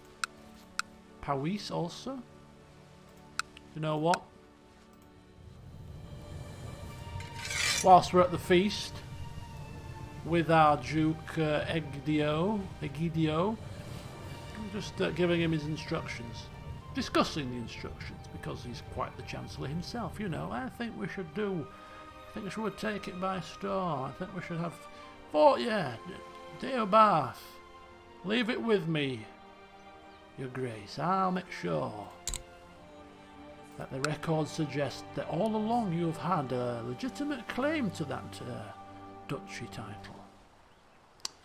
Powys also. You know what? Whilst we're at the feast with our Duke Egidio, I'm just giving him his instructions. Discussing the instructions, because he's quite the Chancellor himself, you know. I think we should take it by storm. I think we should have... Deobarth. Leave it with me, Your Grace. I'll make sure that the records suggest that all along you have had a legitimate claim to that duchy title.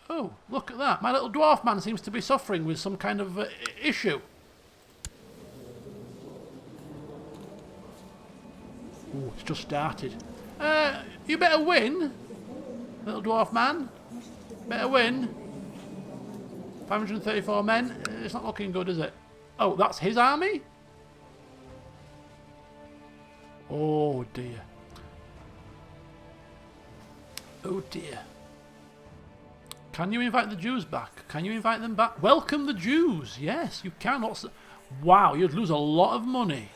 Oh, look at that. My little dwarf man seems to be suffering with some kind of issue. Ooh, it's just started. You better win, little dwarf man. Better win. 534 men. It's not looking good, is it? Oh, that's his army? Oh, dear. Oh, dear. Can you invite the Jews back? Can you invite them back? Welcome the Jews. Yes, you can. Wow, you'd lose a lot of money.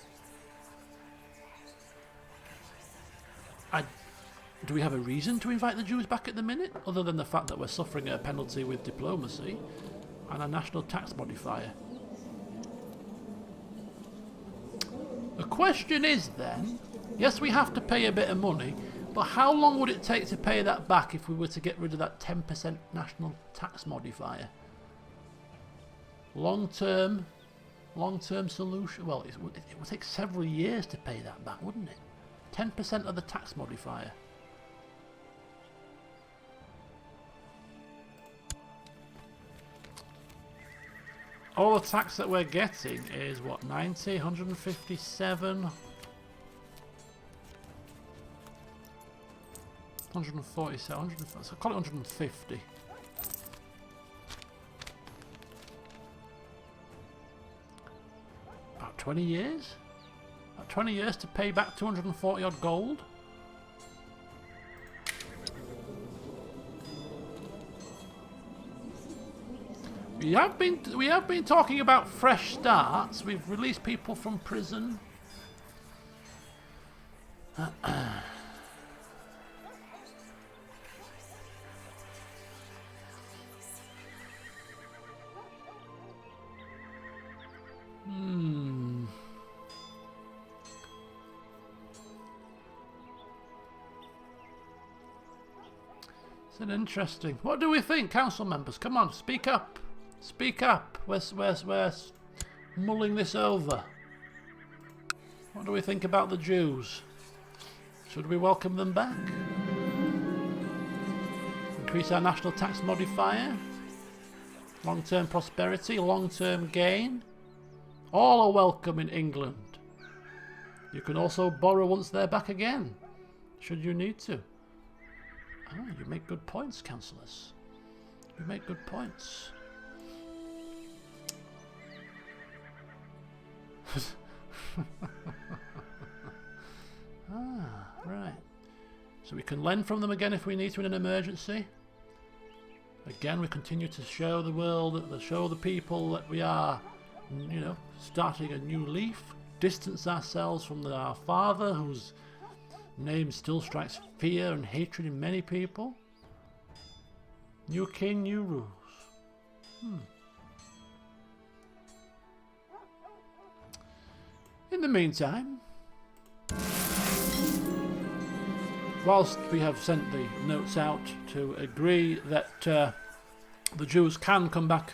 Do we have a reason to invite the Jews back at the minute? Other than the fact that we're suffering a penalty with diplomacy and a national tax modifier. The question is then, yes, we have to pay a bit of money, but how long would it take to pay that back if we were to get rid of that 10% national tax modifier? Long-term solution? Well, it would take several years to pay that back, wouldn't it? 10% of the tax modifier. All the tax that we're getting is what, 90, 157, 147, 150, so call it 150. About 20 years? About 20 years to pay back 240 odd gold? We have been talking about fresh starts. We've released people from prison. It's an interesting. What do we think, council members? Come on, speak up. Speak up. We're mulling this over. What do we think about the Jews? Should we welcome them back? Increase our national tax modifier? Long-term prosperity, long-term gain? All are welcome in England. You can also borrow once they're back again, should you need to. Ah, you make good points, councillors. You make good points. Ah, right. So we can lend from them again if we need to in an emergency. Again, we continue to show the world, show the people that we are, you know, starting a new leaf. Distance ourselves from our father, whose name still strikes fear and hatred in many people. New king, new rules. In the meantime, whilst we have sent the notes out to agree that the Jews can come back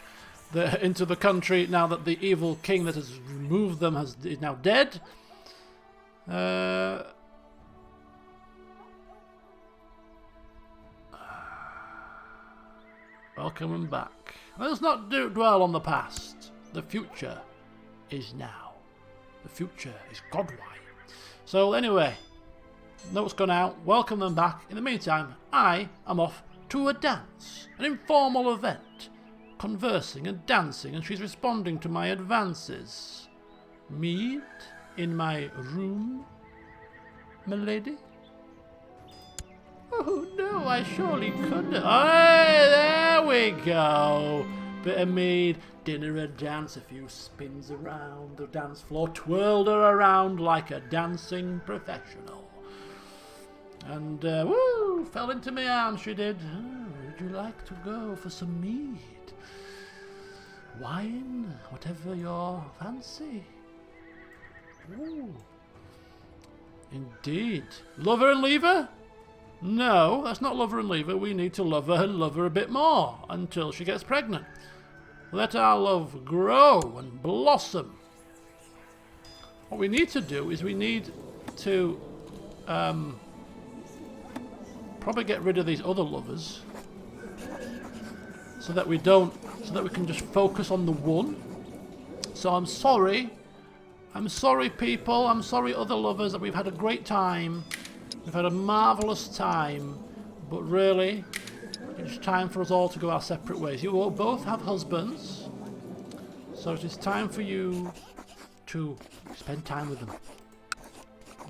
into the country now that the evil king that has removed them is now dead, welcome them back. Let's not dwell on the past. The future is now. The future is Godwine. So anyway, notes gone out. Welcome them back. In the meantime, I am off to a dance, an informal event, conversing and dancing, and she's responding to my advances. Mead in my room, milady? Oh no, I surely couldn't. Hey, there we go. Bit of mead, dinner and dance, a few spins around the dance floor, twirled her around like a dancing professional. And, woo, fell into my arms, she did. Oh, would you like to go for some mead? Wine, whatever your fancy. Ooh. Indeed. Love her and leave her? No, that's not love her and leave her. We need to love her and love her a bit more until she gets pregnant. Let our love grow and blossom. What we need to do is we need to probably get rid of these other lovers so that we can just focus on the one. So I'm sorry people, I'm sorry other lovers, that we've had a great time. We've had a marvellous time, but really, it's time for us all to go our separate ways. You will both have husbands, so it is time for you to spend time with them.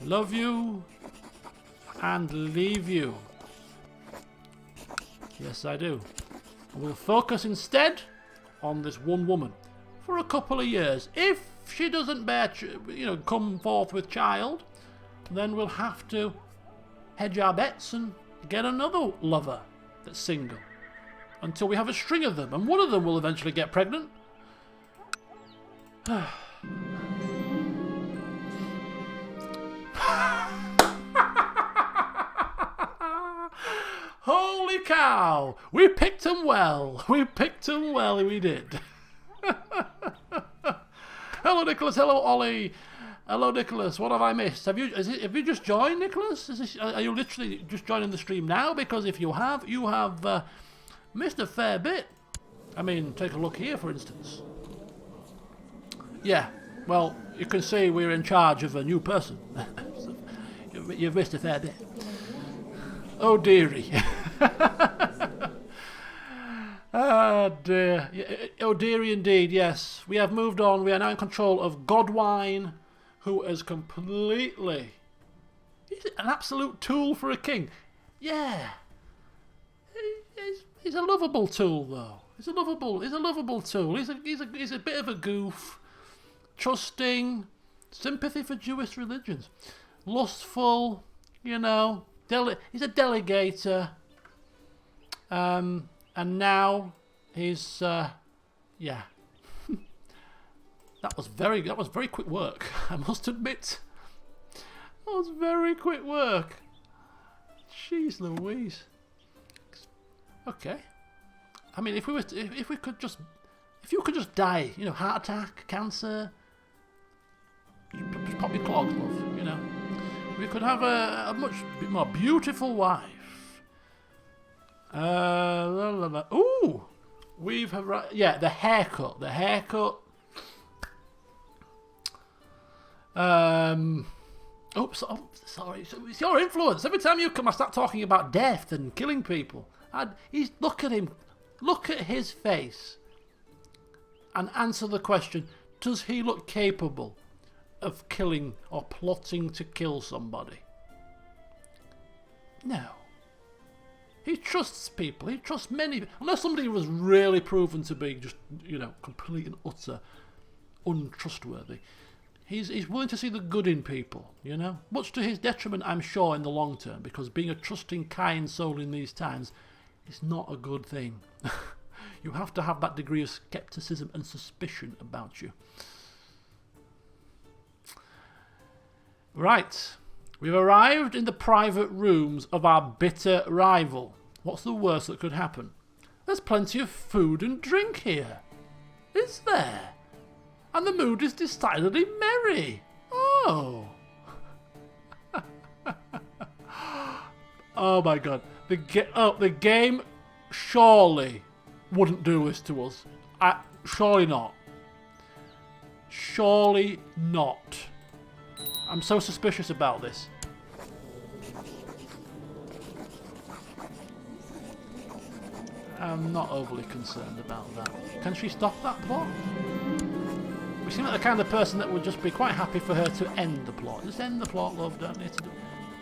Love you and leave you. Yes, I do. We'll focus instead on this one woman for a couple of years. If she doesn't come forth with child, then we'll have to hedge our bets and get another lover that's single until we have a string of them, and one of them will eventually get pregnant. Holy cow! We picked them well. We picked them well. We did. Hello, Nicholas. Hello, Ollie. Hello, Nicholas. What have I missed? Have you just joined, Nicholas? Are you literally just joining the stream now? Because if you have missed a fair bit. I mean, take a look here, for instance. Yeah. Well, you can see we're in charge of a new person. So you've missed a fair bit. Oh dearie. Oh dear. Oh dearie indeed, yes. We have moved on. We are now in control of Godwine, who is completely... He's an absolute tool for a king. Yeah. He's a lovable tool, though. He's a lovable tool. He's a bit of a goof. Trusting. Sympathy for Jewish religions. Lustful, you know. He's a delegator. And now he's... yeah. That was very quick work, I must admit. That was very quick work. Jeez Louise. Okay. I mean, if we could just, if you could just die, you know, heart attack, cancer, just pop your clogs, love, you know. We could have a much more beautiful wife. Ooh, yeah, the haircut. Oops, oh, sorry. It's your influence. Every time you come, I start talking about death and killing people. Look at him. Look at his face. And answer the question, does he look capable of killing or plotting to kill somebody? No. He trusts people. He trusts many. Unless somebody was really proven to be just, you know, complete and utter untrustworthy. He's willing to see the good in people, you know? Much to his detriment, I'm sure, in the long term, because being a trusting, kind soul in these times is not a good thing. You have to have that degree of skepticism and suspicion about you. Right. We've arrived in the private rooms of our bitter rival. What's the worst that could happen? There's plenty of food and drink here. Is there? And the mood is decidedly merry. Oh. Oh my god. The game surely wouldn't do this to us. Surely not. Surely not. I'm so suspicious about this. I'm not overly concerned about that. Can she stop that plot? We seem like the kind of person that would just be quite happy for her to end the plot. Just end the plot, love, don't need to do...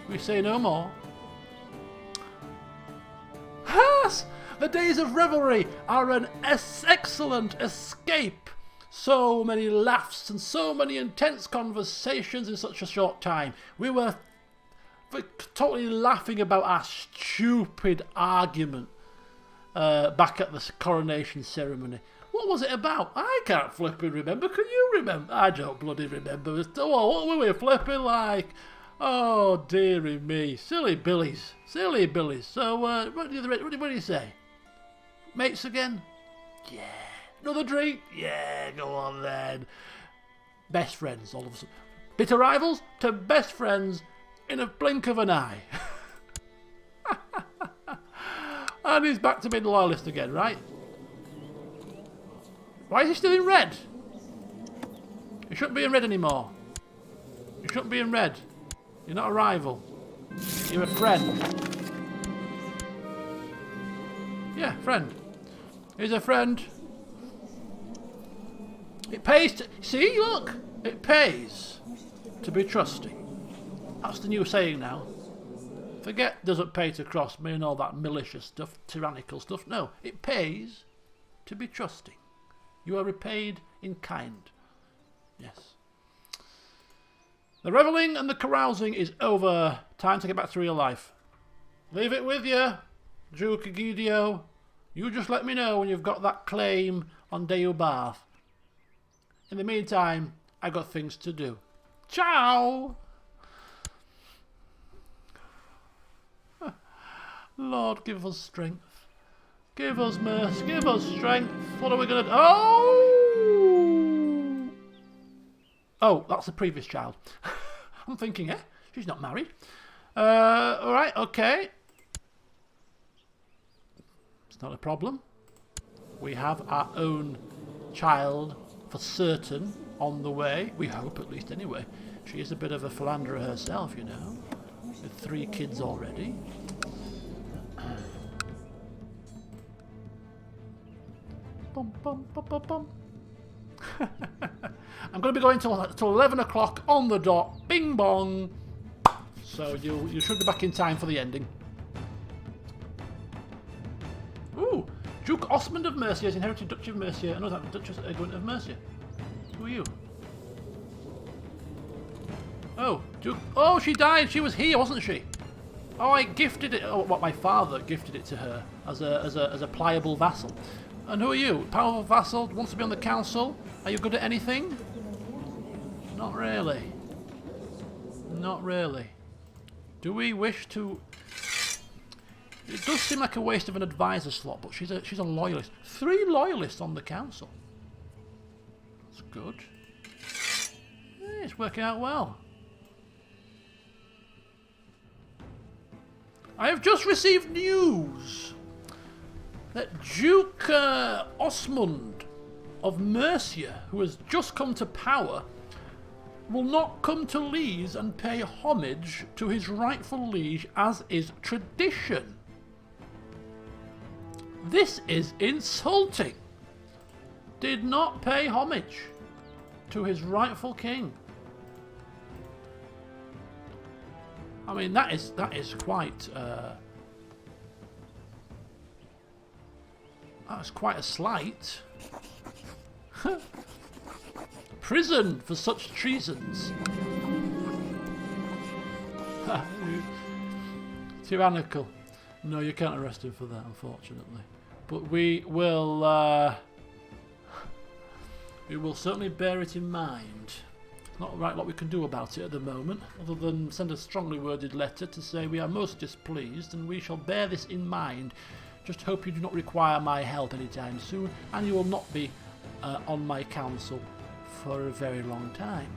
We say no more. Yes! The days of revelry are an excellent escape. So many laughs and so many intense conversations in such a short time. We were totally laughing about our stupid argument back at the coronation ceremony. What was it about? I can't flipping remember. Can you remember? I don't bloody remember. What were we flipping like? Oh, dearie me. Silly billies. Silly billies. So, what do you say? Mates again? Yeah. Another drink? Yeah, go on then. Best friends, all of a sudden. Bitter rivals to best friends in a blink of an eye. And he's back to being the loyalist again, right? Why is he still in red? You shouldn't be in red anymore. You shouldn't be in red. You're not a rival. You're a friend. Yeah, friend. He's a friend. It pays to... See, look! It pays to be trusting. That's the new saying now. Forget doesn't pay to cross me and all that malicious stuff, tyrannical stuff. No, it pays to be trusting. You are repaid in kind. Yes. The revelling and the carousing is over. Time to get back to real life. Leave it with you, Duke Egidio. You just let me know when you've got that claim on Deubarth. In the meantime, I've got things to do. Ciao! Lord, give us strength. Give us mercy. Give us strength. What are we going to do? Oh! Oh, that's the previous child. I'm thinking, she's not married. Alright, okay. It's not a problem. We have our own child for certain on the way. We hope, at least, anyway. She is a bit of a philanderer herself, you know. With 3 kids already. Bum, bum, bum, bum, bum. I'm going to be going till 11 o'clock on the dot. Bing bong. So you should be back in time for the ending. Ooh, Duke Osmond of Mercia has inherited Duchy of Mercia and also Duchess Egwin of Mercia. Who are you? Oh, Duke. Oh, she died. She was here, wasn't she? Oh, I gifted it. Oh, what, my father gifted it to her as a pliable vassal. And who are you? Powerful vassal, wants to be on the council. Are you good at anything? Not really. Not really. Do we wish to... It does seem like a waste of an advisor slot, but she's a loyalist. 3 loyalists on the council. That's good. Yeah, it's working out well. I have just received news that Duke Osmund of Mercia, who has just come to power, will not come to Leeds and pay homage to his rightful liege as is tradition. This is insulting. Did not pay homage to his rightful king. I mean, that is quite that's quite a slight. Prison for such treasons. Tyrannical. No, you can't arrest him for that, unfortunately. But we will certainly bear it in mind. Not right what we can do about it at the moment, other than send a strongly worded letter to say we are most displeased and we shall bear this in mind. Just hope you do not require my help anytime soon, and you will not be on my council for a very long time.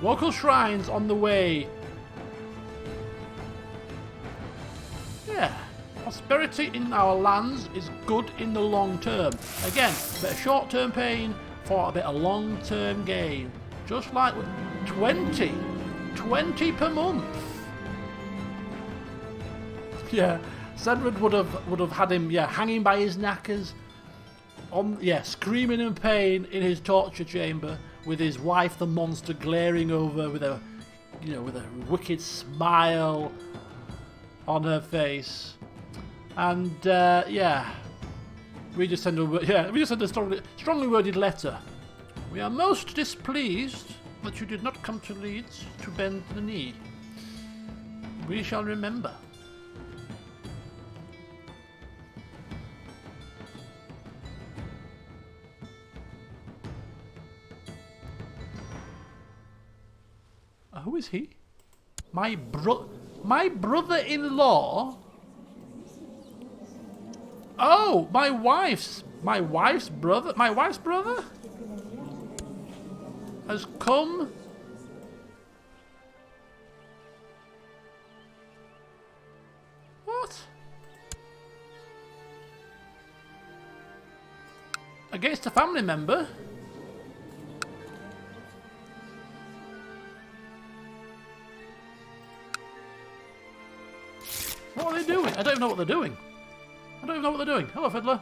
Local shrines on the way. Yeah. Prosperity in our lands is good in the long term. Again, a bit of short-term pain for a bit of long-term gain. Just like with 20 per month. Yeah, Cenred would have had him, hanging by his knackers, screaming in pain in his torture chamber, with his wife, the monster, glaring over with a wicked smile on her face. And we just send a strongly worded letter. We are most displeased that you did not come to Leeds to bend the knee. We shall remember. Who is he? My brother-in-law. Oh, my wife's brother. My wife's brother has come. What? Against a family member? What are they doing? I don't even know what they're doing. I don't even know what they're doing. Hello, Fiddler.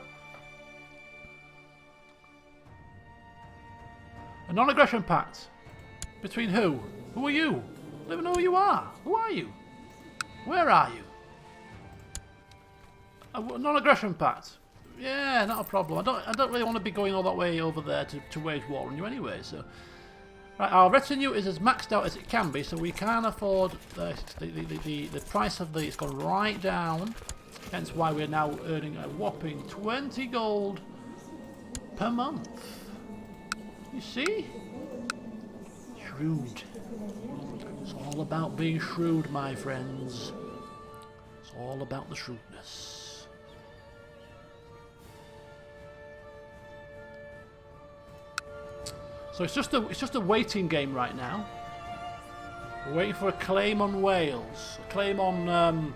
A non-aggression pact. Between who? Who are you? I don't even know who you are. Who are you? Where are you? A non-aggression pact. Yeah, not a problem. I don't really want to be going all that way over there to wage war on you anyway, so... Right, our retinue is as maxed out as it can be, so we can't afford the price of it's gone right down. Hence why we're now earning a whopping 20 gold per month. You see? Shrewd. It's all about being shrewd, my friends. It's all about the shrewdness. So it's just a waiting game right now. We're waiting for a claim on Wales, a claim on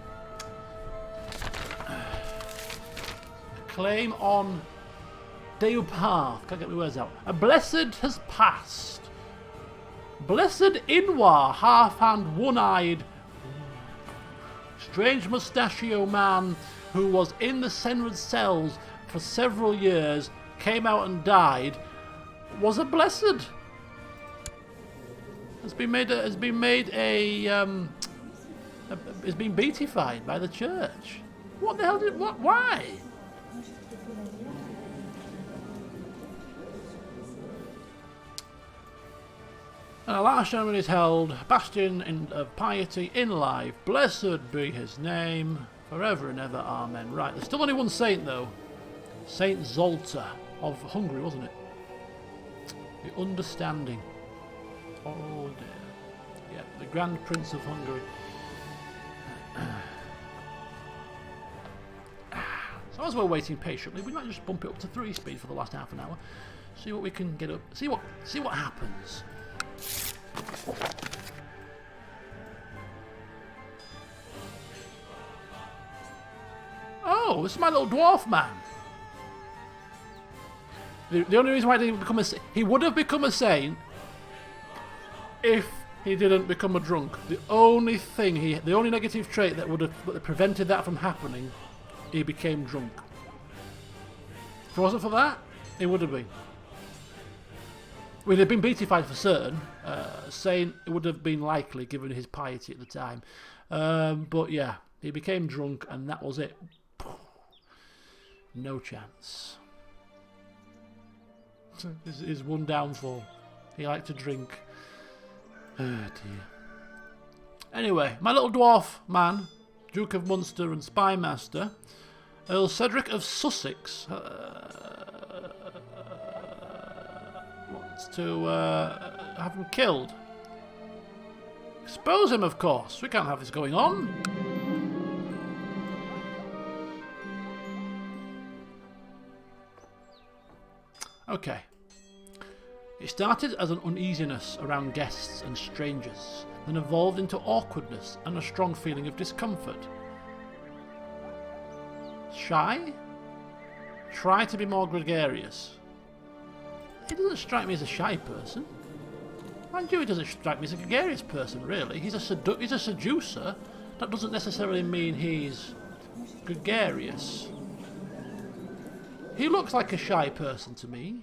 Deupart. Can't get my words out. A blessed has passed. Blessed Inwar, half-hand, one-eyed, strange mustachio man who was in the Cenred cells for several years, came out and died. Was a blessed. Has been beatified by the church. What the hell did what? Why? And a last ceremony is held, bastion of piety in life. Blessed be his name, forever and ever. Amen. Right, there's still only one saint though. Saint Zolta of Hungary, wasn't it? The understanding Oh dear. Yeah, the Grand Prince of Hungary. So as we're waiting patiently, we might just bump it up to 3 speed for the last half an hour. See what we can get up. See what happens. Oh, this is my little dwarf man. The only reason why he didn't become he would have become a saint if he didn't become a drunk. The only negative trait that would have prevented that from happening, he became drunk. If it wasn't for that, he would have been. We'd have been beatified for certain. Saint would have been likely given his piety at the time. But yeah, he became drunk and that was it. No chance. His one downfall. He liked to drink. Oh dear. Anyway, my little dwarf man, Duke of Munster and Spy Master, Earl Cedric of Sussex, wants to have him killed. Expose him, of course. We can't have this going on. Okay. It started as an uneasiness around guests and strangers, then evolved into awkwardness and a strong feeling of discomfort. Shy? Try to be more gregarious. He doesn't strike me as a shy person. Mind you, he doesn't strike me as a gregarious person, really. He's a seducer. That doesn't necessarily mean he's gregarious. He looks like a shy person to me.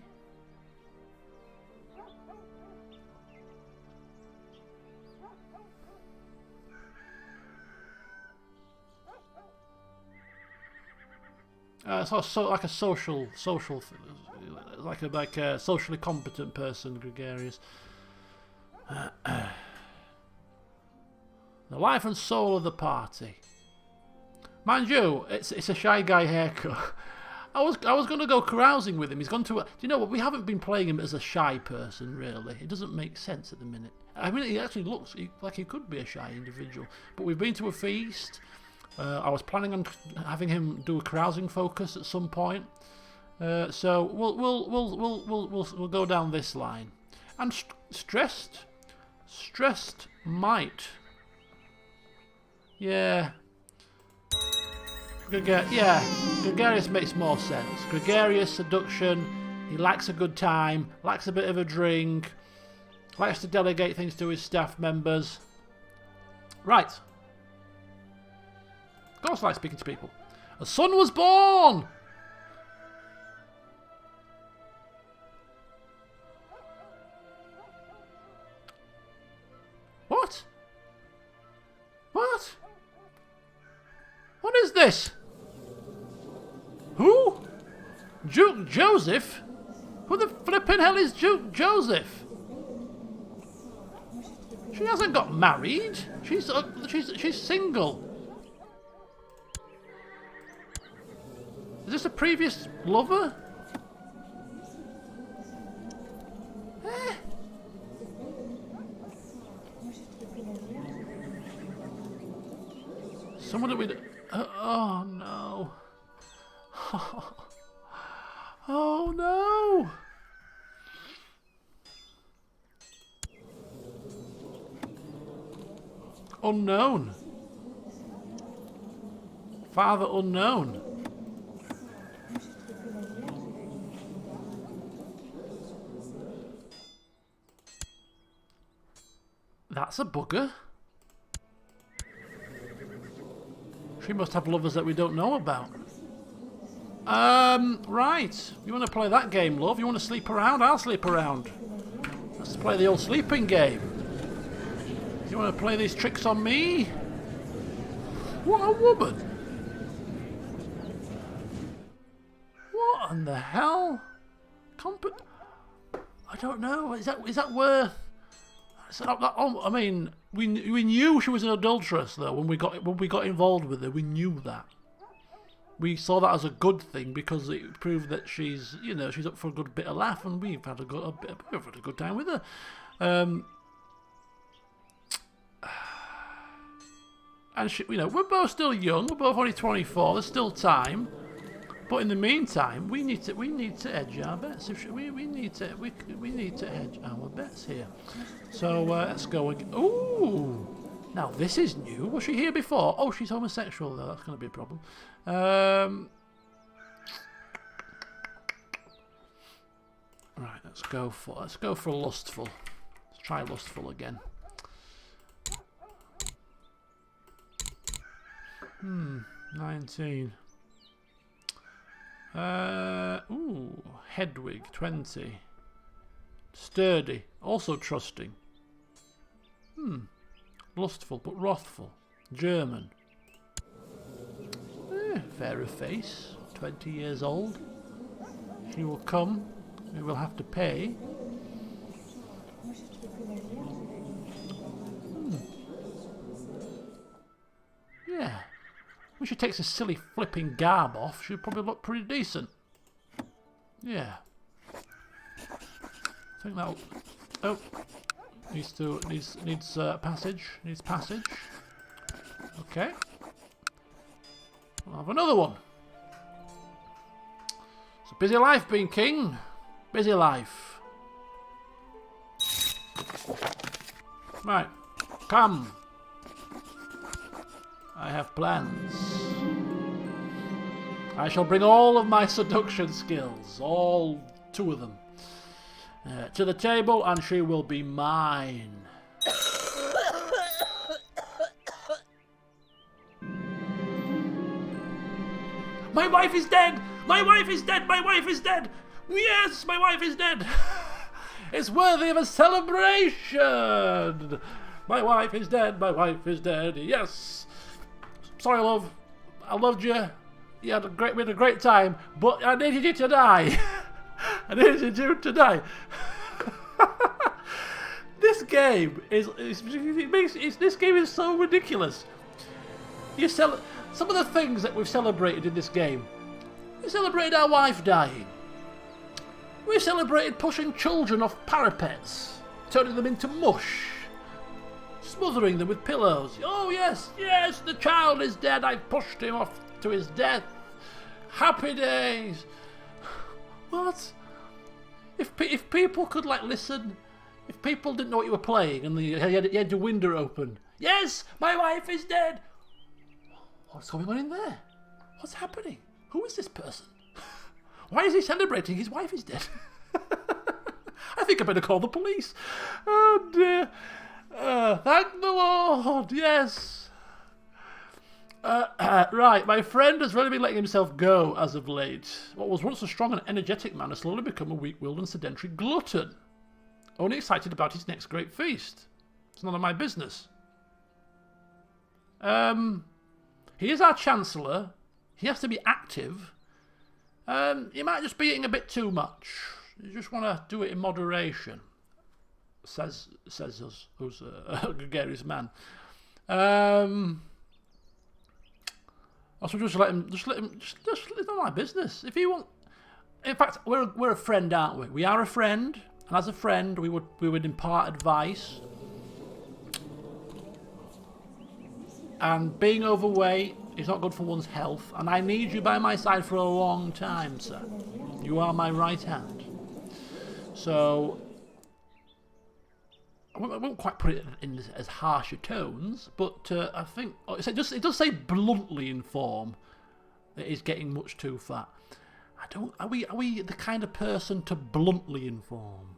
So like a social, like a socially competent person, gregarious. The life and soul of the party. Mind you, it's a shy guy haircut. I was going to go carousing with him. He's gone to. Do you know what? We haven't been playing him as a shy person, really. It doesn't make sense at the minute. I mean, he actually looks like he could be a shy individual. But we've been to a feast. I was planning on having him do a carousing focus at some point. So we'll go down this line. And stressed might. Yeah. Gregarious makes more sense. Gregarious, seduction, he likes a good time, likes a bit of a drink, likes to delegate things to his staff members. Right. Of course I like speaking to people. A son was born! What? What? What is this? Who? Duke Joseph? Who the flippin' hell is Duke Joseph? She hasn't got married. She's single. Is this a previous lover? Eh? Someone that we. Oh no. Oh no. Unknown. Father unknown. That's a bugger. She must have lovers that we don't know about. Right. You want to play that game, love? You want to sleep around? I'll sleep around. Let's play the old sleeping game. You want to play these tricks on me? What a woman. What in the hell? I don't know. Is that worth... I mean, we knew she was an adulteress though when we got involved with her. We knew that. We saw that as a good thing because it proved that she's up for a good bit of laugh, and we've had a good time with her. And she, you know, we're both still young. We're both only 24. There's still time. But in the meantime, we need to hedge our bets. We need to hedge our bets here. So let's go again. Ooh, now this is new. Was she here before? Oh, she's homosexual though. That's going to be a problem. Right, let's go for lustful. Let's try lustful again. 19. Ooh, Hedwig, 20. Sturdy, also trusting. Lustful, but wrathful. German. Fair of face, 20 years old. She will come, we will have to pay. Yeah. When she takes a silly flipping garb off, she'll probably look pretty decent. Yeah. I think that'll... Oh. Needs passage. Needs passage. Okay. I'll have another one. It's a busy life being king. Busy life. Right. Come. I have plans. I shall bring all of my seduction skills, all 2 of them, to the table, and she will be mine. My wife is dead! My wife is dead! My wife is dead! Yes, my wife is dead! It's worthy of a celebration! My wife is dead! My wife is dead! Yes! Sorry, love. I loved you. We had a great time, but I needed you to die. I needed you to die. This game is this game is so ridiculous. Some of the things that we've celebrated in this game. We celebrated our wife dying. We celebrated pushing children off parapets, turning them into mush. Smothering them with pillows. Oh yes, yes, the child is dead. I pushed him off to his death. Happy days. What? If people could like listen, if people didn't know what you were playing and you had your window open. Yes, my wife is dead. What's going on in there? What's happening? Who is this person? Why is he celebrating his wife is dead? I think I better call the police. Oh dear. Thank the Lord, yes. Right, my friend has really been letting himself go as of late. What was once a strong and energetic man has slowly become a weak-willed and sedentary glutton. Only excited about his next great feast. It's none of my business. He is our Chancellor. He has to be active. He might just be eating a bit too much. You just want to do it in moderation. Says us, who's a gregarious man. Also, just let him. It's not my business. If he want, in fact, we're a friend, aren't we? We are a friend, and as a friend, we would impart advice. And being overweight is not good for one's health, and I need you by my side for a long time, sir. You are my right hand. So. I won't quite put it in as harsher tones, but I think it does say bluntly in form that he's getting much too fat. Are we the kind of person to bluntly inform?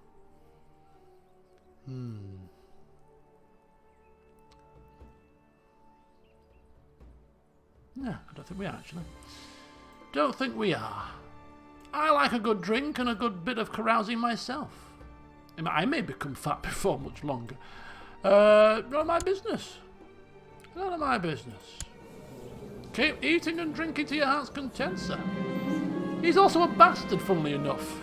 No, I don't think we are actually. Don't think we are. I like a good drink and a good bit of carousing myself. I may become fat before much longer. None of my business. None of my business. Keep eating and drinking to your heart's content, sir. He's also a bastard, funnily enough.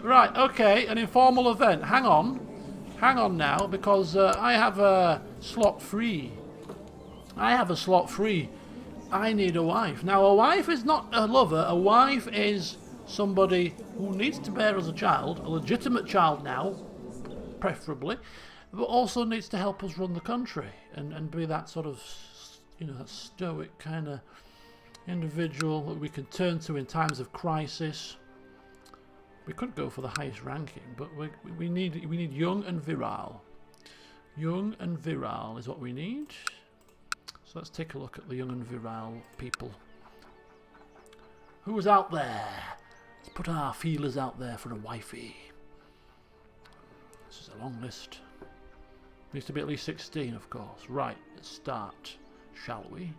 Right, okay, an informal event. Hang on now, because I have a slot free. I need a wife. Now, a wife is not a lover. A wife is somebody who needs to bear us a child, a legitimate child now, preferably, but also needs to help us run the country and be that sort of, you know, that stoic kind of individual that we can turn to in times of crisis. We could go for the highest ranking, but we need young and virile. Young and virile is what we need. So let's take a look at the young and virile people. Who's out there? Let's put our feelers out there for a wifey. This is a long list. Needs to be at least 16, of course. Right, let's start, shall we?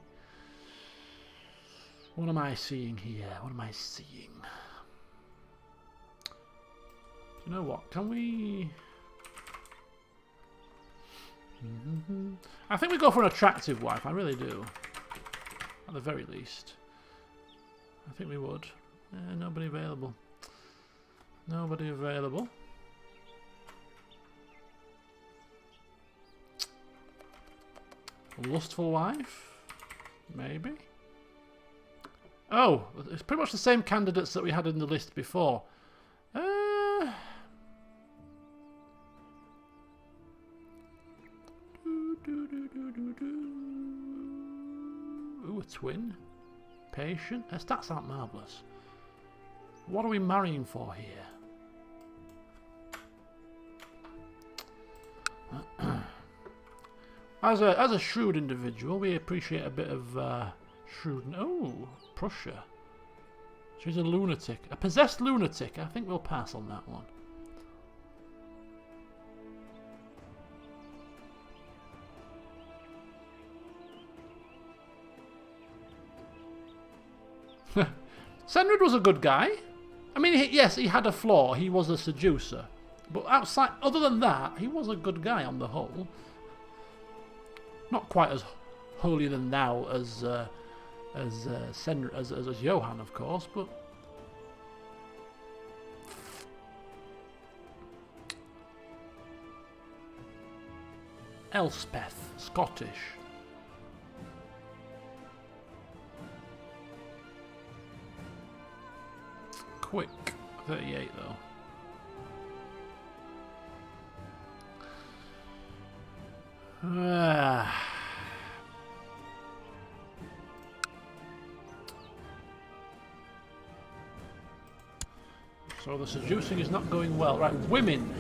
What am I seeing here? What am I seeing? You know what? Can we... I think we go for an attractive wife. I really do. At the very least. I think we would. Nobody available. Nobody available. A lustful wife? Maybe. Oh, it's pretty much the same candidates that we had in the list before. Ooh, a twin. Patient. Her stats aren't marvellous. What are we marrying for here? As a shrewd individual, we appreciate a bit of shrewd. Oh, Prussia. She's a lunatic. A possessed lunatic. I think we'll pass on that one. Cenred was a good guy. I mean, yes, he had a flaw. He was a seducer. But outside, other than that, he was a good guy on the whole. Not quite as holier than thou as Cenred, as Johan, of course, but Elspeth, Scottish. Quick, 38 though. So the seducing is not going well. Right, women.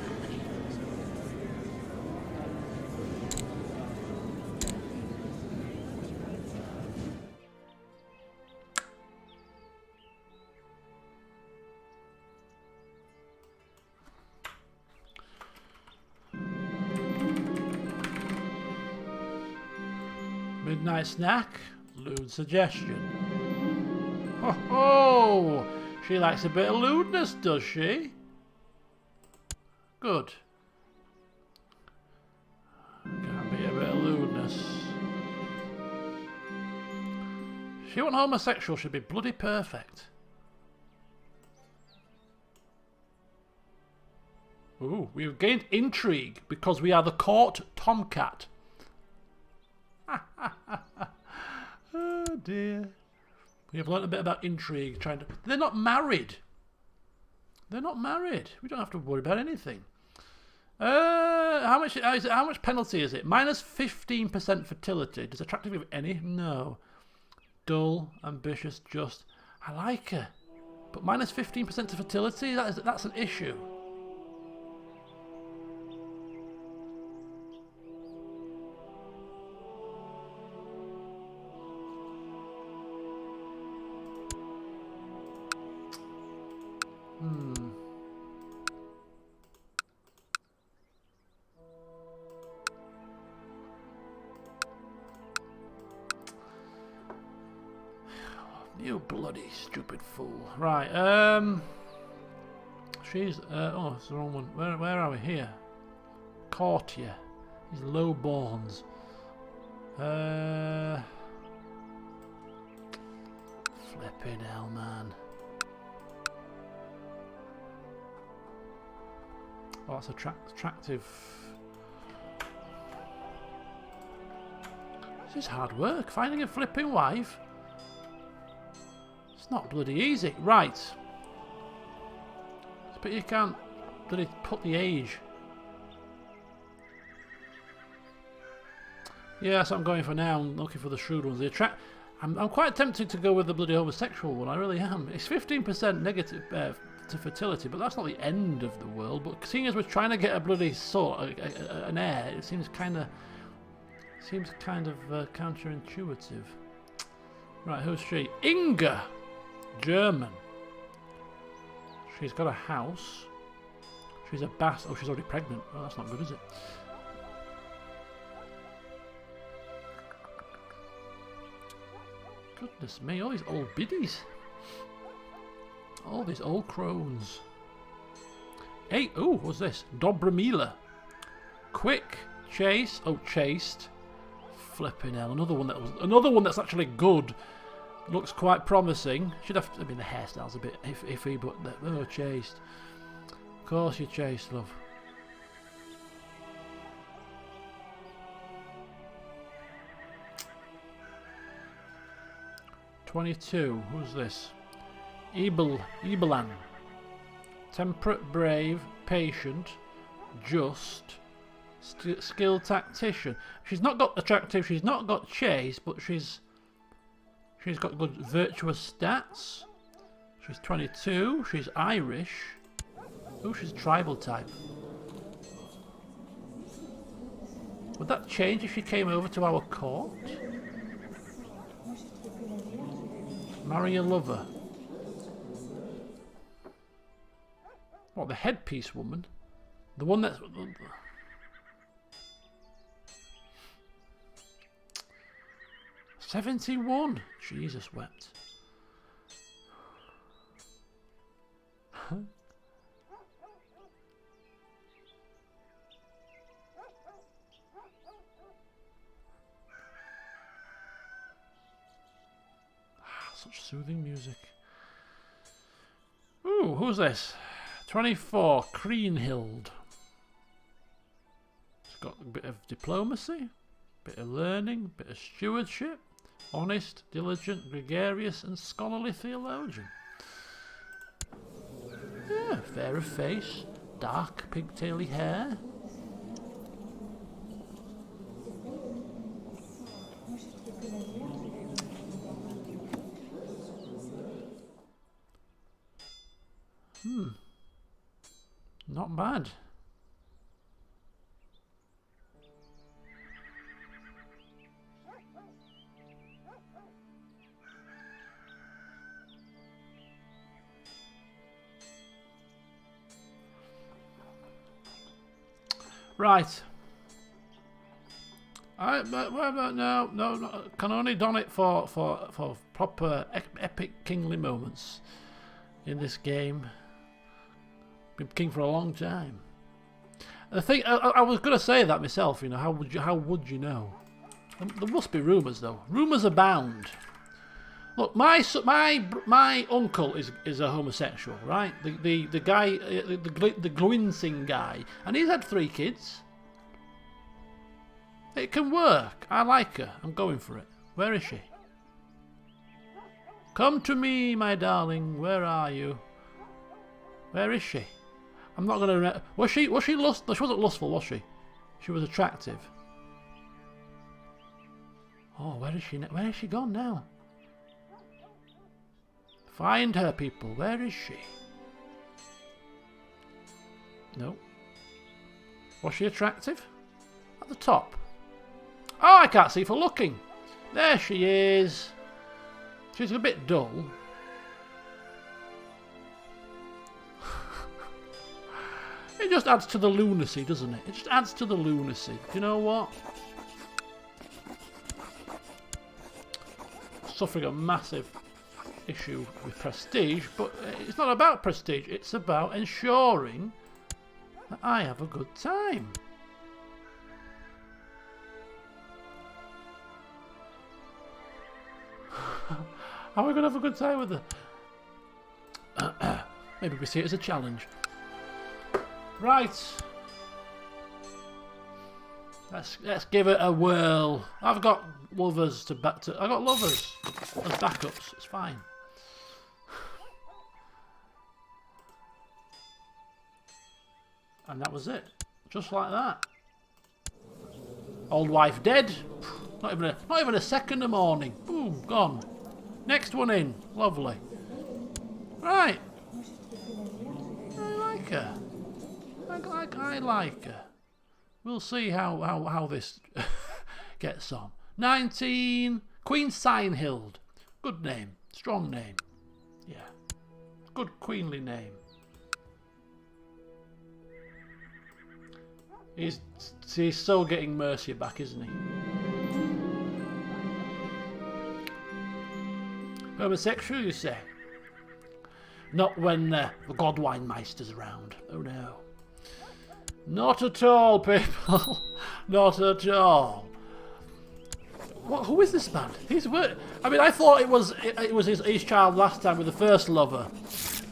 Midnight snack, lewd suggestion. Ho ho! She likes a bit of lewdness, does she? Good. Can't be a bit of lewdness. She wasn't homosexual, she'd be bloody perfect. Ooh, we've gained intrigue because we are the court tomcat. Oh dear. We have learnt a bit about intrigue. They're not married. They're not married. We don't have to worry about anything. How much penalty is it? Minus 15% fertility. Does attractive give any? No. Dull, ambitious, just. I like her. But minus 15% to fertility? That's an issue. You bloody stupid fool. Right, she's, oh, it's the wrong one. Where are we? Here. Courtier. He's low-borns. Flipping hell, man. Oh, that's attractive. This is hard work, finding a flipping wife. It's not bloody easy. Right. But you can't bloody put the age. Yeah, that's what I'm going for now. I'm looking for the shrewd ones. I'm quite tempted to go with the bloody homosexual one. I really am. It's 15% negative to fertility, but that's not the end of the world. But seeing as we're trying to get a bloody an heir, it seems kind of counterintuitive. Right, who's she? Inga, German. She's got a house. She's a bass. Oh, she's already pregnant. Well, that's not good, is it? Goodness me, all these old biddies. All these old crones. Hey, ooh, what's this? Dobromila. Quick, chase. Oh, chased. Flipping hell. Another one that's actually good. Looks quite promising. Should have. I mean, the hairstyle's a bit iffy, but oh, chased. Of course, you chased, love. "22. Who's this? Ebelan. Temperate, brave, patient, just, skilled tactician. She's not got attractive. She's not got chase, but she's got good virtuous stats. She's 22. She's Irish. Oh, she's tribal type. Would that change if she came over to our court? Marry a lover. What, the headpiece woman? The one that's... 71. Jesus wept. Such soothing music. Ooh, who's this? 24, Krienhild. It's got a bit of diplomacy, bit of learning, bit of stewardship. Honest, diligent, gregarious, and scholarly theologian. Yeah, fair of face, dark pigtaily hair. Not bad. Right. No. Can only don it for proper epic kingly moments in this game. Been king for a long time. The thing I was going to say that myself. You know, how would you know? There must be rumours though. Rumours abound. Look, my uncle is a homosexual, right? The guy, the Gluinsing guy, and he's had 3 kids. It can work. I like her. I'm going for it. Where is she? Come to me, my darling. Where are you? Where is she? I'm not gonna. Was she lust? No, she wasn't lustful, was she? She was attractive. Oh, where is she? Where is she gone now? Find her, people. Where is she? No. Was she attractive? At the top. Oh, I can't see for looking. There she is. She's a bit dull. It just adds to the lunacy, doesn't it? It just adds to the lunacy. Do you know what? Suffering a massive issue with prestige, but it's not about prestige. It's about ensuring that I have a good time. How are we going to have a good time with her? Maybe we see it as a challenge. Right. Let's give it a whirl. I've got lovers to back to. I got lovers as backups. It's fine. And that was it. Just like that. Old wife dead. Not even a second of mourning. Boom, gone. Next one in. Lovely. Right. I like her. I like her. We'll see how this gets on. 19. Queen Signhild. Good name. Strong name. Yeah. Good queenly name. He's so getting Mercia back, isn't he? Homosexual, you say? Not when the Godwine Meister's around. Oh no. Not at all, people. Not at all. What, who is this man? I mean, I thought it was his child last time with the first lover.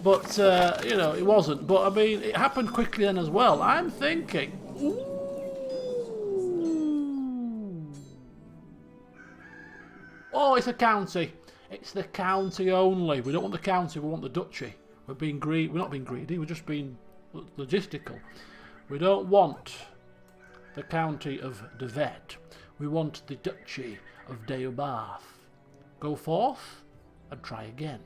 But, you know, it wasn't. But, I mean, it happened quickly then as well. I'm thinking... Ooh. Oh, it's a county. It's the county only. We don't want the county, we want the duchy. We're not being greedy, we're just being logistical. We don't want the county of De Vet. We want the duchy of Deobath. Go forth and try again.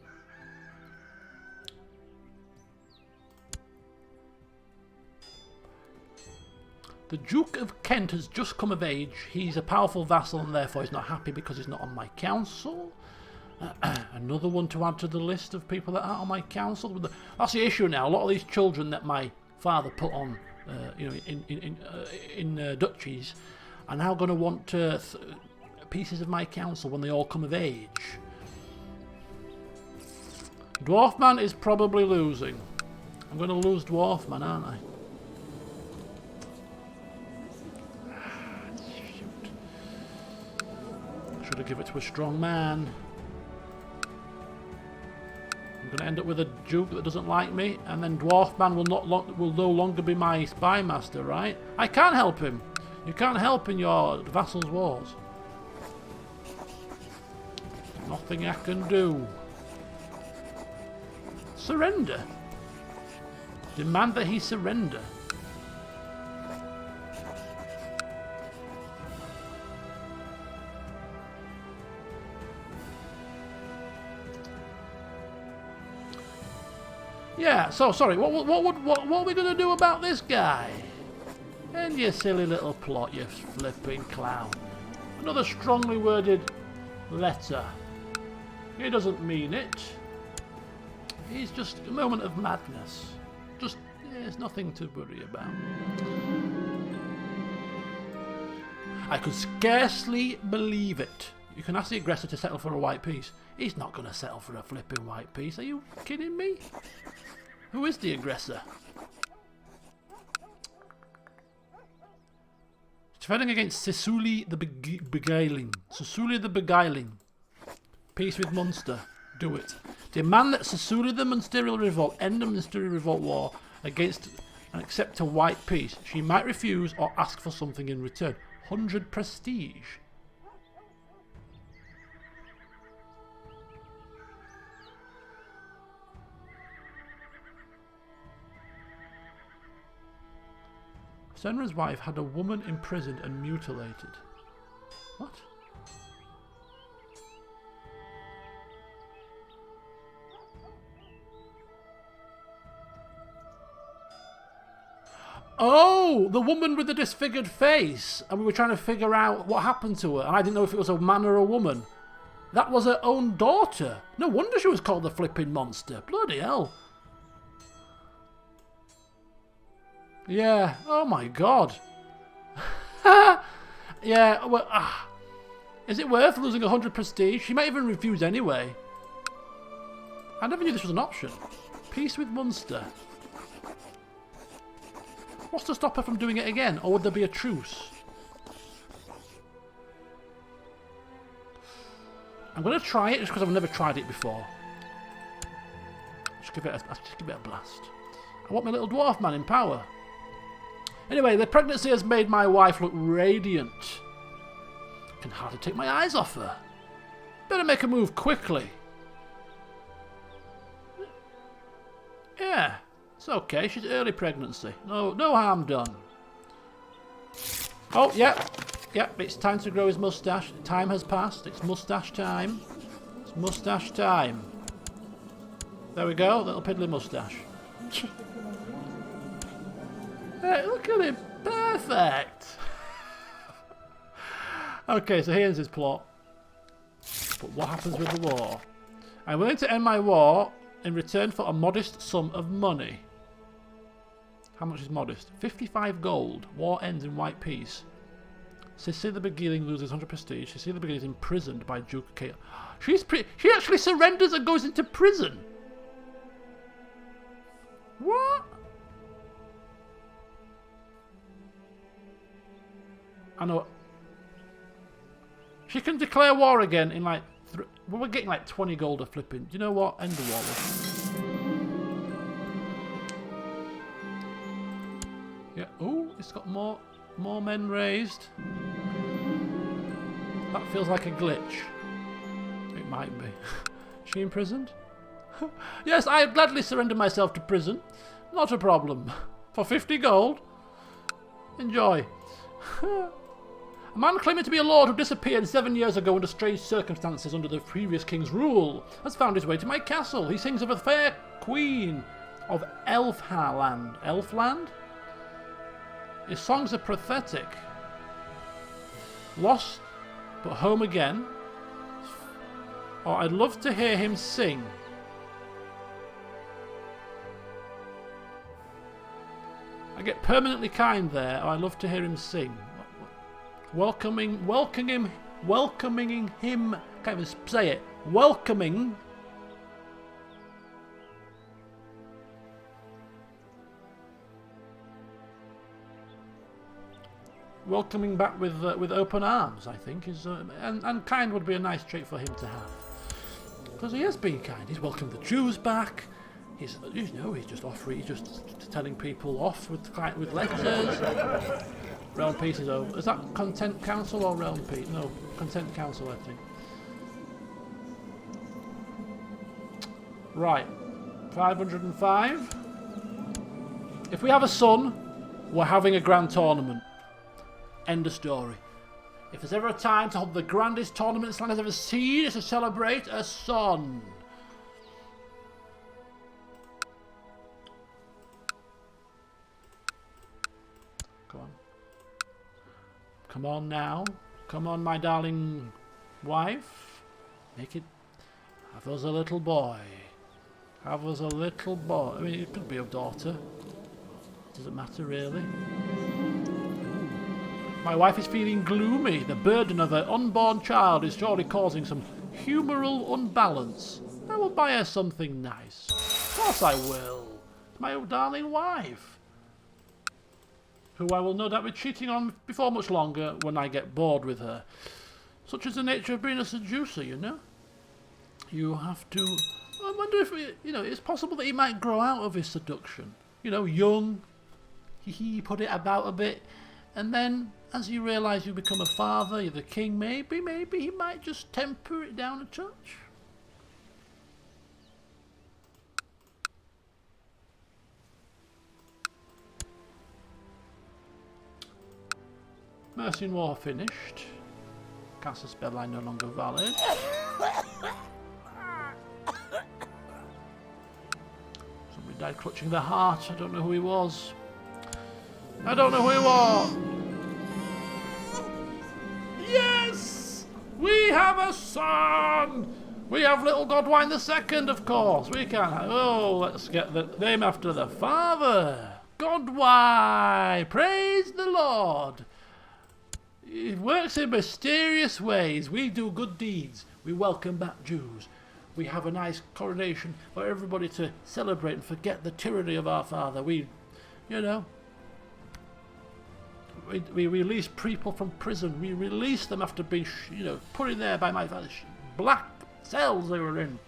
The Duke of Kent has just come of age. He's a powerful vassal and therefore he's not happy because he's not on my council. Another one to add to the list of people that aren't on my council. That's the issue now. A lot of these children that my father put on, you know, in duchies, are now going to want pieces of my council when they all come of age. Dwarfman is probably losing. I'm going to lose Dwarfman, aren't I? Shoot. Should have given it to a strong man. I'm going to end up with a duke that doesn't like me, and then Dwarfman will no longer be my spy master, right? I can't help him. You can't help in your vassal's wars. Nothing I can do. Surrender. Demand that he surrender. Yeah, so sorry, what are we going to do about this guy? And your silly little plot, you flipping clown. Another strongly worded letter. He doesn't mean it. He's just a moment of madness. Just, there's nothing to worry about. I could scarcely believe it. You can ask the aggressor to settle for a white piece. He's not going to settle for a flipping white piece. Are you kidding me? Who is the aggressor? Defending against Sisuli the Beguiling. Sisuli the Beguiling. Peace with Munster. Do it. Demand that Sisuli the Ministerial Revolt end the Ministerial Revolt war against and accept a white peace. She might refuse or ask for something in return. 100 prestige. Cenred's wife had a woman imprisoned and mutilated. What? Oh, the woman with the disfigured face. And we were trying to figure out what happened to her. And I didn't know if it was a man or a woman. That was her own daughter. No wonder she was called the flipping monster. Bloody hell. Yeah. Oh my god. Yeah. Well, is it worth losing 100 prestige? She might even refuse anyway. I never knew this was an option. Peace with Munster. What's to stop her from doing it again? Or would there be a truce? I'm going to try it just because I've never tried it before. Just give it a blast. I want my little dwarf man in power. Anyway, the pregnancy has made my wife look radiant. Can hardly take my eyes off her. Better make a move quickly. Yeah, it's okay. She's early pregnancy. No harm done. Oh, yeah. Yep, it's time to grow his moustache. Time has passed. It's moustache time. It's moustache time. There we go, little piddly moustache. Hey, look at him. Perfect. Okay, so here's his plot. But what happens with the war? I'm willing to end my war in return for a modest sum of money. How much is modest? 55 gold. War ends in white peace. Sissy the Beguiling loses 100 prestige. Sissy the Beguiling is imprisoned by Duke K. She actually surrenders and goes into prison. What? I know. She can declare war again in like... we're getting like 20 gold a flipping. Do you know what? End the war. Yeah. Oh, it's got more men raised. That feels like a glitch. It might be. Is she imprisoned? Yes, I gladly surrender myself to prison. Not a problem. For 50 gold. Enjoy. A man claiming to be a lord who disappeared 7 years ago under strange circumstances under the previous king's rule has found his way to my castle. He sings of a fair queen of Elfland. Elfland? His songs are pathetic. Lost, but home again. Oh, I'd love to hear him sing. I get permanently kind there. Oh, I'd love to hear him sing. Welcoming him. Can't even say it. Welcoming. Welcoming back with open arms, I think, is and kind would be a nice trait for him to have, because he has been kind. He's welcomed the Jews back. He's just offering, he's just telling people off with letters. Realm peace is over. Is that Content Council or Realm peace? No, Content Council, I think. Right, 505. If we have a son, we're having a grand tournament. End of story. If there's ever a time to hold the grandest tournament this land has ever seen, it's to celebrate a son. Come on. Come on now. Come on, my darling wife. Make it. Have us a little boy. Have us a little boy. I mean, it could be a daughter. Doesn't matter really. My wife is feeling gloomy. The burden of her unborn child is surely causing some humoral unbalance. I will buy her something nice. Of course I will. My darling wife. Who I will no doubt be cheating on before much longer when I get bored with her. Such is the nature of being a seducer, you know. You have to... I wonder if, it's possible that he might grow out of his seduction. Young. He put it about a bit. And then, as you realise you become a father, you're the king, maybe he might just temper it down a touch. Mercy and War finished. Cast a spell line no longer valid. Somebody died clutching their heart. I don't know who he was. Yes! We have a son! We have little Godwine the Second, of course. We can have... Oh, let's get the name after the father. Godwine! Praise the Lord! It works in mysterious ways. We do good deeds. We welcome back Jews. We have a nice coronation for everybody to celebrate and forget the tyranny of our father. We release people from prison. We release them after being, put in there by my father's black cells they were in.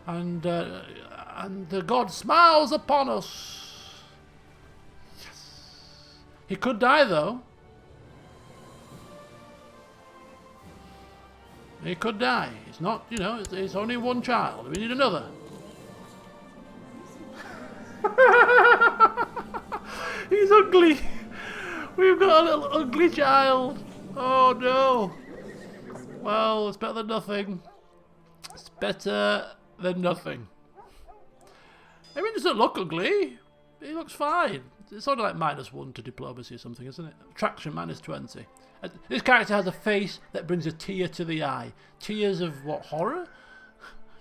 And the God smiles upon us. Yes. He could die though. He could die. It's not, it's only one child. We need another. He's ugly. We've got a little ugly child. Oh no. Well, it's better than nothing. It's better than nothing. I mean, it doesn't look ugly. He looks fine. It's sort of like -1 to diplomacy or something, isn't it? Attraction -20. This character has a face that brings a tear to the eye. Tears of what, horror?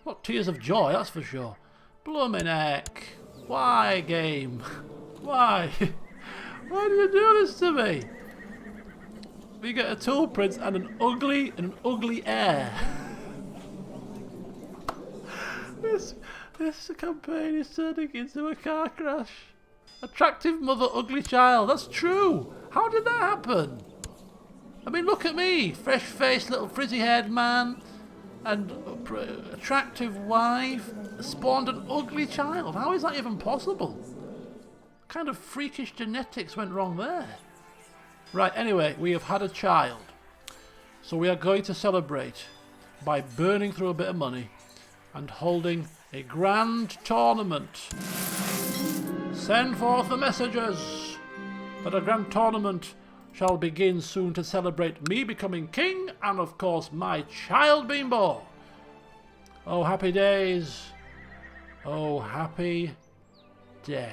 Not tears of joy, that's for sure. Bloomin' heck. Why, game? Why? Why do you do this to me? We get a tool print and an ugly heir. This campaign is turning into a car crash. Attractive mother, ugly child. That's true. How did that happen? I mean, look at me. Fresh-faced little frizzy-haired man and attractive wife spawned an ugly child. How is that even possible? What kind of freakish genetics went wrong there? Right, anyway, we have had a child. So we are going to celebrate by burning through a bit of money and holding a grand tournament. Send forth the messengers that a grand tournament shall begin soon to celebrate me becoming king and, of course, my child being born. Oh, happy days. Oh, happy days.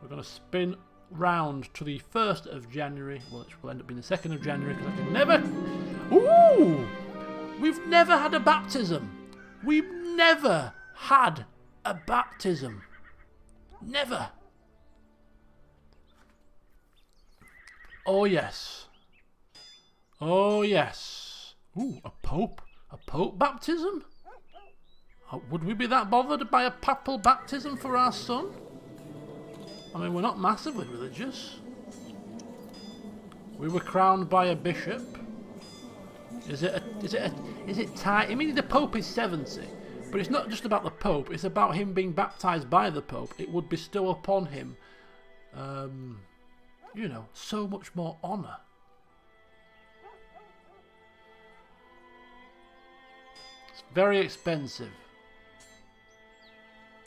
We're going to spin round to the 1st of January, which will end up being the 2nd of January, because I can never... Ooh! We've never had a baptism. We've never had a baptism. Never. Oh, yes. Oh, yes. Ooh, a pope? A pope baptism? Would we be that bothered by a papal baptism for our son? I mean, we're not massively religious. We were crowned by a bishop. Is it tight? I mean, the Pope is 70, but it's not just about the Pope. It's about him being baptised by the Pope. It would bestow upon him, you know, so much more honour. It's very expensive.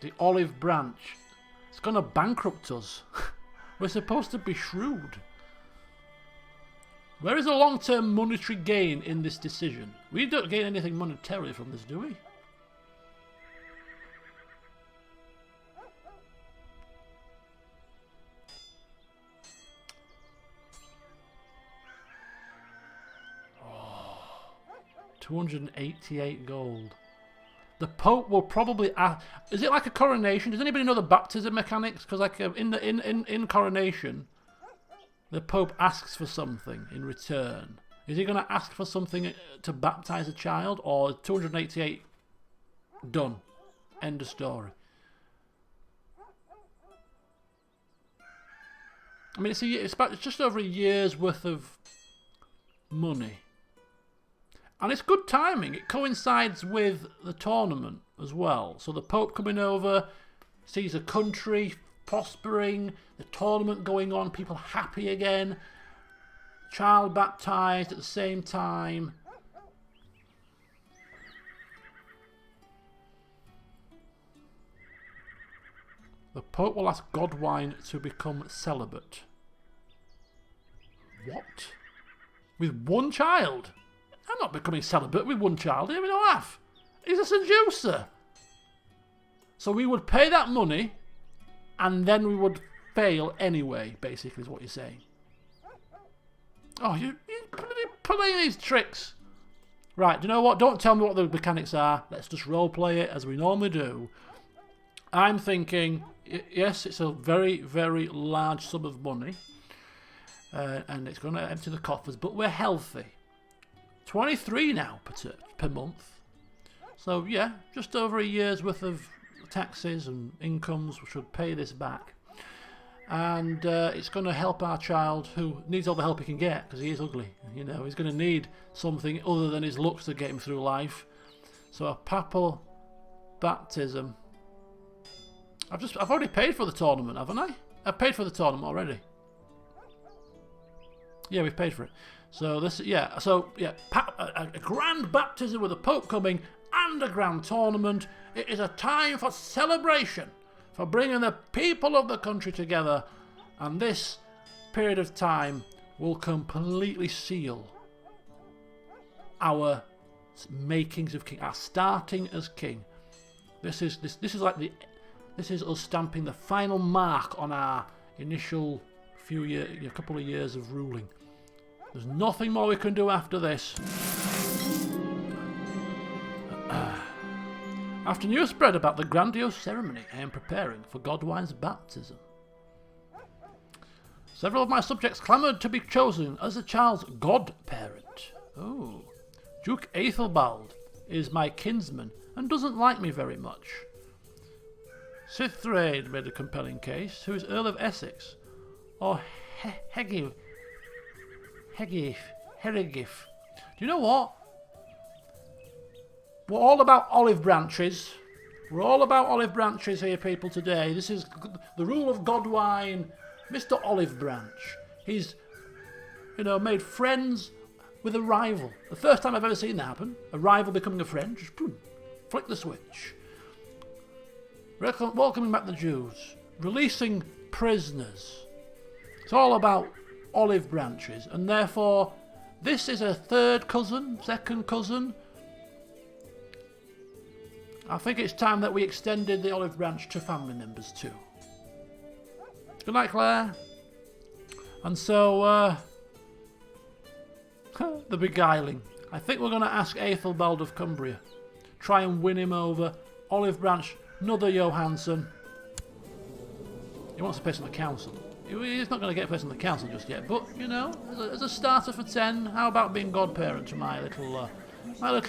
The olive branch. It's going to bankrupt us. We're supposed to be shrewd. Where is the long-term monetary gain in this decision? We don't gain anything monetarily from this, do we? Oh, 288 gold. The Pope will probably ask... Is it like a coronation? Does anybody know the baptism mechanics? Because like in coronation... The Pope asks for something in return. Is he going to ask for something to baptise a child? Or 288 done? End of story. I mean, it's just over a year's worth of money. And it's good timing. It coincides with the tournament as well. So the Pope coming over sees a country prospering, the tournament going on, people happy again, child baptised at the same time. The Pope will ask Godwine to become celibate. What? With one child? I'm not becoming celibate with one child, even a half. He's a seducer. So we would pay that money and then we would fail anyway, basically, is what you're saying. Oh, you're playing these tricks. Right, do you know what? Don't tell me what the mechanics are. Let's just roleplay it as we normally do. I'm thinking, yes, it's a very, very large sum of money. And it's going to empty the coffers, but we're healthy. 23 now per month. So, yeah, just over a year's worth of taxes and incomes should pay this back. And it's going to help our child, who needs all the help he can get because he is ugly. You know, he's going to need something other than his looks to get him through life. So a papal baptism. I've already paid for the tournament, haven't I? I've paid for the tournament already. Yeah, we've paid for it. So this, yeah. So yeah, a grand baptism with the Pope coming and a grand tournament. It is a time for celebration, for bringing the people of the country together And this period of time will completely seal our makings of king, our starting as king. This is us stamping the final mark on our initial couple of years of ruling. There's nothing more we can do after this. After news spread about the grandiose ceremony I am preparing for Godwine's baptism, several of my subjects clamoured to be chosen as the child's godparent. Oh, Duke Aethelbald is my kinsman and doesn't like me very much. Cenred made a compelling case, who is Earl of Essex, or Hegif. Do you know what? We're all about olive branches. We're all about olive branches here, people, today. This is the rule of Godwine, Mr. Olive Branch. He's, made friends with a rival. The first time I've ever seen that happen. A rival becoming a friend. Just boom, flick the switch. Welcoming back the Jews. Releasing prisoners. It's all about olive branches. And therefore, this is a third cousin, second cousin. I think it's time that we extended the olive branch to family members too. Good night, Claire. And so, the beguiling. I think we're going to ask Aethelbald of Cumbria. Try and win him over. Olive branch, another Johansson. He wants a place on the council. He's not going to get a place on the council just yet, but, as a starter for 10, how about being godparent to my little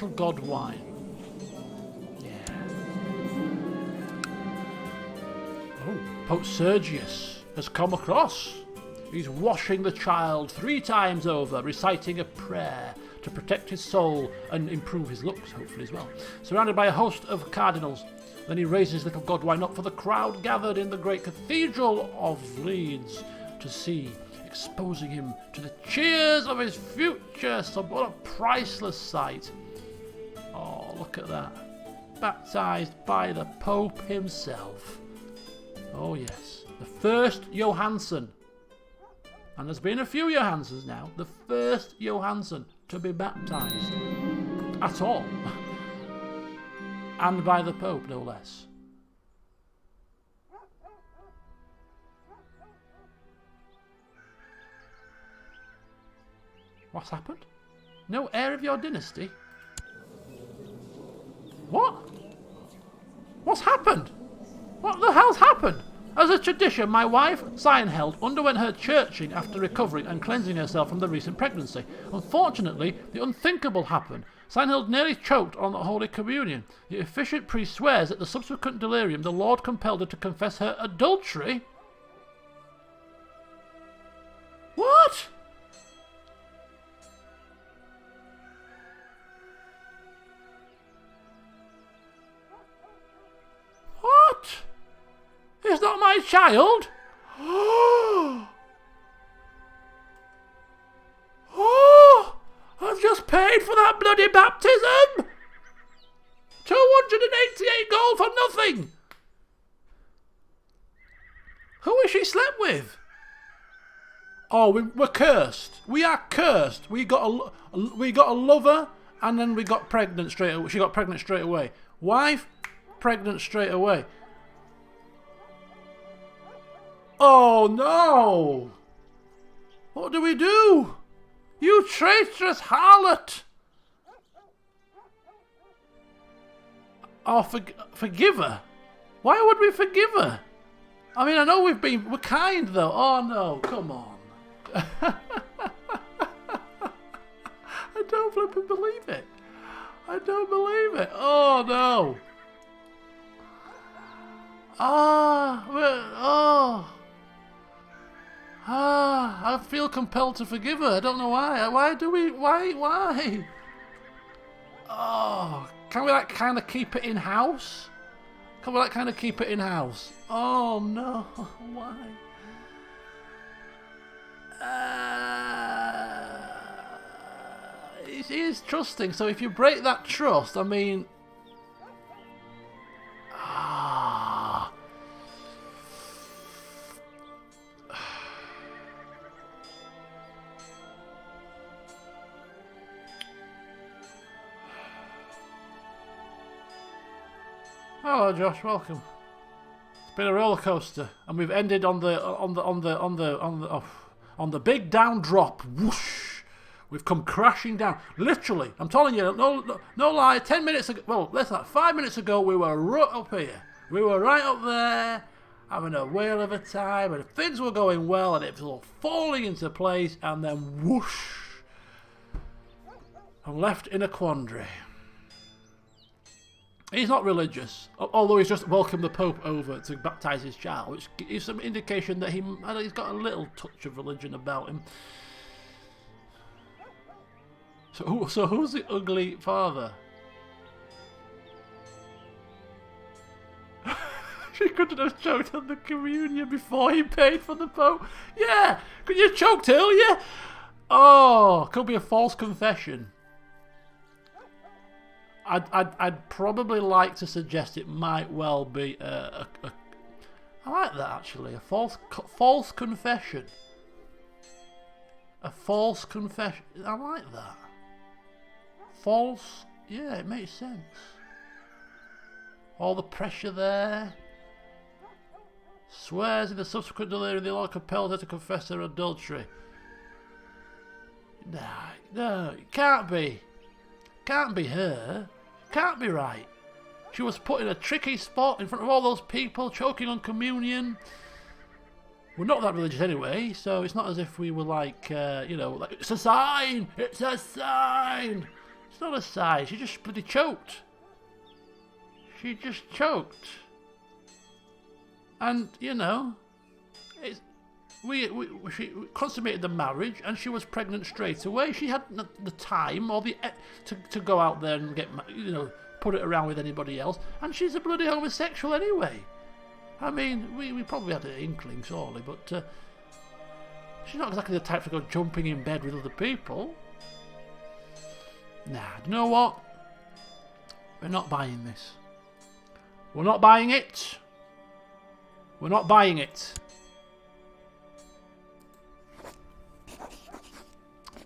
Godwine? Oh, Pope Sergius has come across. He's washing the child 3 times over, reciting a prayer to protect his soul and improve his looks, hopefully as well. Surrounded by a host of cardinals, then he raises little Godwine up for the crowd gathered in the great cathedral of Leeds to see, exposing him to the cheers of his future son. What a priceless sight. Oh, look at that. Baptized by the Pope himself. Oh yes, the first Johansson, and there's been a few Johanssons now, the first Johansson to be baptised at all, and by the Pope no less. What's happened? No heir of your dynasty? What? What's happened? What the hell's happened? As a tradition, my wife, Cenred, underwent her churching after recovering and cleansing herself from the recent pregnancy. Unfortunately, the unthinkable happened. Cenred nearly choked on the Holy Communion. The officiant priest swears that the subsequent delirium, the Lord compelled her to confess her adultery. What? What? Is not my child? Oh! I've just paid for that bloody baptism! 288 gold for nothing! Who has she slept with? Oh, we're cursed. We are cursed. We got a lover, and then we got pregnant straight away. She got pregnant straight away. Wife, pregnant straight away. Oh no! What do we do? You traitorous harlot! Oh, forgive her? Why would we forgive her? I mean, I know we're kind though. Oh no, come on. I don't flipping believe it. I don't believe it. Oh no. I feel compelled to forgive her. I don't know why. Why? Oh, can we kind of keep it in house? Oh no, why? It is trusting, so if you break that trust, I mean... Hello, Josh. Welcome. It's been a roller coaster, and we've ended on the big down drop. Whoosh! We've come crashing down. Literally, I'm telling you, no lie. 10 minutes ago, well, less than that, 5 minutes ago, we were right up here. We were right up there, having a whale of a time, and things were going well, and it was all falling into place, and then whoosh! I'm left in a quandary. He's not religious, although he's just welcomed the Pope over to baptise his child, which is some indication that he's got a little touch of religion about him. So who's the ugly father? She couldn't have choked on the communion before he paid for the Pope. Yeah, could you have choked earlier? Oh, could be a false confession. I'd probably like to suggest it might well be I like that actually, a false confession. A false confession. I like that. False, yeah, it makes sense. All the pressure there. Swears in the subsequent delirium the Lord compelled her to confess her adultery. No, it can't be. Can't be her. Can't be right. She was put in a tricky spot in front of all those people, choking on communion. We're not that religious anyway, so it's not as if we were like, like, it's a sign! It's a sign! It's not a sign, she just bloody choked. She just choked. And, she consummated the marriage, and she was pregnant straight away. She had the time or to go out there and get, put it around with anybody else. And she's a bloody homosexual anyway. I mean, we probably had an inkling, surely, but she's not exactly the type to go jumping in bed with other people. Nah, do you know what? We're not buying this. We're not buying it. We're not buying it.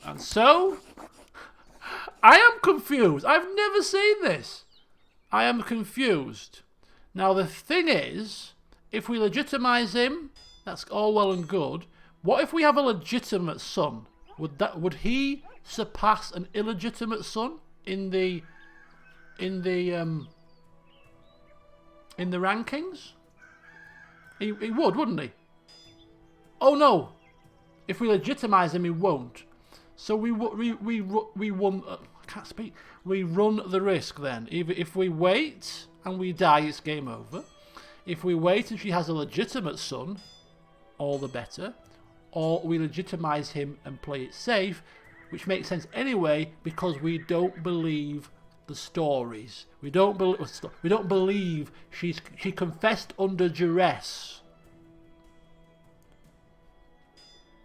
And so, I am confused. I've never seen this. I am confused. Now, the thing is, if we legitimise him, that's all well and good. What if we have a legitimate son? Would he surpass an illegitimate son in the rankings? He would, wouldn't he? Oh no! If we legitimise him, he won't. So we run. I can't speak. We run the risk then. Either if we wait and we die, it's game over. If we wait and she has a legitimate son, all the better. Or we legitimise him and play it safe, which makes sense anyway because we don't believe the stories. We don't believe she confessed under duress.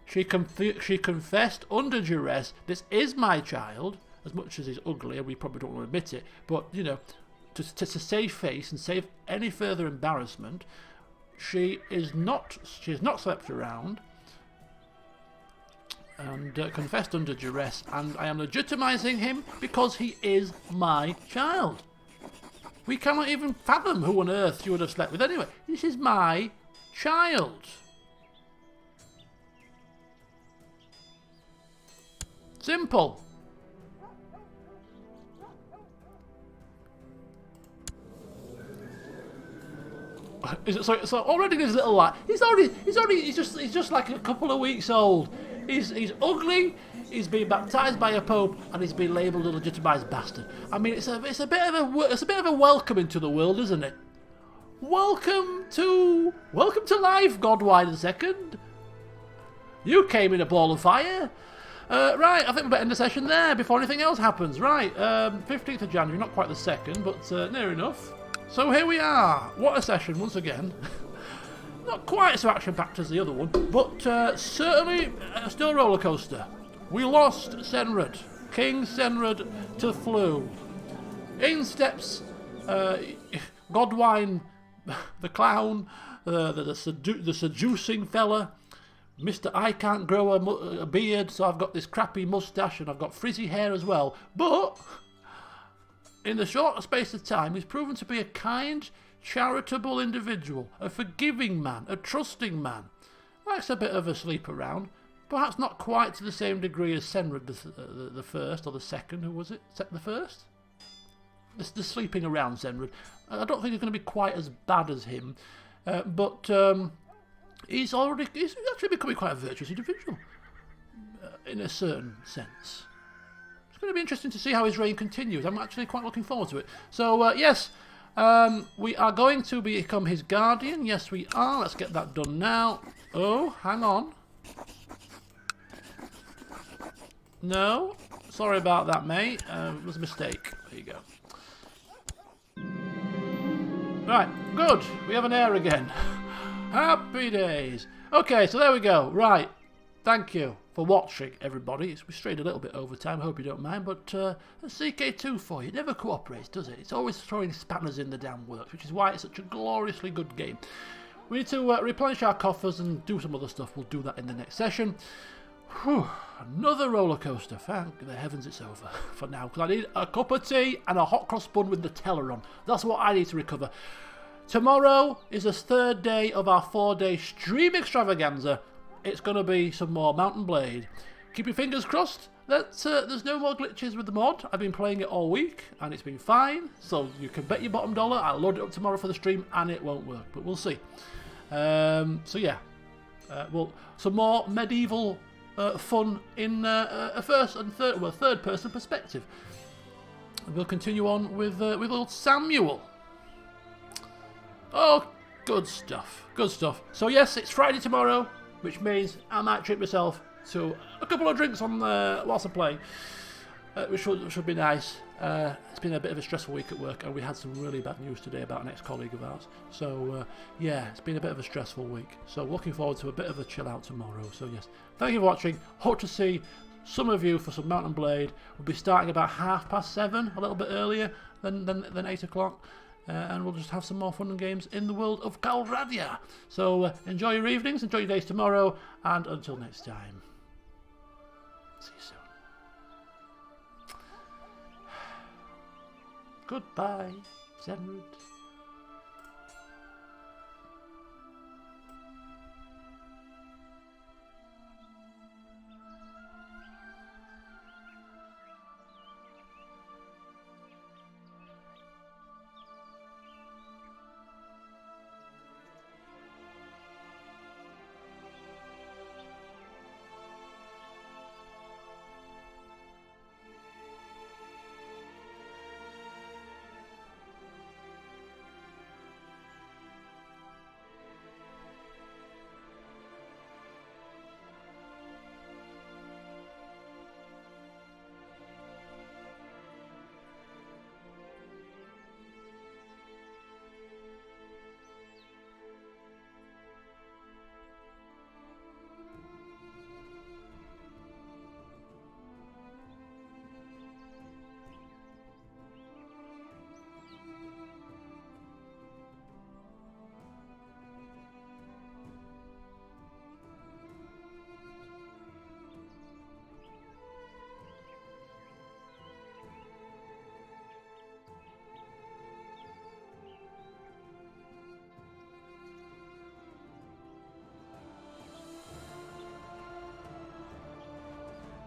She confessed under duress. This is my child, as much as he's ugly, and we probably don't want to admit it. But to save face and save any further embarrassment, she has not slept around and confessed under duress. And I am legitimising him because he is my child. We cannot even fathom who on earth she would have slept with anyway. This is my child. Simple. Is it so already this little lad? He's just like a couple of weeks old. He's ugly. He's been baptised by a pope, and he's been labelled a legitimised bastard. I mean, it's a bit of a welcome into the world, isn't it? Welcome to life, Godwine II. You came in a ball of fire. Right, I think we better end the session there before anything else happens. Right, 15th of January, not quite the 2nd, but near enough. So here we are. What a session, once again. Not quite so action-packed as the other one, but certainly still a roller coaster. We lost Cenred. King Cenred to Flu. In steps Godwine, the clown, the seducing fella. Mr. I can't grow a beard, so I've got this crappy moustache and I've got frizzy hair as well. But in the short space of time, he's proven to be a kind, charitable individual, a forgiving man, a trusting man. Likes a bit of a sleep around. Perhaps not quite to the same degree as Cenred the first, or the second, who was it? The first? The sleeping around Cenred. I don't think he's going to be quite as bad as him. But he's actually becoming quite a virtuous individual. In a certain sense. It's going to be interesting to see how his reign continues. I'm actually quite looking forward to it. So, yes, we are going to become his guardian. Yes, we are. Let's get that done now. Oh, hang on. No, sorry about that, mate. It was a mistake. There you go. Right, good. We have an heir again. Happy days. Okay, so there we go. Right, thank you for watching, everybody. We strayed a little bit over time. Hope you don't mind, but CK2 for you. It never cooperates, does it? It's always throwing spanners in the damn works, which is why it's such a gloriously good game. We need to replenish our coffers and do some other stuff. We'll do that in the next session. Whew, another roller coaster. Thank the heavens it's over for now, because I need a cup of tea and a hot cross bun with Nutella on. That's what I need to recover. Tomorrow is the third day of our 4-day stream extravaganza. It's going to be some more Mountain Blade. Keep your fingers crossed that there's no more glitches with the mod. I've been playing it all week and it's been fine, so you can bet your bottom dollar I'll load it up tomorrow for the stream and it won't work, but we'll see. So yeah, well, some more medieval fun in a first and third person perspective. We'll continue on with old Samuel. Oh, good stuff, good stuff. So yes, it's Friday tomorrow, which means I might treat myself to a couple of drinks on whilst I'm playing, which should be nice. It's been a bit of a stressful week at work, and we had some really bad news today about an ex-colleague of ours. So yeah, it's been a bit of a stressful week. So looking forward to a bit of a chill out tomorrow. So yes, thank you for watching. Hope to see some of you for some Mountain Blade. We'll be starting about 7:30, a little bit earlier than 8 o'clock. And we'll just have some more fun and games in the world of Calradia. So enjoy your evenings, enjoy your days tomorrow, and until next time, see you soon. Goodbye, Cenred.